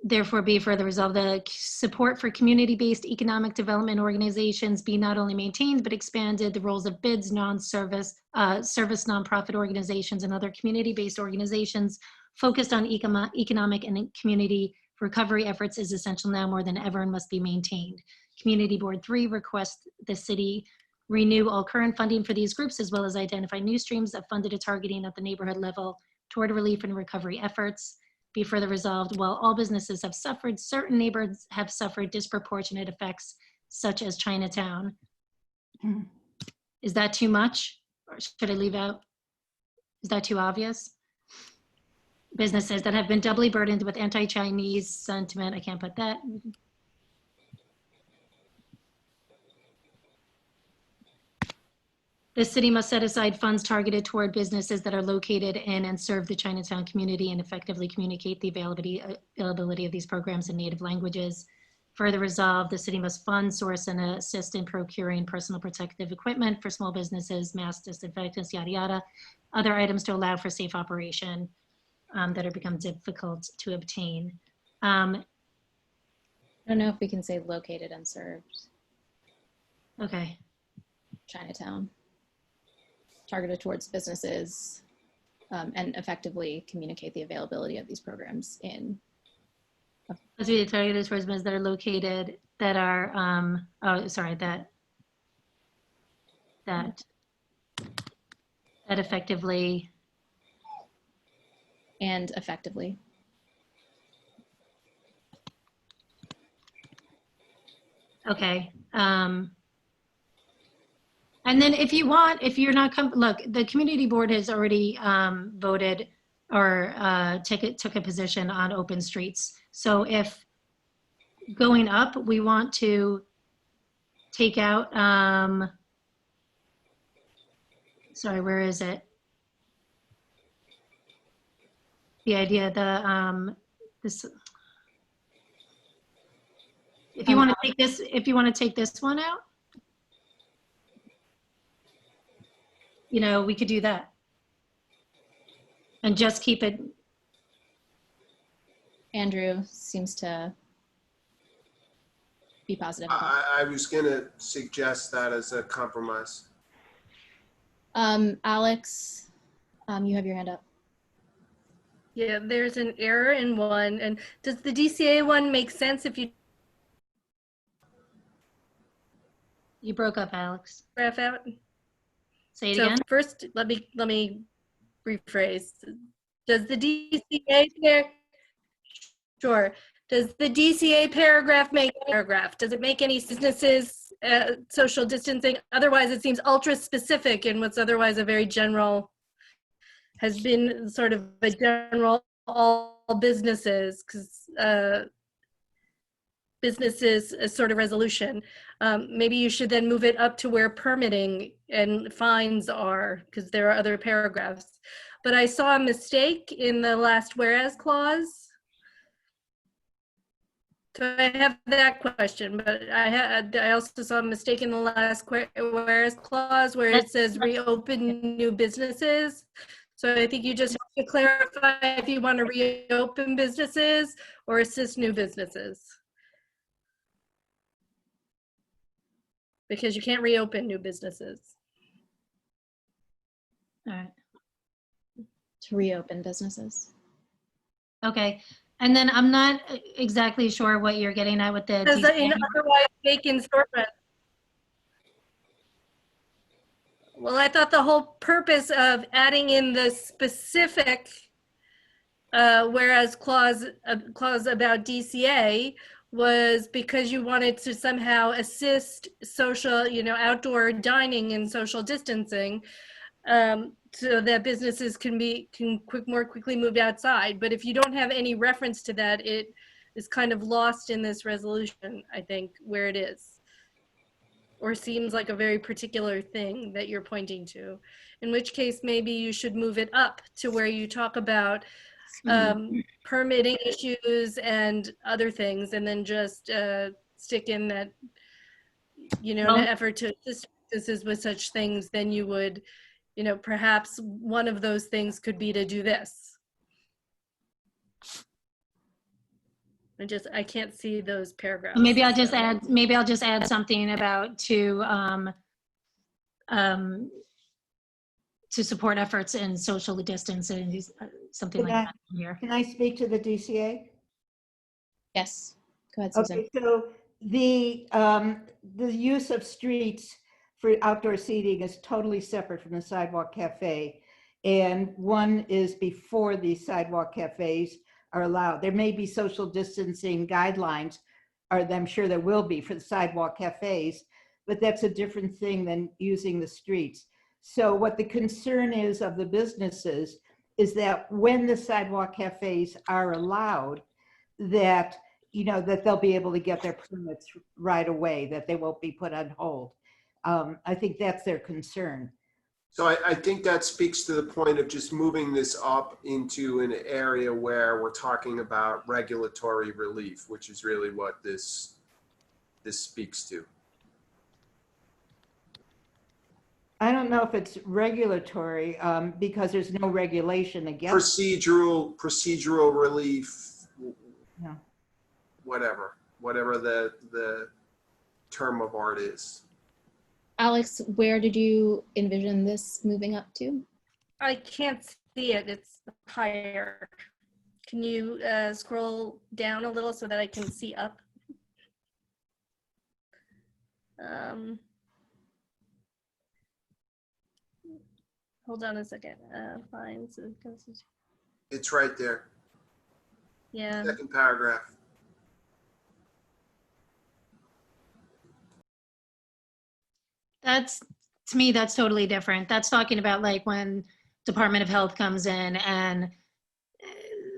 Therefore, be further resolved, the support for community-based economic development organizations be not only maintained, but expanded. The roles of BIDs, non-service, service nonprofit organizations, and other community-based organizations focused on economic and community recovery efforts is essential now more than ever and must be maintained. Community Board 3 requests the city renew all current funding for these groups, as well as identify new streams of funded targeting at the neighborhood level toward relief and recovery efforts. Be further resolved, while all businesses have suffered, certain neighborhoods have suffered disproportionate effects, such as Chinatown. Is that too much? Or should I leave out? Is that too obvious? Businesses that have been doubly burdened with anti-Chinese sentiment. I can't put that. The city must set aside funds targeted toward businesses that are located in and serve the Chinatown community and effectively communicate the availability of these programs in native languages. Further resolved, the city must fund, source, and assist in procuring personal protective equipment for small businesses, mask disinfectants, yada, yada, other items to allow for safe operation that are become difficult to obtain. I don't know if we can say located and served. Okay. Chinatown. Targeted towards businesses and effectively communicate the availability of these programs in. Let's be targeted towards businesses that are located, that are, that effectively. And effectively. Okay. And then if you want, if you're not, look, the community board has already voted or took a position on open streets. So if going up, we want to take out, sorry, where is it? The idea, this, if you want to take this, if you want to take this one out, you know, we could do that. And just keep it. Andrew seems to be positive about I was going to suggest that as a compromise. Alex, you have your hand up. Yeah, there's an error in one. And does the DCA one make sense if you broke up, Alex. graph out? Say it again. First, let me rephrase. Does the DCA sure? Does the DCA paragraph make paragraph? Does it make any businesses social distancing? Otherwise, it seems ultra specific in what's otherwise a very general. Has been sort of a general all businesses, because businesses a sort of resolution. Maybe you should then move it up to where permitting and fines are, because there are other paragraphs. But I saw a mistake in the last whereas clause. So I have that question, but I also saw a mistake in the last whereas clause where it says reopen new businesses. So I think you just have to clarify if you want to reopen businesses or assist new businesses. Because you can't reopen new businesses. All right. To reopen businesses. Okay. And then I'm not exactly sure what you're getting at with the in otherwise vacant storefront. Well, I thought the whole purpose of adding in the specific whereas clause about DCA was because you wanted to somehow assist social, outdoor dining and social distancing, so that businesses can more quickly move outside. But if you don't have any reference to that, it is kind of lost in this resolution, I think, where it is. Or seems like a very particular thing that you're pointing to, in which case maybe you should move it up to where you talk about permitting issues and other things, and then just stick in that, you know, in an effort to assist businesses with such things, then you would, you know, perhaps one of those things could be to do this. I can't see those paragraphs. Maybe I'll just add something about to support efforts in social distancing, something like that here. Can I speak to the DCA? Yes, go ahead, Susan. Okay, so the use of streets for outdoor seating is totally separate from the sidewalk cafe. And one is before the sidewalk cafes are allowed. There may be social distancing guidelines, or I'm sure there will be for the sidewalk cafes, but that's a different thing than using the streets. So what the concern is of the businesses is that when the sidewalk cafes are allowed, that, you know, that they'll be able to get their permits right away, that they won't be put on hold. I think that's their concern. So I think that speaks to the point of just moving this up into an area where we're talking about regulatory relief, which is really what this speaks to. I don't know if it's regulatory because there's no regulation against procedural relief. Yeah. Whatever the term of art is. Alex, where did you envision this moving up to? I can't see it. It's higher. Can you scroll down a little so that I can see up? Hold on a second. Fine. So It's right there. Yeah. Second paragraph. That's, to me, that's totally different. That's talking about like when Department of Health comes in and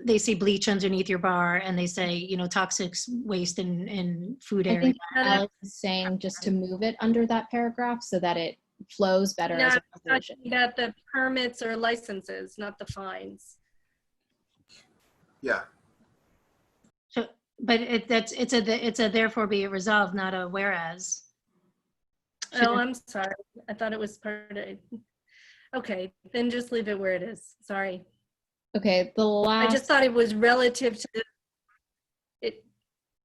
they see bleach underneath your bar and they say, you know, toxic waste in food I area. think Alex is saying just to move it under that paragraph so that it flows better as a resolution. About the permits or licenses, not the fines. Yeah. So, but it's a therefore be it resolved, not a whereas. Oh, I'm sorry. I thought it was part of. Okay, then just leave it where it is. Sorry. Okay, the last. I just thought it was relative to it.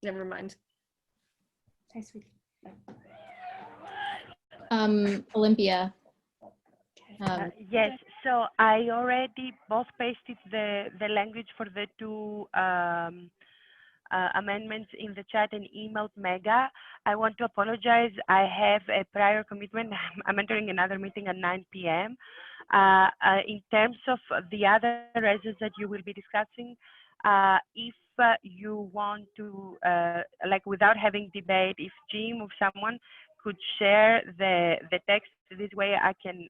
Never mind. Hi, sweetie. Olympia. Yes, so I already both pasted the language for the two amendments in the chat and emailed Mega. I want to apologize. I have a prior commitment. I'm entering another meeting at 9 p.m. In terms of the other reasons that you will be discussing, if you want to, like without having debate, if Jim or someone could share the text, this way I can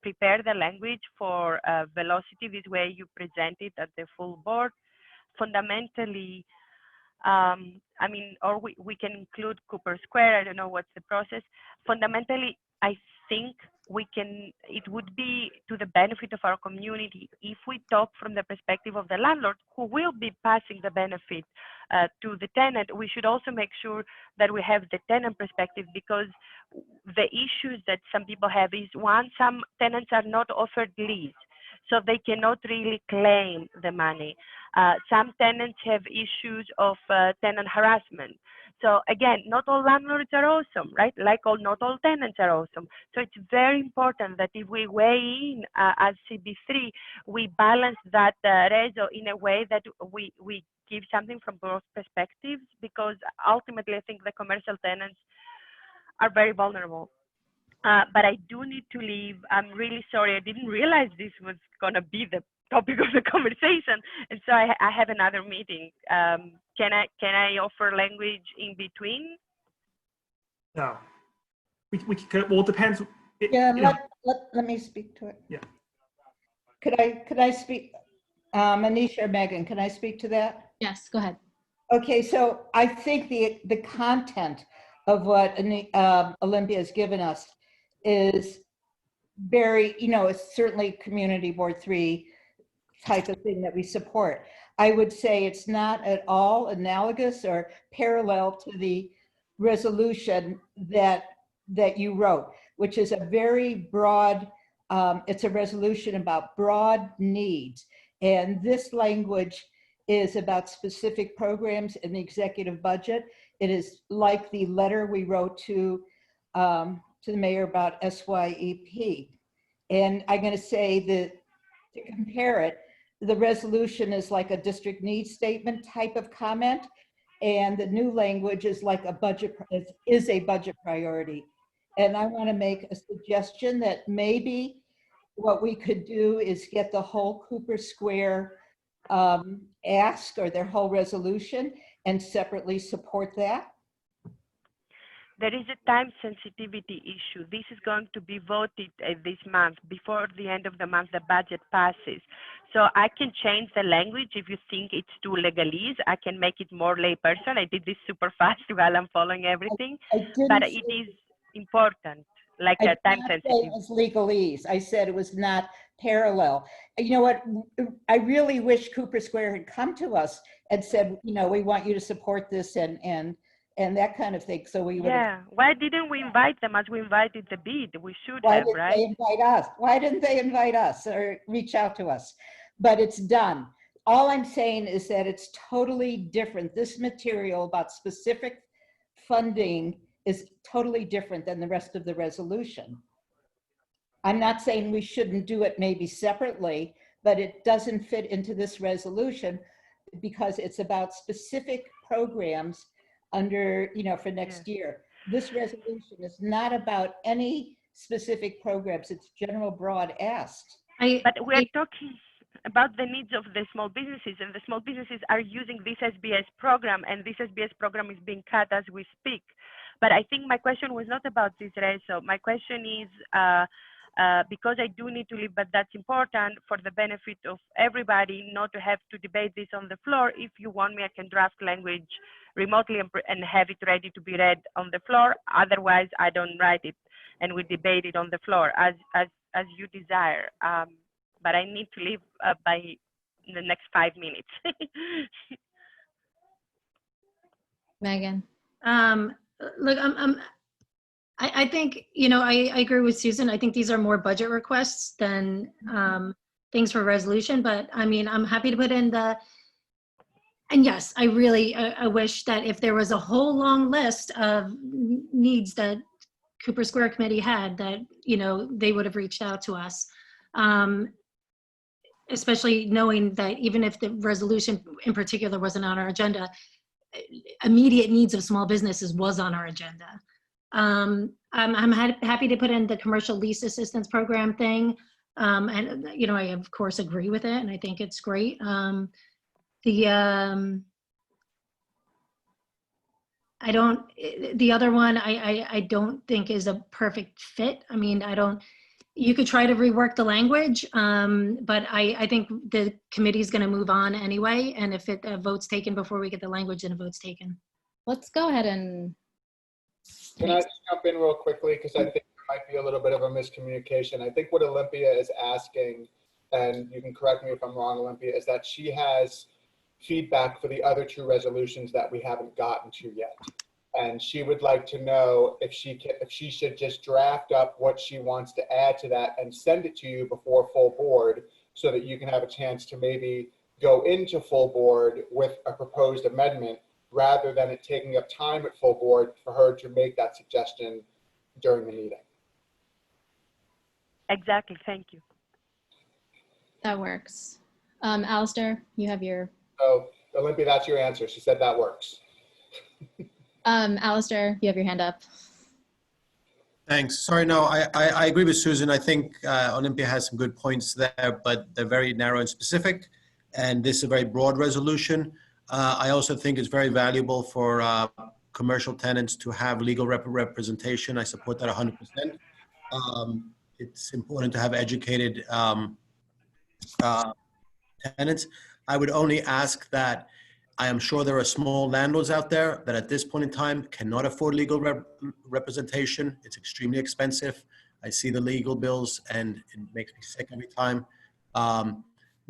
prepare the language for velocity. This way you present it at the full board. Fundamentally, I mean, or we can include Cooper Square. I don't know what's the process. Fundamentally, I think it would be to the benefit of our community if we talk from the perspective of the landlord who will be passing the benefit to the tenant. We should also make sure that we have the tenant perspective, because the issues that some people have is, one, some tenants are not offered lease, so they cannot really claim the money. Some tenants have issues of tenant harassment. So again, not all landlords are awesome, right? Like not all tenants are awesome. So it's very important that if we weigh in as CB3, we balance that reso in a way that we give something from both perspectives, because ultimately I think the commercial tenants are very vulnerable. But I do need to leave. I'm really sorry. I didn't realize this was going to be the topic of the conversation, and so I have another meeting. Can I offer language in between? No. We could, well, it depends. Yeah, let me speak to it. Yeah. Could I speak? Anisha or Megan, can I speak to that? Yes, go ahead. Okay, so I think the content of what Olympia has given us is very, it's certainly Community Board 3 type of thing that we support. I would say it's not at all analogous or parallel to the resolution that you wrote, which is a very broad, it's a resolution about broad needs. And this language is about specific programs in the executive budget. It is like the letter we wrote to the mayor about SYEP. And I'm going to say that to compare it, the resolution is like a district needs statement type of comment, and the new language is like a budget, is a budget priority. And I want to make a suggestion that maybe what we could do is get the whole Cooper Square ask or their whole resolution and separately support that. There is a time sensitivity issue. This is going to be voted this month. Before the end of the month, the budget passes. So I can change the language if you think it's too legalese. I can make it more layperson. I did this super fast while I'm following everything. But it is important, like a time sensitivity. It was legalese. I said it was not parallel. You know what? I really wish Cooper Square had come to us and said, you know, we want you to support this and that kind of thing. So we would. Yeah. Why didn't we invite them as we invited the bid? We should Why have, didn't right? they invite us? Why didn't they invite us or reach out to us? But it's done. All I'm saying is that it's totally different. This material about specific funding is totally different than the rest of the resolution. I'm not saying we shouldn't do it maybe separately, but it doesn't fit into this resolution because it's about specific programs under, you know, for next year. This resolution is not about any specific programs. It's general broad asks. But we're talking about the needs of the small businesses, and the small businesses are using this SBS program, and this SBS program is being cut as we speak. But I think my question was not about this, Rezo. My question is, because I do need to leave, but that's important for the benefit of everybody, not to have to debate this on the floor. If you want me, I can draft language remotely and have it ready to be read on the floor. Otherwise, I don't write it, and we debate it on the floor as you desire. But I need to leave by the next 5 minutes. Megan. Look, I think, you know, I agree with Susan. I think these are more budget requests than things for resolution, but I mean, I'm happy to put in and yes, I really, I wish that if there was a whole long list of needs that Cooper Square Committee had, that, you know, they would have reached out to us. Especially knowing that even if the resolution in particular wasn't on our agenda, immediate needs of small businesses was on our agenda. I'm happy to put in the commercial lease assistance program thing. And, you know, I of course agree with it and I think it's great. The other one, I don't think is a perfect fit. I mean, you could try to rework the language, but I think the committee is going to move on anyway. And if a vote's taken before we get the language, then a vote's taken. Let's go ahead and. Can I just jump in real quickly? Because I think there might be a little bit of a miscommunication. I think what Olympia is asking, and you can correct me if I'm wrong, Olympia, is that she has feedback for the other two resolutions that we haven't gotten to yet. And she would like to know if she should just draft up what she wants to add to that and send it to you before full board so that you can have a chance to maybe go into full board with a proposed amendment rather than it taking up time at full board for her to make that suggestion during the meeting. Exactly, thank you. That works. Alistair, you have your. So Olympia, that's your answer. She said that works. Alistair, you have your hand up. Thanks. Sorry, no, I agree with Susan. I think Olympia has some good points there, but they're very narrow and specific. And this is a very broad resolution. I also think it's very valuable for commercial tenants to have legal representation. I support that 100%. It's important to have educated tenants. I would only ask that I am sure there are small landlords out there that at this point in time cannot afford legal representation. It's extremely expensive. I see the legal bills and it makes me sick every time.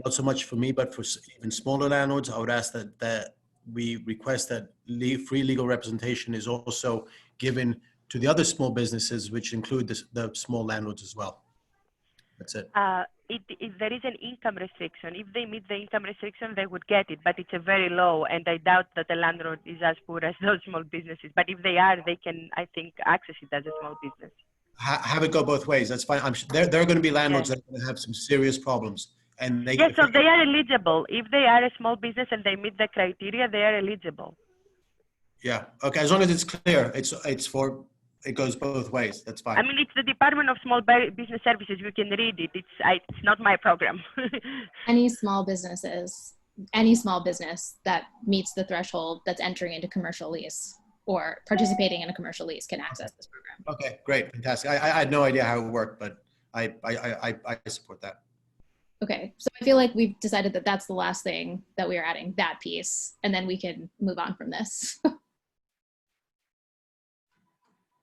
not so much for me, but for even smaller landlords, I would ask that we request that free legal representation is also given to the other small businesses, which include the small landlords as well. That's it. If there is an income restriction, if they meet the income restriction, they would get it, but it's a very low, and I doubt that the landlord is as poor as those small businesses. But if they are, they can, I think, access it as a small business. Have it go both ways. That's fine. There are going to be landlords that are going to have some serious problems, and they. Yes, so they are eligible. If they are a small business and they meet the criteria, they are eligible. Yeah. Okay. As long as it's clear, it goes both ways. That's fine. I mean, it's the Department of Small Business Services. You can read it. It's not my program. Any small business that meets the threshold that's entering into commercial lease or participating in a commercial lease can access this program. Okay, great, fantastic. I had no idea how it worked, but I support that. Okay, so I feel like we've decided that that's the last thing that we are adding, that piece, and then we can move on from this.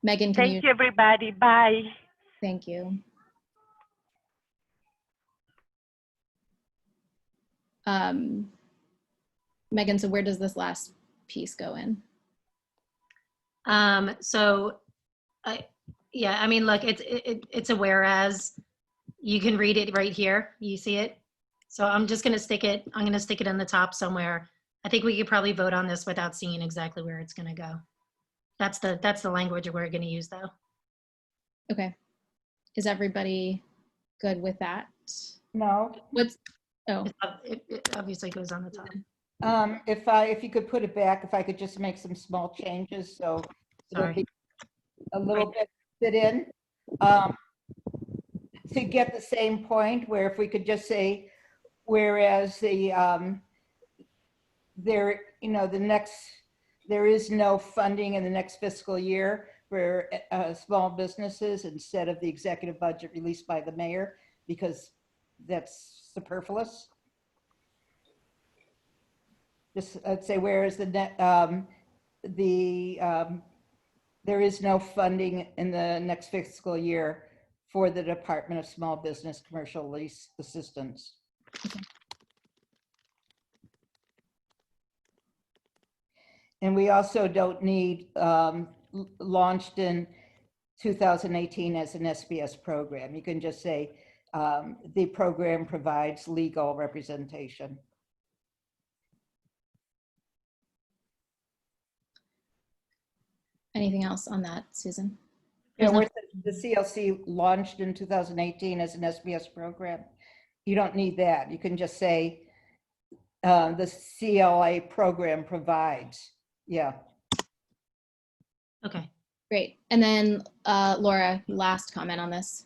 Megan, Thank you, everybody. Bye. Thank you. Megan, so where does this last piece go in? So I mean, look, it's a whereas. You can read it right here. You see it? So I'm just going to stick it. I'm going to stick it in the top somewhere. I think we could probably vote on this without seeing exactly where it's going to go. That's the language we're going to use, though. Okay. Is everybody good with that? No. It obviously goes on the top. If you could put it back, if I could just make some small changes, so it'll be a little bit fit in. To get the same point, where if we could just say, whereas there is no funding in the next fiscal year for small businesses instead of the executive budget released by the mayor, because that's superfluous. Just I'd say, whereas there is no funding in the next fiscal year for the Department of Small Business Commercial Lease Assistance. Okay. And we also don't need launched in 2018 as an SBS program. You can just say the program provides legal representation. Anything else on that, Susan? Yeah, where the CLC launched in 2018 as an SBS program. You don't need that. You can just say the CLA program provides. Yeah. Okay, great. And then Laura, last comment on this.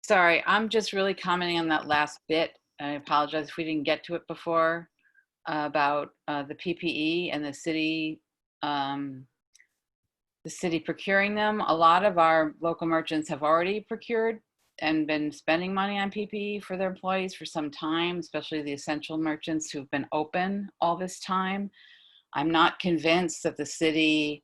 Sorry, I'm just really commenting on that last bit. I apologize if we didn't get to it before about the PPE and the city procuring them. A lot of our local merchants have already procured and been spending money on PPE for their employees for some time, especially the essential merchants who've been open all this time. I'm not convinced that the city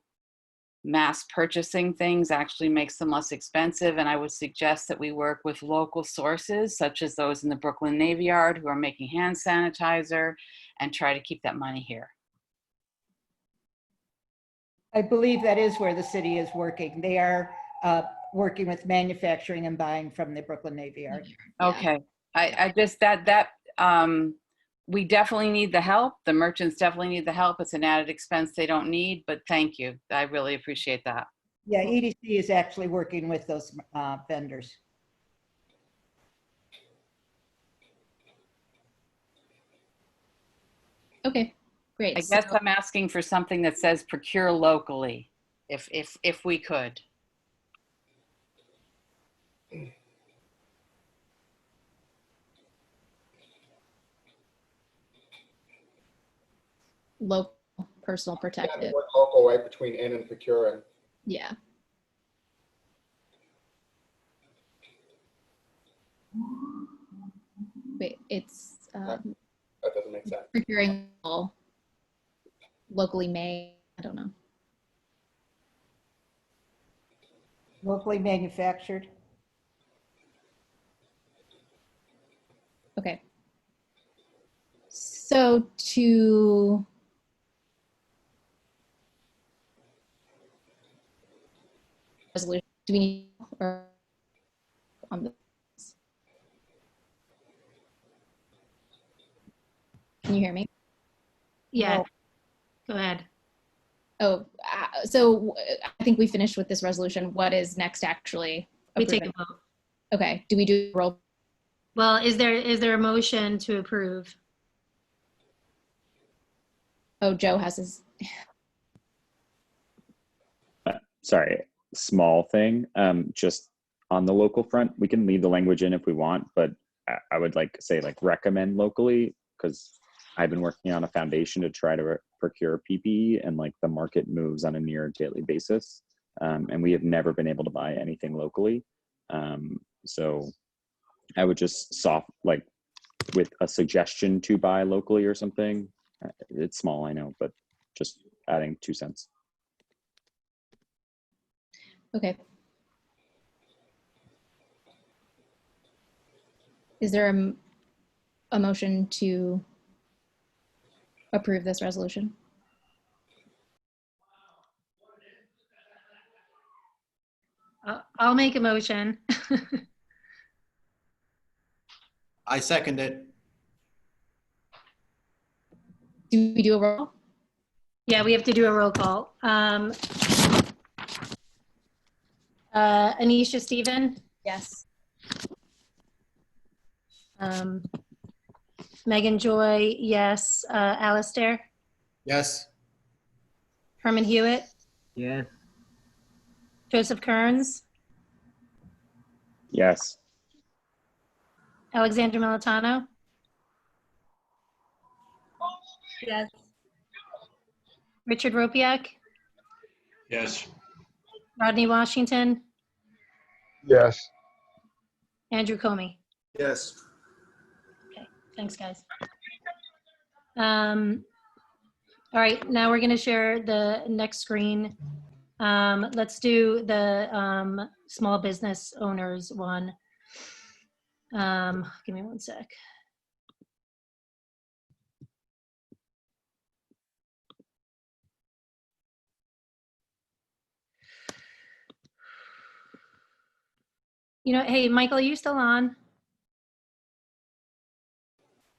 mass purchasing things actually makes them less expensive, and I would suggest that we work with local sources, such as those in the Brooklyn Navy Yard who are making hand sanitizer, and try to keep that money here. I believe that is where the city is working. They are working with manufacturing and buying from the Brooklyn Navy Yard. Okay, I just we definitely need the help. The merchants definitely need the help. It's an added expense they don't need, but thank you. I really appreciate that. Yeah, EDC is actually working with those vendors. Okay, great. I guess I'm asking for something that says procure locally, if we could. Local, personal protective. Yeah, local, right between in and procuring. Yeah. Wait, it's that doesn't make sense. procuring locally made. I don't know. Locally manufactured. Okay. So to resolution, do we need or on this? Can you hear me? Yeah, No. go ahead. Oh, so I think we finished with this resolution. What is next actually? We take approving? a vote. Okay, do we do a roll? Well, is there a motion to approve? Oh, Joe has his. Sorry, small thing. Just on the local front, we can leave the language in if we want, but I would like to say like recommend locally, because I've been working on a foundation to try to procure PPE, and like the market moves on a near daily basis. And we have never been able to buy anything locally. So I would just like with a suggestion to buy locally or something. It's small, I know, but just adding 2 cents. Okay. Is there a motion to approve this resolution? I'll make a motion. I second it. Do we do a roll? Yeah, we have to do a roll call. Anisha Stephen? Yes. Megan Joy, yes. Alistair? Yes. Herman Hewitt? Yes. Joseph Kearns? Yes. Alexandra Militano? Yes. Richard Ropiak? Yes. Rodney Washington? Yes. Andrew Comey? Yes. Okay, thanks, guys. All right, now we're going to share the next screen. Let's do the small business owners one. Give me one sec. You know, hey, Michael, are you still on?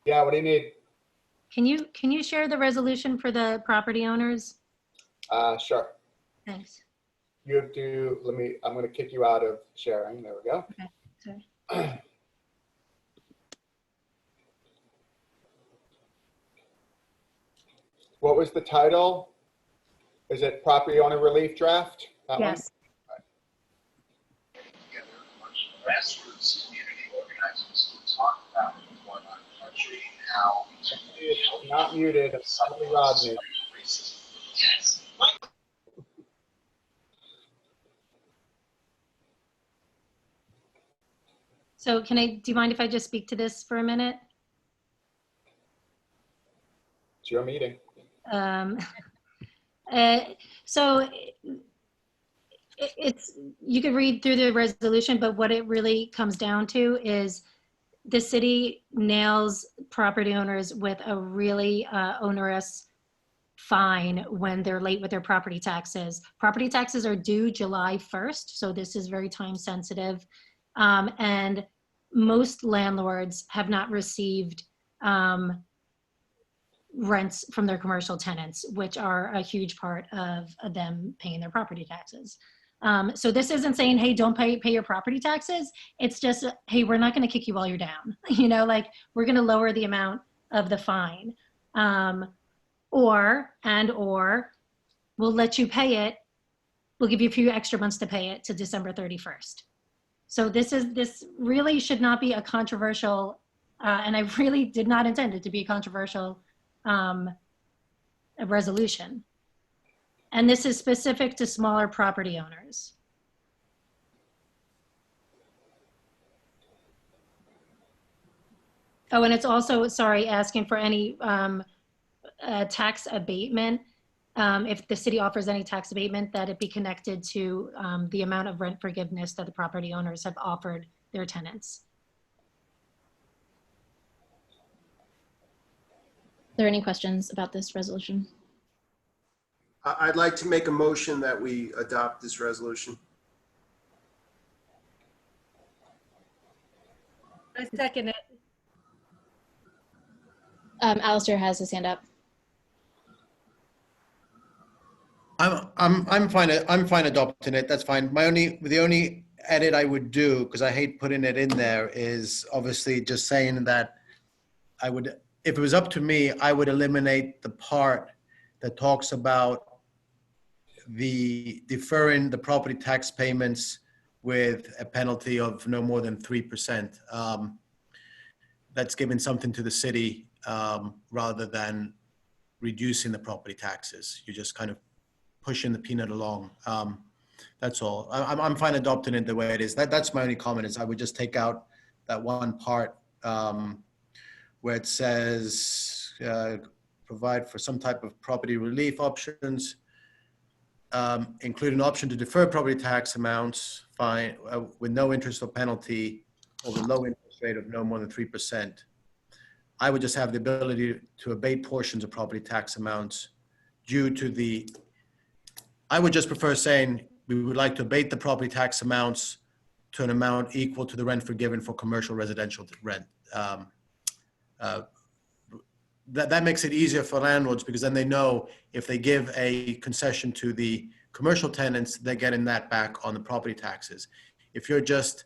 Yeah, what do you need? Can you share the resolution for the property owners? Sure. Thanks. You have to, I'm going to kick you out of sharing. There we go. Okay, sorry. What was the title? Is it property owner relief draft? That one? Yes. Grassroots community organizers to talk about what's going on in the country and how It's not muted. It's only Rodney. yes. So do you mind if I just speak to this for a minute? It's your meeting. So you could read through the resolution, but what it really comes down to is the city nails property owners with a really onerous fine when they're late with their property taxes. Property taxes are due July 1st, so this is very time sensitive. And most landlords have not received rents from their commercial tenants, which are a huge part of them paying their property taxes. So this isn't saying, hey, don't pay your property taxes. It's just, hey, we're not going to kick you while you're down. You know, like we're going to lower the amount of the fine, or we'll let you pay it. We'll give you a few extra months to pay it to December 31st. So this really should not be a controversial, and I really did not intend it to be a controversial a resolution. And this is specific to smaller property owners. Oh, and it's also, sorry, asking for any tax abatement. If the city offers any tax abatement, that it be connected to the amount of rent forgiveness that the property owners have offered their tenants. there any questions about this resolution? I'd like to make a motion that we adopt this resolution. I second it. Alistair has his hand up. I'm fine adopting it. That's fine. The only edit I would do, because I hate putting it in there, is obviously just saying that I would, if it was up to me, I would eliminate the part that talks about the deferring the property tax payments with a penalty of no more than 3%. That's giving something to the city rather than reducing the property taxes. You're just kind of pushing the peanut along. That's all. I'm fine adopting it the way it is. That's my only comment, is I would just take out that one part where it says provide for some type of property relief options, include an option to defer property tax amounts fine with no interest or penalty or the low interest rate of no more than 3%. I would just have the ability to abate portions of property tax amounts due to the, I would just prefer saying we would like to abate the property tax amounts to an amount equal to the rent forgiven for commercial residential rent. That makes it easier for landlords, because then they know if they give a concession to the commercial tenants, they're getting that back on the property taxes. If you're just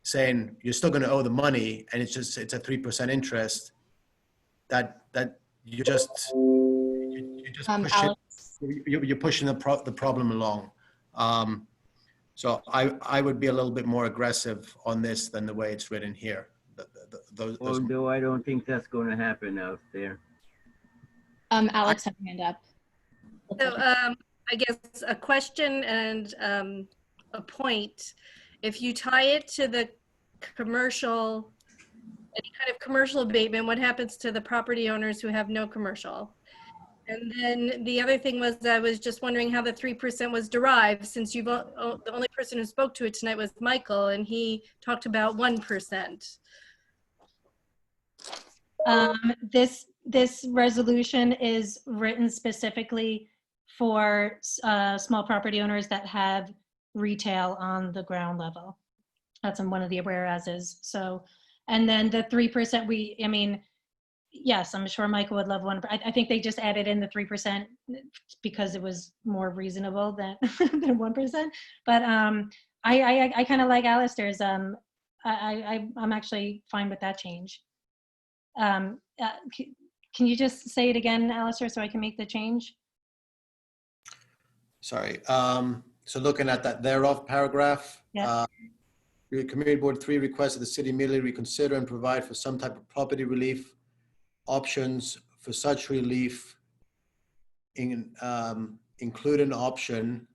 saying you're still going to owe the money and it's a 3% interest, that you're just pushing, you're pushing the problem along. So I would be a little bit more aggressive on this than the way it's written here. Although I don't think that's going to happen out there. Alex had her hand up. So I guess a question and a point. If you tie it to the commercial, any kind of commercial abatement, what happens to the property owners who have no commercial? And then the other thing was, I was just wondering how the 3% was derived, since the only person who spoke to it tonight was Michael, and he talked about 1%. This resolution is written specifically for small property owners that have retail on the ground level. That's in one of the whereases. So, and then the 3%, I mean, yes, I'm sure Michael would love one. I think they just added in the 3% because it was more reasonable than 1%. But I kind of like Alistair's. I'm actually fine with that change. Can you just say it again, Alistair, so I can make the change? Sorry. So looking at that thereof paragraph, yeah. Community Board 3 requests that the city immediately reconsider and provide for some type of property relief options for such relief, include an option,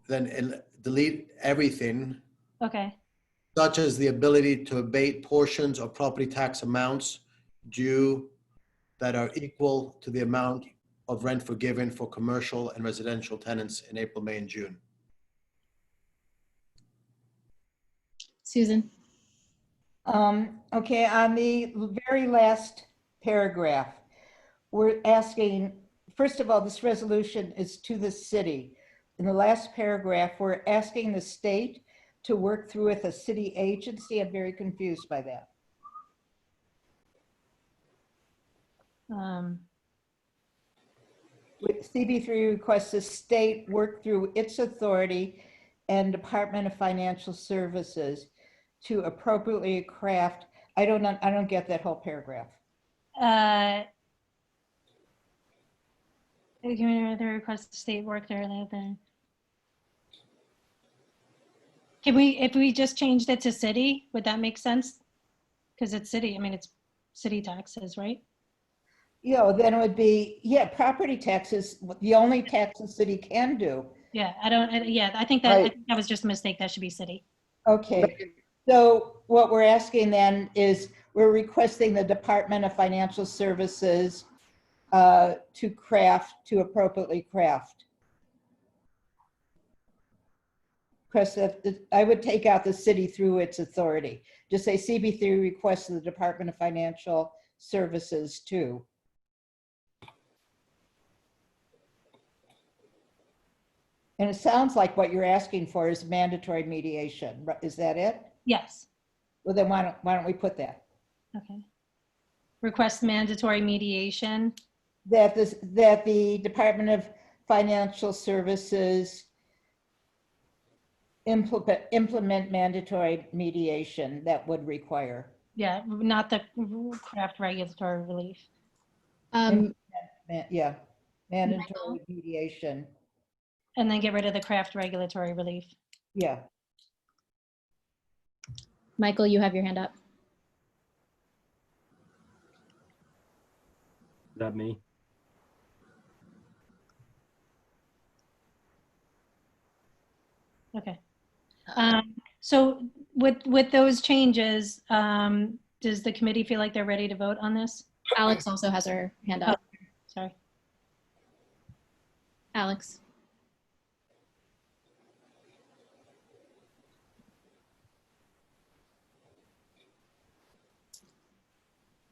then delete everything. Okay. Such as the ability to abate portions of property tax amounts due that are equal to the amount of rent forgiven for commercial and residential tenants in April, May, and June. Susan. Okay, on the very last paragraph, we're asking, first of all, this resolution is to the city. In the last paragraph, we're asking the state to work through with a city agency. I'm very confused by that. CB3 requests the state work through its authority and Department of Financial Services to appropriately craft. I don't get that whole paragraph. The request the state work there. Can we, if we just changed it to city, would that make sense? Because it's city, I mean, it's city taxes, right? Yeah, then it would be, yeah, property taxes, the only tax the city can do. Yeah, I think that was just a mistake. That should be city. Okay, so what we're asking then is we're requesting the Department of Financial Services to appropriately craft. Chris, I would take out the city through its authority. Just say CB3 requests of the Department of Financial Services too. And it sounds like what you're asking for is mandatory mediation. Is that it? Yes. Well, then why don't we put that? Okay. Request mandatory mediation. That the Department of Financial Services implement mandatory mediation that would require. Yeah, not the craft regulatory relief. Yeah, mandatory mediation. And then get rid of the craft regulatory relief. Yeah. Michael, you have your hand up. Is that me? Okay. So with those changes, does the committee feel like they're ready to vote on this? Alex also has her hand up. Oh, sorry. Alex.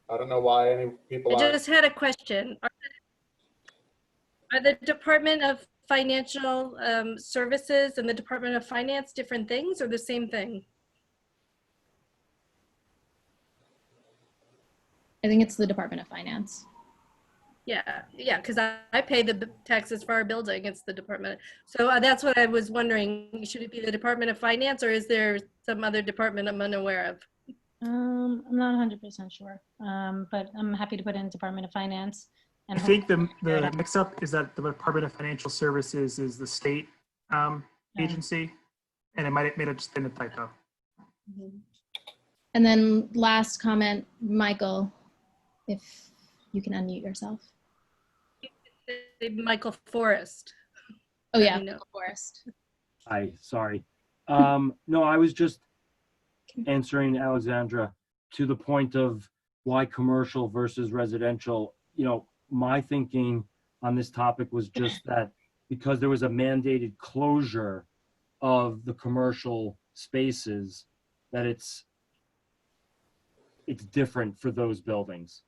I don't know why any people I aren't. just had a question. Are the Department of Financial Services and the Department of Finance different things or the same thing? I think it's the Department of Finance. Yeah, because I pay the taxes for our building. It's the department. So that's what I was wondering. Should it be the Department of Finance or is there some other department I'm unaware of? I'm not 100% sure, but I'm happy to put in Department of Finance. And I think the mix-up is that the Department of Financial Services is the state agency, and it might have just been a typo. And then last comment, Michael, if you can unmute yourself. Michael Forrest. Oh yeah, Michael Forrest. Hi, sorry. No, I was just answering Alexandra to the point of why commercial versus residential. You know, my thinking on this topic was just that because there was a mandated closure of the commercial spaces, that it's different for those buildings.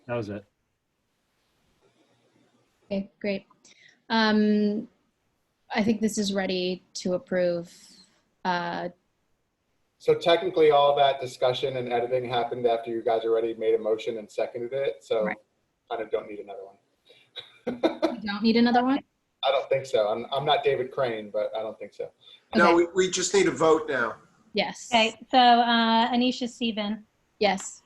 That was it. Okay, great. I think this is ready to approve. So technically all that discussion and editing happened after you guys already made a motion and seconded it. So Right. kind of don't need another one. You don't need another one? I don't think so. I'm not David Crane, but I don't think so. No, we just need a vote now. Yes. Okay, so Anisha Steven. Yes.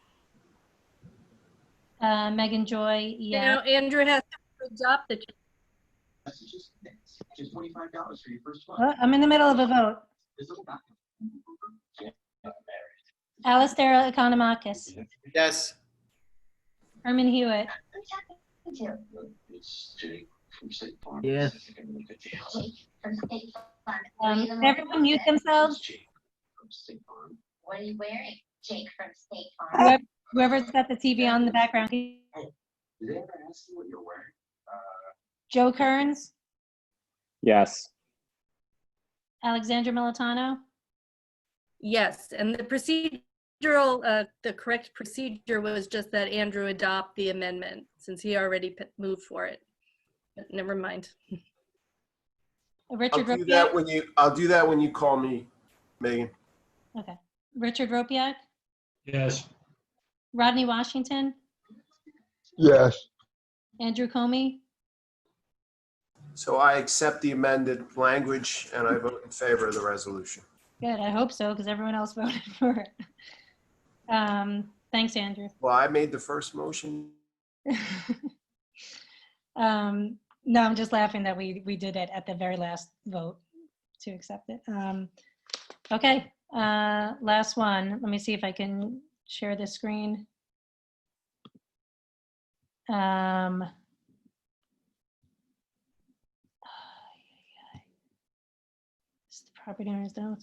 Megan Joy, yeah. Now Andrew has to adopt the. Oh, I'm in the middle of a vote. Alistair Economakis. Yes. Herman Hewitt. Yes. Can everyone mute themselves? What are you wearing? Jake from State Farm. Whoever's got the TV on in the background. Did they ever ask you what you're wearing? Joe Kearns. Yes. Alexandra Militano. Yes, and the procedural, the correct procedure was just that Andrew adopt the amendment since he already moved for it. But never mind. Richard I'll do that when you call me, Megan. Okay. Richard Ropiak. Yes. Rodney Washington. Yes. Andrew Comey. So I accept the amended language and I vote in favor of the resolution. Good, I hope so, because everyone else voted for it. Thanks, Andrew. Well, I made the first motion. No, I'm just laughing that we did it at the very last vote to accept it. Okay, last one. Let me see if I can share the screen. Property owners don't.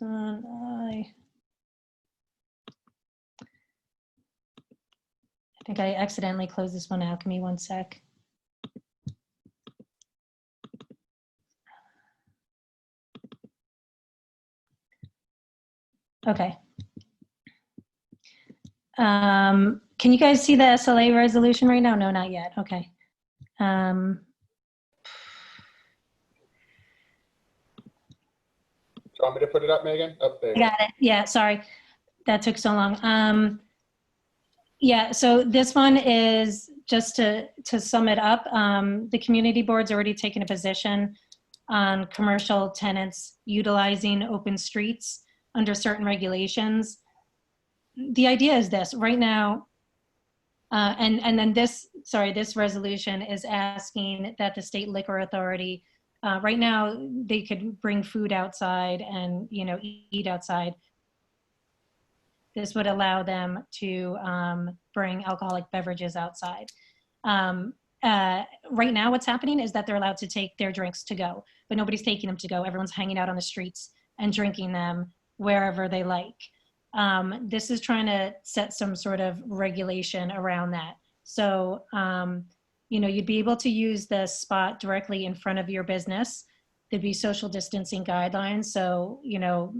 I think I accidentally closed this one out. Give me one sec. Okay. Can you guys see the SLA resolution right now? No, not yet. Okay. Do you want me to put it up, Megan? Up there. I got it. Yeah, sorry. That took so long. Yeah, so this one is, just to sum it up, the community board's already taken a position on commercial tenants utilizing open streets under certain regulations. The idea is this, right now, and then this resolution is asking that the state liquor authority, right now, they could bring food outside and, you know, eat outside. This would allow them to bring alcoholic beverages outside. Right now, what's happening is that they're allowed to take their drinks to go, but nobody's taking them to go. Everyone's hanging out on the streets and drinking them wherever they like. This is trying to set some sort of regulation around that. So, you know, you'd be able to use the spot directly in front of your business. There'd be social distancing guidelines. So, you know,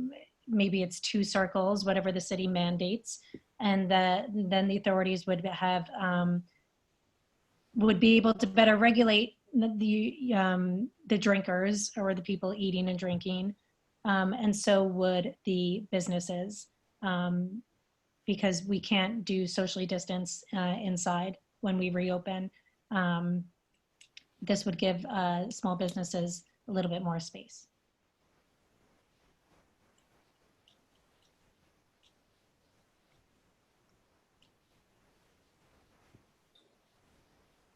maybe it's 2 circles, whatever the city mandates. And then the authorities would have, would be able to better regulate the drinkers or the people eating and drinking. And so would the businesses, because we can't do socially distance inside when we reopen. This would give small businesses a little bit more space.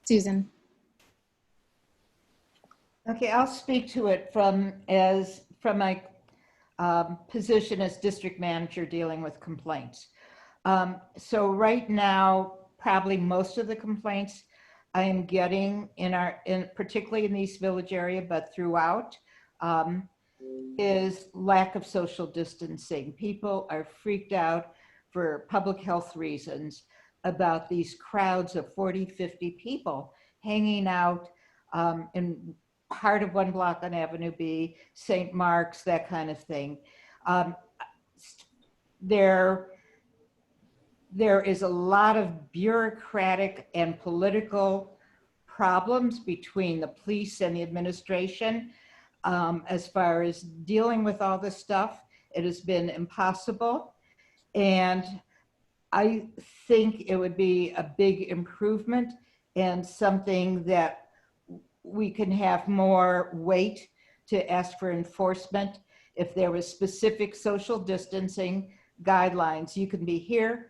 Susan. Okay, I'll speak to it from my position as district manager dealing with complaints. So right now, probably most of the complaints I am getting particularly in the East Village area, but throughout, is lack of social distancing. People are freaked out for public health reasons about these crowds of 40, 50 people hanging out in part of one block on Avenue B, St. Mark's, that kind of thing. There is a lot of bureaucratic and political problems between the police and the administration. As far as dealing with all this stuff, it has been impossible. And I think it would be a big improvement and something that we can have more weight to ask for enforcement. If there was specific social distancing guidelines, you can be here,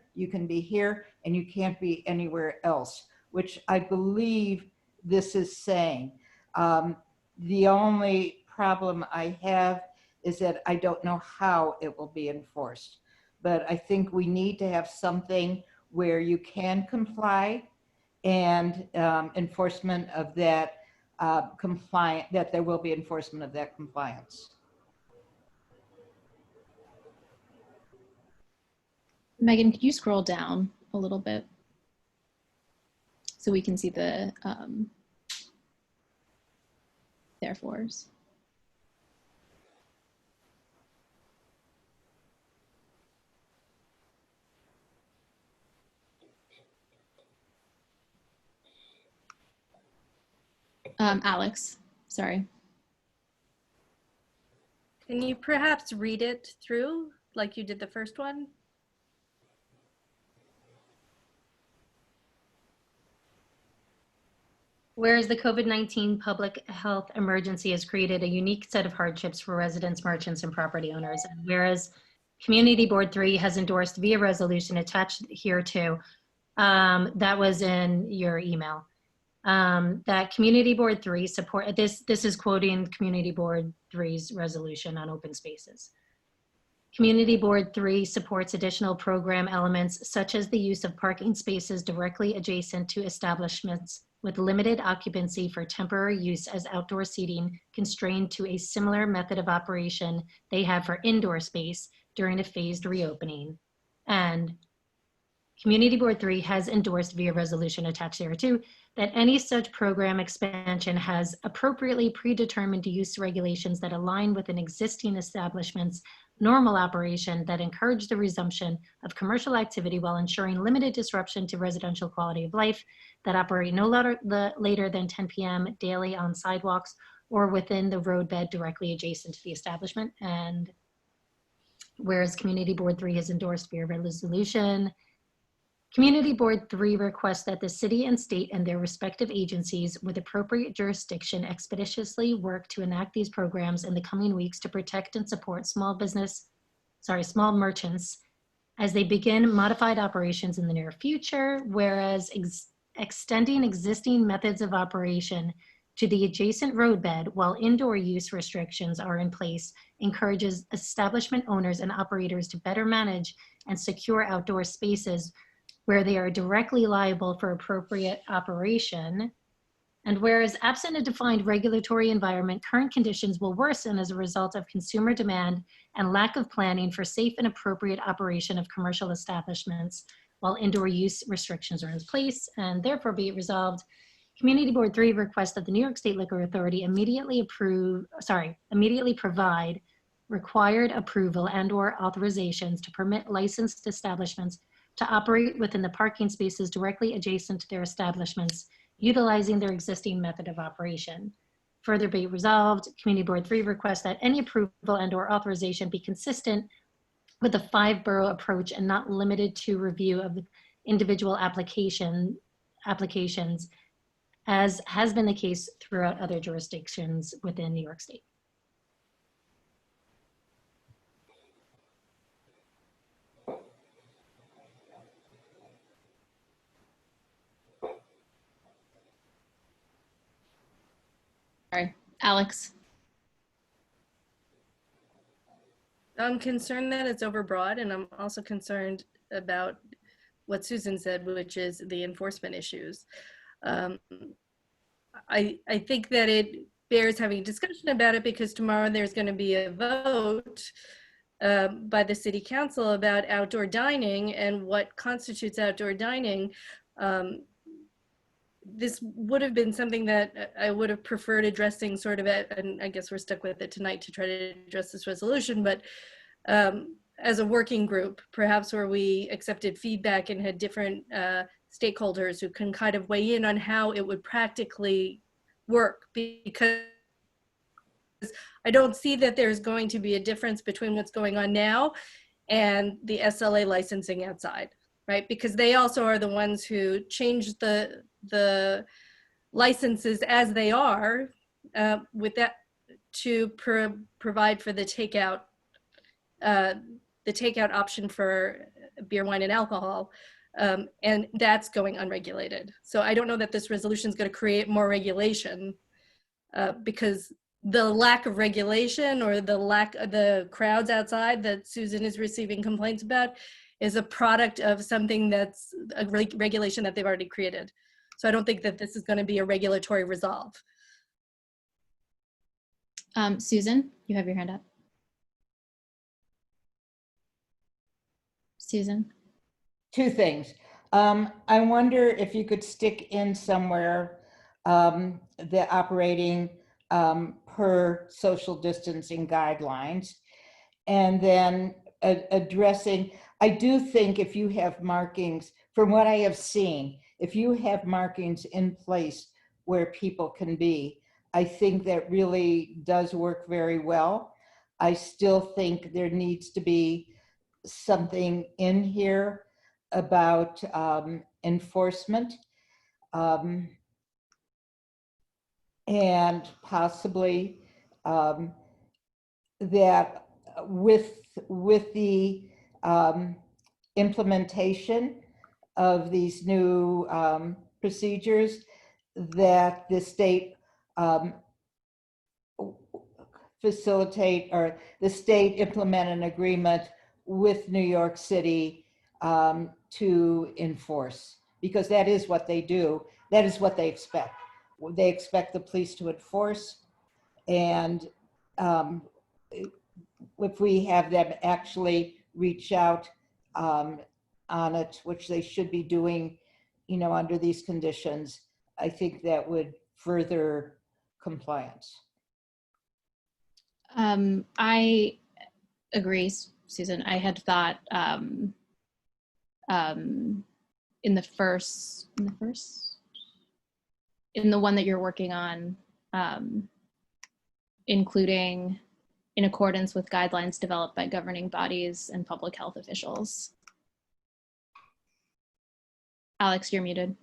and you can't be anywhere else, which I believe this is saying. The only problem I have is that I don't know how it will be enforced. But I think we need to have something where you can comply and enforcement of that that there will be enforcement of that compliance. Megan, could you scroll down a little bit so we can see the therefores? Alex, sorry. Can you perhaps read it through like you did the first one? Whereas the COVID-19 public health emergency has created a unique set of hardships for residents, merchants, and property owners. And whereas Community Board 3 has endorsed via resolution attached here too, that was in your email, that Community Board 3 support, this is quoting Community Board 3's resolution on open spaces. Community Board 3 supports additional program elements such as the use of parking spaces directly adjacent to establishments with limited occupancy for temporary use as outdoor seating constrained to a similar method of operation they have for indoor space during a phased reopening. And Community Board 3 has endorsed via resolution attached here too, that any such program expansion has appropriately predetermined use regulations that align with an existing establishment's normal operation that encourage the resumption of commercial activity while ensuring limited disruption to residential quality of life, that operate no later than 10 p.m. daily on sidewalks or within the roadbed directly adjacent to the establishment. And whereas Community Board 3 has endorsed via resolution, Community Board 3 requests that the city and state and their respective agencies with appropriate jurisdiction expeditiously work to enact these programs in the coming weeks to protect and support small merchants as they begin modified operations in the near future, whereas extending existing methods of operation to the adjacent roadbed while indoor use restrictions are in place encourages establishment owners and operators to better manage and secure outdoor spaces where they are directly liable for appropriate operation. And whereas absent a defined regulatory environment, current conditions will worsen as a result of consumer demand and lack of planning for safe and appropriate operation of commercial establishments while indoor use restrictions are in place. And therefore be it resolved, Community Board 3 requests that the New York State Liquor Authority immediately provide required approval and/or authorizations to permit licensed establishments to operate within the parking spaces directly adjacent to their establishments, utilizing their existing method of operation. Further be resolved, Community Board 3 requests that any approval and/or authorization be consistent with the 5-borough approach and not limited to review of individual applications, as has been the case throughout other jurisdictions within New York State. Sorry, Alex. I'm concerned that it's overbroad, and I'm also concerned about what Susan said, which is the enforcement issues. I think that it bears having a discussion about it because tomorrow there's going to be a vote by the City Council about outdoor dining and what constitutes outdoor dining. This would have been something that I would have preferred addressing sort of and I guess we're stuck with it tonight to try to address this resolution, but as a working group, perhaps where we accepted feedback and had different stakeholders who can kind of weigh in on how it would practically work, because I don't see that there's going to be a difference between what's going on now and the SLA licensing outside, right? Because they also are the ones who changed the licenses as they are with that to provide for the takeout option for beer, wine, and alcohol. And that's going unregulated. So I don't know that this resolution is going to create more regulation because the lack of regulation or the lack of the crowds outside that Susan is receiving complaints about is a product of something that's a regulation that they've already created. So I don't think that this is going to be a regulatory resolve. Susan, you have your hand up. Susan? Two things. I wonder if you could stick in somewhere the operating per social distancing guidelines, and then addressing, I do think if you have markings, from what I have seen, if you have markings in place where people can be, I think that really does work very well. I still think there needs to be something in here about enforcement and possibly that with the implementation of these new procedures, that the state facilitate, or the state implement an agreement with New York City to enforce, because that is what they do. That is what they expect. They expect the police to enforce, and if we have them actually reach out on it, which they should be doing, you know, under these conditions, I think that would further compliance. agrees, Susan. I had thought in the one that you're working on, including in accordance with guidelines developed by governing bodies and public health officials. Alex, you're muted.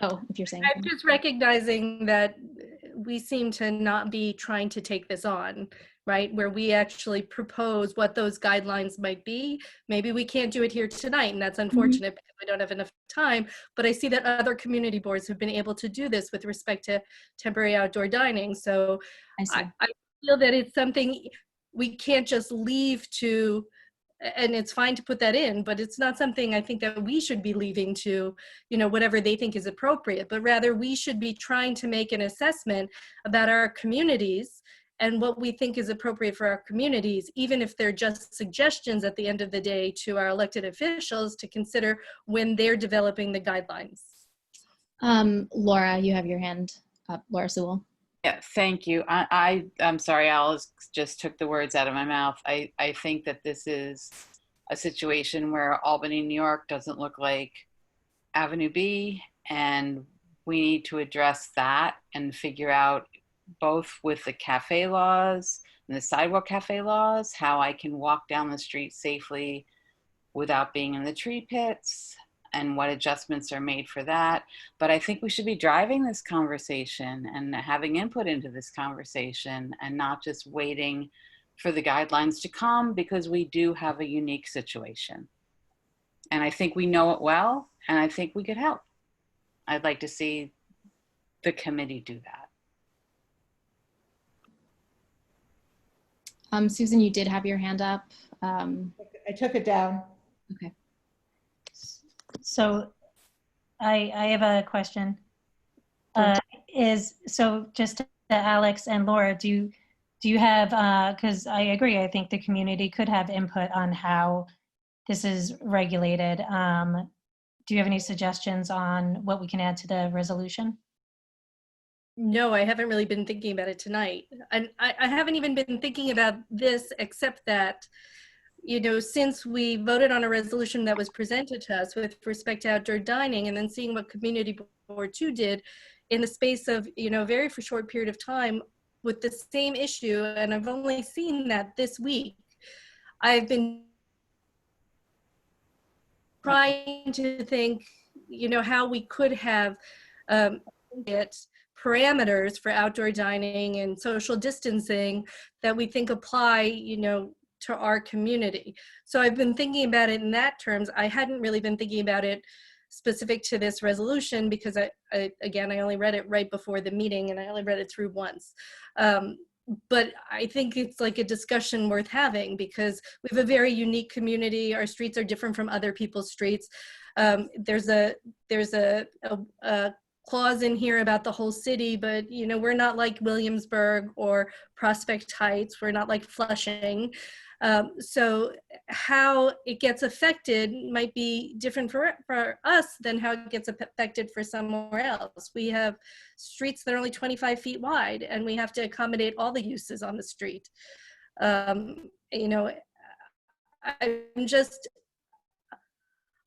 Oh, if you're saying. I'm just recognizing that we seem to not be trying to take this on, right? Where we actually propose what those guidelines might be. Maybe we can't do it here tonight, and that's unfortunate because I don't have enough time, but I see that other community boards have been able to do this with respect to temporary outdoor dining. So I feel that it's something we can't just leave to, and it's fine to put that in, but it's not something I think that we should be leaving to, you know, whatever they think is appropriate, but rather we should be trying to make an assessment about our communities and what we think is appropriate for our communities, even if they're just suggestions at the end of the day to our elected officials to consider when they're developing the guidelines. Laura, you have your hand up. Laura Sewell. Yeah, thank you. I'm sorry, Alice just took the words out of my mouth. I think that this is a situation where Albany, New York doesn't look like Avenue B, and we need to address that and figure out both with the cafe laws and the sidewalk cafe laws, how I can walk down the street safely without being in the tree pits, and what adjustments are made for that. But I think we should be driving this conversation and having input into this conversation and not just waiting for the guidelines to come, because we do have a unique situation. And I think we know it well, and I think we could help. I'd like to see the committee do that. Susan, you did have your hand up. I took it down. Okay. So I have a question. So just to Alex and Laura, do you have, because I agree, I think the community could have input on how this is regulated. Do you have any suggestions on what we can add to the resolution? No, I haven't really been thinking about it tonight. And I haven't even been thinking about this, except that, you know, since we voted on a resolution that was presented to us with respect to outdoor dining, and then seeing what Community Board 2 did in the space of, you know, very short period of time with the same issue, and I've only seen that this week, I've been trying to think, you know, how we could have it parameters for outdoor dining and social distancing that we think apply, you know, to our community. So I've been thinking about it in that terms. I hadn't really been thinking about it specific to this resolution because I only read it right before the meeting and I only read it through once. But I think it's like a discussion worth having because we have a very unique community. Our streets are different from other people's streets. There's a clause in here about the whole city, but you know, we're not like Williamsburg or Prospect Heights. We're not like Flushing. So how it gets affected might be different for us than how it gets affected for somewhere else. We have streets that are only 25 feet wide and we have to accommodate all the uses on the street. You know,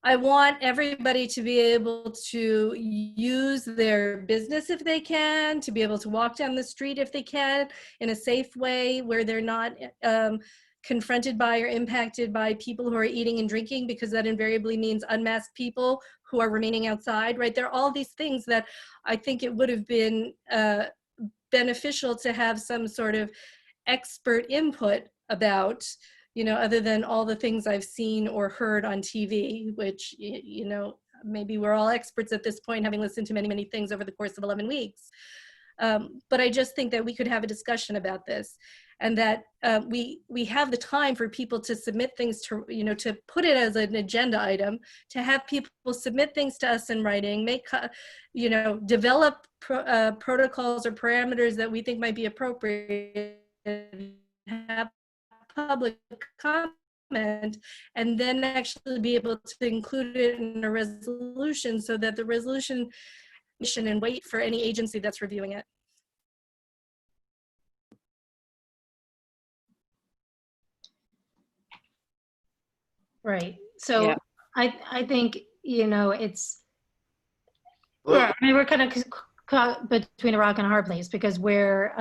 I want everybody to be able to use their business if they can, to be able to walk down the street if they can in a safe way where they're not confronted by or impacted by people who are eating and drinking, because that invariably means unmasked people who are remaining outside, right? There are all these things that I think it would have been beneficial to have some sort of expert input about, you know, other than all the things I've seen or heard on TV, which, you know, maybe we're all experts at this point, having listened to many, many things over the course of 11 weeks. But I just think that we could have a discussion about this, and that we have the time for people to submit things to, you know, to put it as an agenda item, to have people submit things to us in writing, make, you know, develop protocols or parameters that we think might be appropriate, have public comment, and then actually be able to include it in a resolution so that the resolution and wait for any agency that's reviewing it. Right. So Yeah. I think, you know, yeah, I mean, we're kind of caught between a rock and a hard place because we're,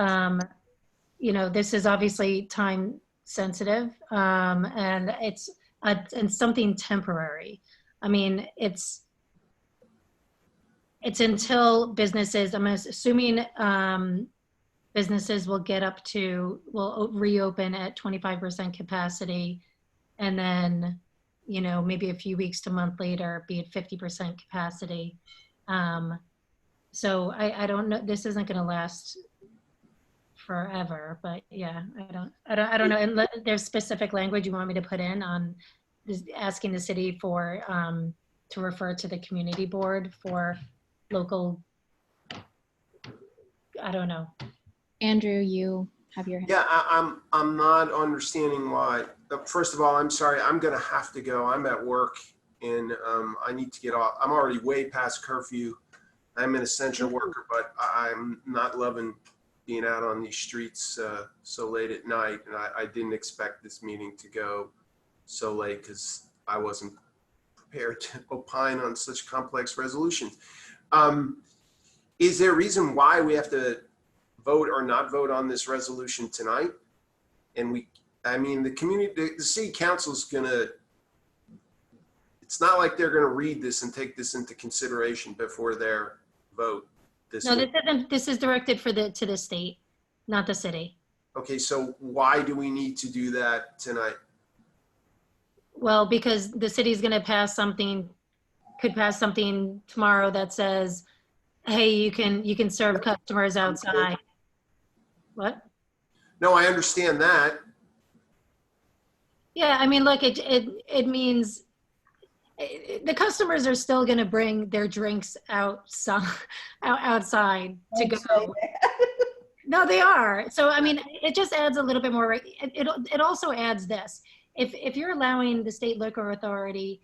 you know, this is obviously time sensitive, and it's and something temporary. I mean, it's until businesses, I'm assuming businesses will get up to, will reopen at 25% capacity, and then, you know, maybe a few weeks to a month later, be at 50% capacity. So I don't know, this isn't going to last forever, but yeah, I don't know. And there's specific language you want me to put in on this, asking the city for, to refer to the community board for local, I don't know. Andrew, you have your hand. Yeah, I'm not understanding why. First of all, I'm sorry, I'm gonna have to go. I'm at work and I need to get off. I'm already way past curfew. I'm an essential worker, but I'm not loving being out on these streets so late at night. And I didn't expect this meeting to go so late because I wasn't prepared to opine on such complex resolutions. Is there a reason why we have to vote or not vote on this resolution tonight? And I mean, the city council's gonna, it's not like they're gonna read this and take this into consideration before their vote this No, week. this is directed for to the state, not the city. Okay, so why do we need to do that tonight? Well, because the city's going to pass something, could pass something tomorrow that says, hey, you can serve customers outside. What? No, I understand that. Yeah, I mean, look, it means the customers are still going to bring their drinks outside to go. No, they are. So, I mean, it just adds a little bit more. It also adds this. If you're allowing the state liquor authority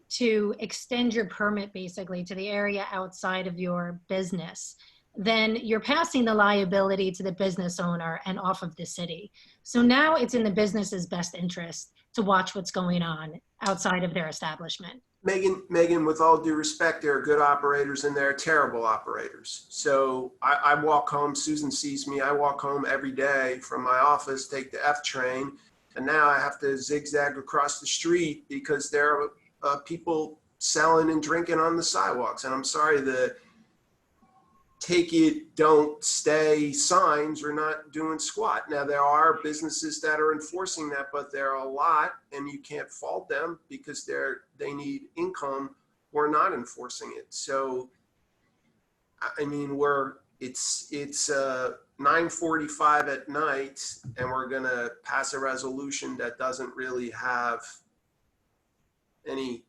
to extend your permit basically to the area outside of your business, then you're passing the liability to the business owner and off of the city. So now it's in the business's best interest to watch what's going on outside of their establishment. Megan, with all due respect, there are good operators and there are terrible operators. So I walk home, Susan sees me, I walk home every day from my office, take the F train, and now I have to zigzag across the street because there are people selling and drinking on the sidewalks. And I'm sorry, the take it, don't stay signs are not doing squat. Now, there are businesses that are enforcing that, but there are a lot, and you can't fault them because they need income. We're not enforcing it. So, I mean, it's 9:45 at night, and we're gonna pass a resolution that doesn't really have any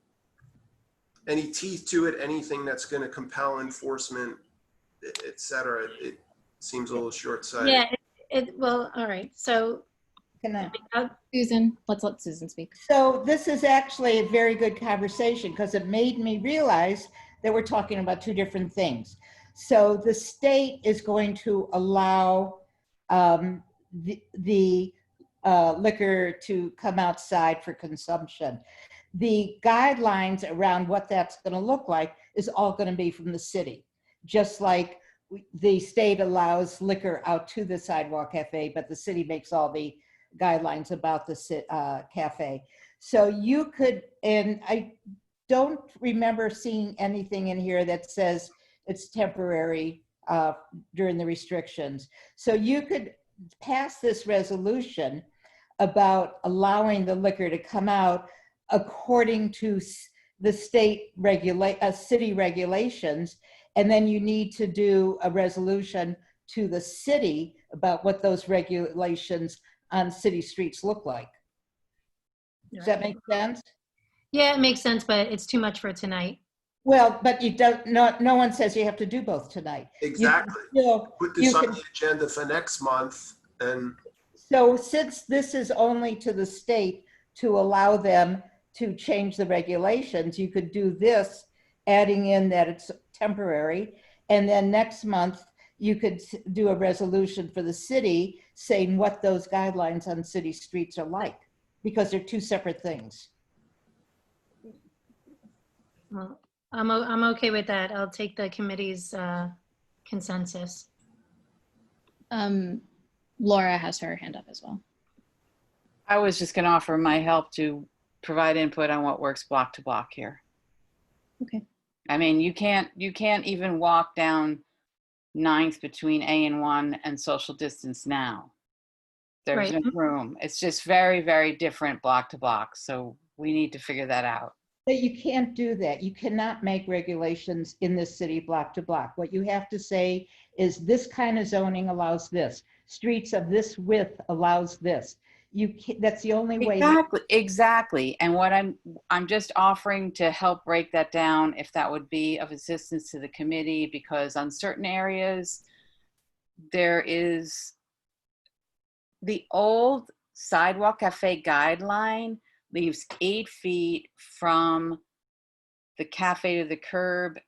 teeth to it, anything that's gonna compel enforcement, et cetera. It seems a little short-sighted. Yeah, well, all right. So Susan, let's let Susan speak. So this is actually a very good conversation because it made me realize that we're talking about two different things. So the state is going to allow the liquor to come outside for consumption. The guidelines around what that's going to look like is all going to be from the city. Just like the state allows liquor out to the sidewalk cafe, but the city makes all the guidelines about the cafe. So you could, and I don't remember seeing anything in here that says it's temporary during the restrictions. So you could pass this resolution about allowing the liquor to come out according to the state city regulations. And then you need to do a resolution to the city about what those regulations on city streets look like. Does that make sense? Yeah, it makes sense, but it's too much for tonight. Well, but you don't, no one says you have to do both tonight. Exactly. Put this on the agenda for next month. And so since this is only to the state to allow them to change the regulations, you could do this, adding in that it's temporary. And then next month, you could do a resolution for the city saying what those guidelines on city streets are like, because they're two separate things. Well, I'm okay with that. I'll take the committee's consensus. Laura has her hand up as well. I was just going to offer my help to provide input on what works block to block here. Okay. I mean, you can't even walk down 9th between A and 1 and social distance now. There's Right. no room. It's just very, very different block to block. So we need to figure that out. But you can't do that. You cannot make regulations in this city block to block. What you have to say is this kind of zoning allows this. Streets of this width allows this. That's the only way. Exactly. And what I'm just offering to help break that down, if that would be of assistance to the committee, because on certain areas, there is the old sidewalk cafe guideline leaves 8 feet from the cafe to the curb.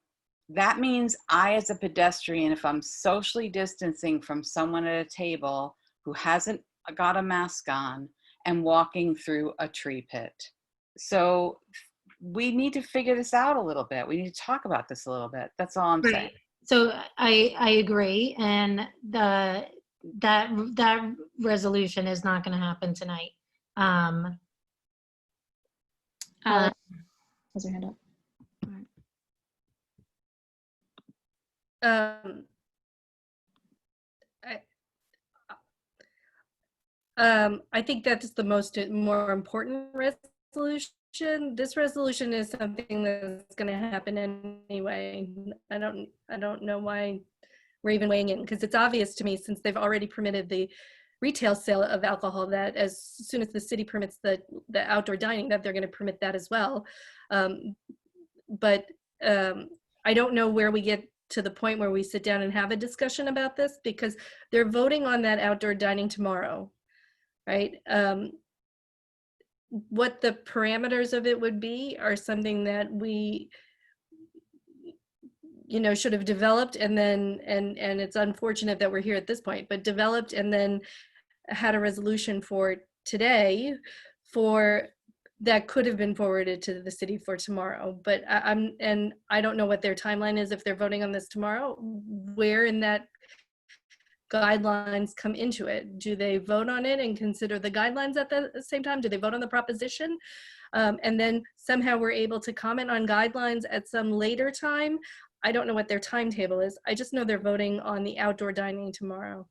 That means I, as a pedestrian, if I'm socially distancing from someone at a table who hasn't got a mask on, and walking through a tree pit. So we need to figure this out a little bit. We need to talk about this a little bit. That's all I'm saying. So I agree, and that resolution is not going to happen tonight. Alex has her hand up. I think that's the more important resolution. This resolution is something that's going to happen anyway. I don't know why we're even weighing in, because it's obvious to me, since they've already permitted the retail sale of alcohol, that as soon as the city permits the outdoor dining, that they're going to permit that as well. But I don't know where we get to the point where we sit down and have a discussion about this, because they're voting on that outdoor dining tomorrow, right? What the parameters of it would be are something that we, should have developed, and then, and it's unfortunate that we're here at this point, but developed and then had a resolution for today that could have been forwarded to the city for tomorrow. But I don't know what their timeline is if they're voting on this tomorrow. Where in that guidelines come into it? Do they vote on it and consider the guidelines at the same time? Do they vote on the proposition? And then somehow we're able to comment on guidelines at some later time. I don't know what their timetable is. I just know they're voting on the outdoor dining tomorrow.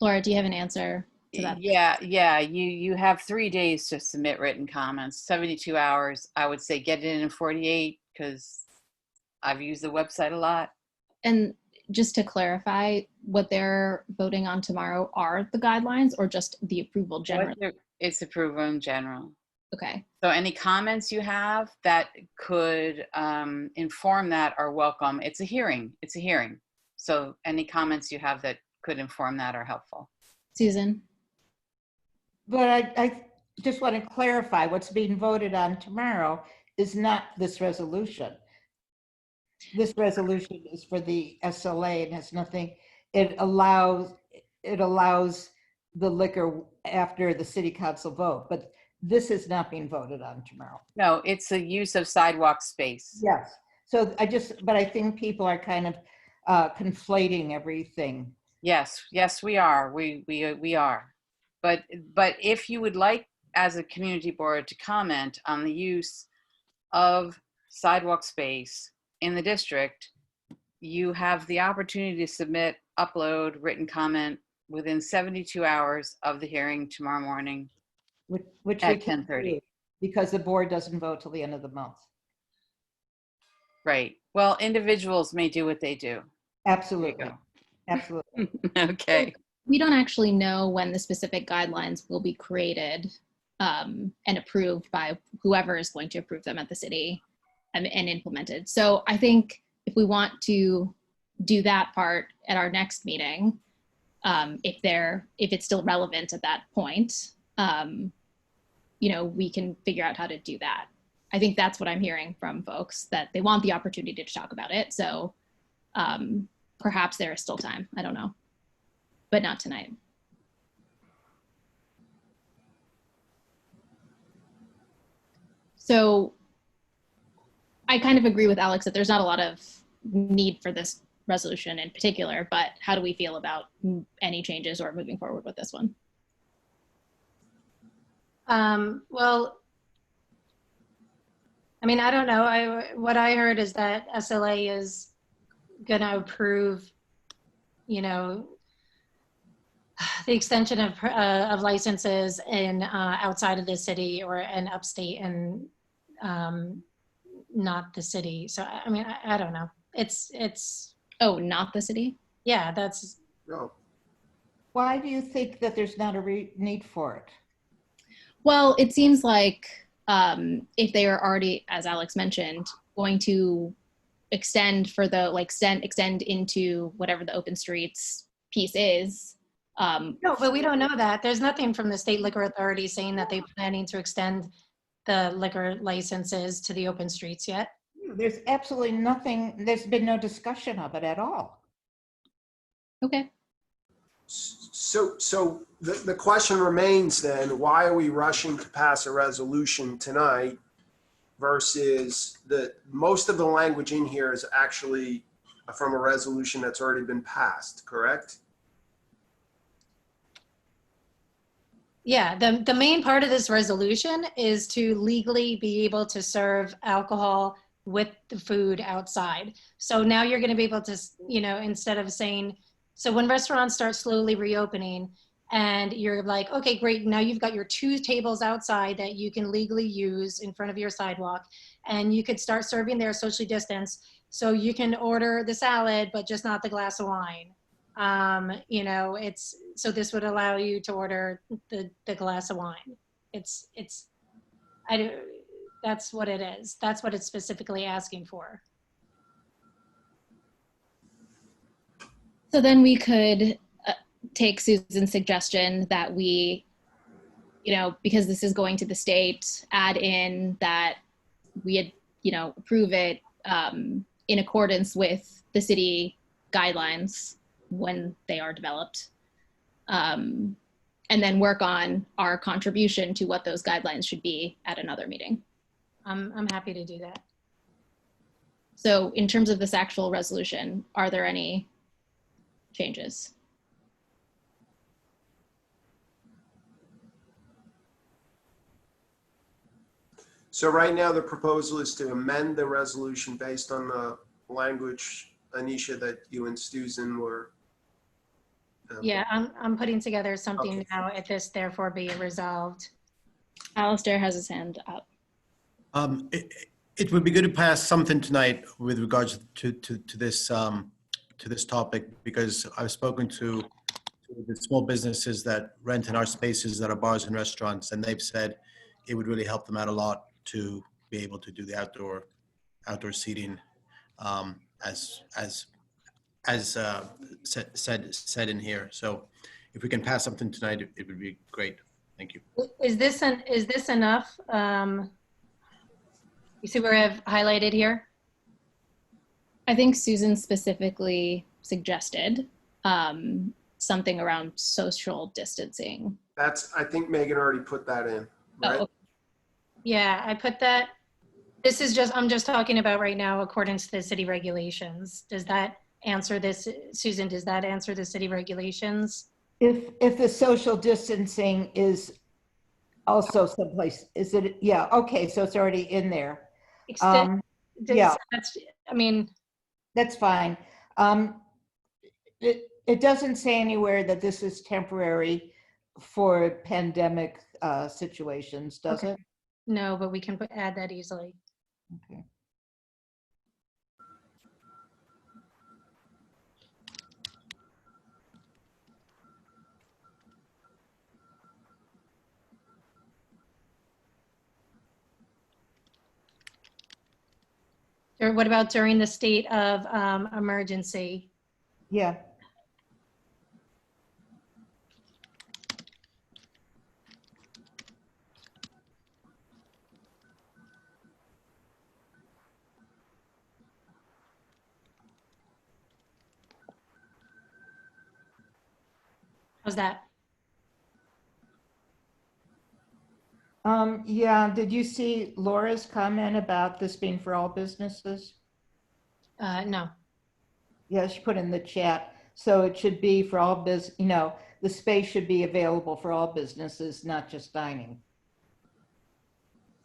Laura, do you have an answer to that? Yeah. You have 3 days to submit written comments, 72 hours. I would say get it in 48, because I've used the website a lot. And just to clarify, what they're voting on tomorrow are the guidelines, or just the approval generally? It's approval in general. Okay. So any comments you have that could inform that are welcome. It's a hearing. So any comments you have that could inform that are helpful. Susan? But I just want to clarify, what's being voted on tomorrow is not this resolution. This resolution is for the SLA and has nothing, it allows the liquor after the city council vote, but this is not being voted on tomorrow. No, it's the use of sidewalk space. Yes. So but I think people are kind of conflating everything. Yes, we are. We are. But if you would like, as a community board, to comment on the use of sidewalk space in the district, you have the opportunity to upload written comment within 72 hours of the hearing tomorrow morning, which at 10:30. Because the board doesn't vote till the end of the month. Right. Well, individuals may do what they do. Absolutely. Absolutely. Okay. We don't actually know when the specific guidelines will be created and approved by whoever is going to approve them at the city and implemented. So I think if we want to do that part at our next meeting, if it's still relevant at that point, we can figure out how to do that. I think that's what I'm hearing from folks, that they want the opportunity to talk about it. So perhaps there is still time. I don't know, but not tonight. So I kind of agree with Alex that there's not a lot of need for this resolution in particular, but how do we feel about any changes or moving forward with this one? Well, I mean, I don't know. What I heard is that SLA is going to approve, you know, the extension of licenses in outside of the city or in upstate and not the city. So I mean, I don't know. It's oh, not the city. Yeah, that's no. Why do you think that there's not a need for it? Well, it seems like if they are already, as Alex mentioned, going to extend for the extend into whatever the open streets piece is. No, but we don't know that. There's nothing from the state liquor authority saying that they're planning to extend the liquor licenses to the open streets yet. There's absolutely nothing. There's been no discussion of it at all. Okay. So the question remains then, why are we rushing to pass a resolution tonight versus most of the language in here is actually from a resolution that's already been passed, correct? Yeah, the main part of this resolution is to legally be able to serve alcohol with the food outside. So now you're going to be able to, you know, instead of saying, so when restaurants start slowly reopening and you're like, okay, great, now you've got your 2 tables outside that you can legally use in front of your sidewalk, and you could start serving there socially distanced. So you can order the salad, but just not the glass of wine. You know, so this would allow you to order the glass of wine. That's what it is. That's what it's specifically asking for. So then we could take Susan's suggestion that we, you know, because this is going to the state, add in that we had, you know, approve it in accordance with the city guidelines when they are developed, and then work on our contribution to what those guidelines should be at another meeting. I'm happy to do that. So in terms of this actual resolution, are there any changes? So right now the proposal is to amend the resolution based on the language, Anisha, that you and Susan were. Yeah, I'm putting together something now at this, therefore be it resolved. Alistair has his hand up. It would be good to pass something tonight with regards to this topic, because I've spoken to the small businesses that rent in our spaces that are bars and restaurants, and they've said it would really help them out a lot to be able to do the outdoor seating, as said in here. So if we can pass something tonight, it would be great. Thank you. Is this enough? You see where I've highlighted here? I think Susan specifically suggested something around social distancing. I think Megan already put that in, right? Oh, okay. Yeah, I put that. I'm just talking about right now according to the city regulations. Does that answer this, Susan? Does that answer the city regulations? If the social distancing is also someplace, is it? Yeah, okay, so it's already in there. Yeah, I mean, that's fine. It doesn't say anywhere that this is temporary for pandemic situations, does it? No, but we can add that easily. Okay. Or what about during the state of emergency? Yeah. How's that? Yeah, did you see Laura's comment about this being for all businesses? No. Yeah, she put in the chat. So it should be for all the space should be available for all businesses, not just dining.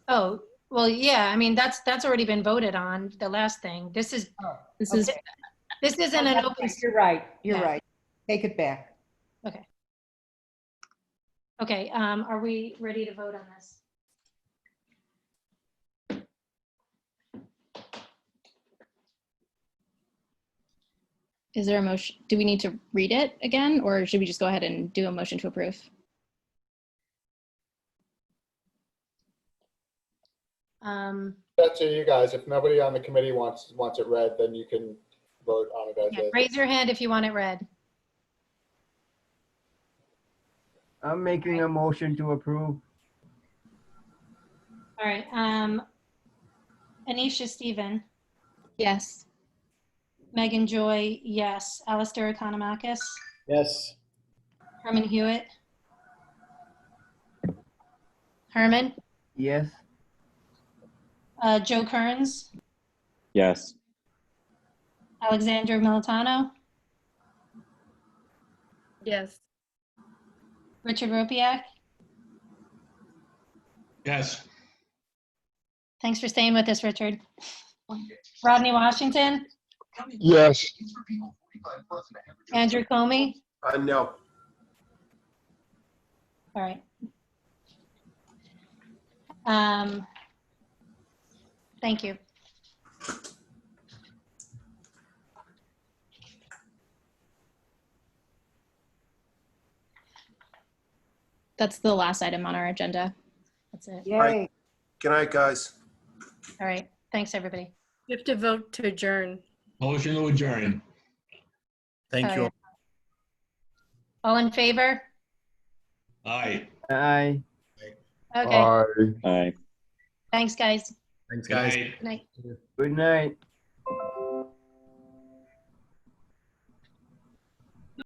Oh, well, yeah, I mean, that's already been voted on, the last thing. This isn't an open. You're right. You're Yeah. right. Take it back. Okay. Okay, are we ready to vote on this? Is there a motion? Do we need to read it again, or should we just go ahead and do a motion to approve? That's to you guys. If nobody on the committee wants it read, then you can vote on it as Yeah, is. raise your hand if you want it read. I'm making a motion to approve. All right, Anisha Stephen, Yes. Megan Joy, yes. Alistair Economakis, Yes. Herman Hewitt. Herman, Yes. Joe Kearns, Yes. Alexandra Militano, Yes. Richard Ropiak. Yes. Thanks for staying with us, Richard. Rodney Washington, Yes. Andrew Comey. No. All right. Thank you. That's the last item on our agenda. That's it. Yay. Good night, guys. All right. Thanks, everybody. You have to vote to adjourn. Motion to adjourn. Thank you. All in favor? Aye. Aye. Okay. Aye. Thanks, guys. Thanks, Good guys. night. Good night. Good night.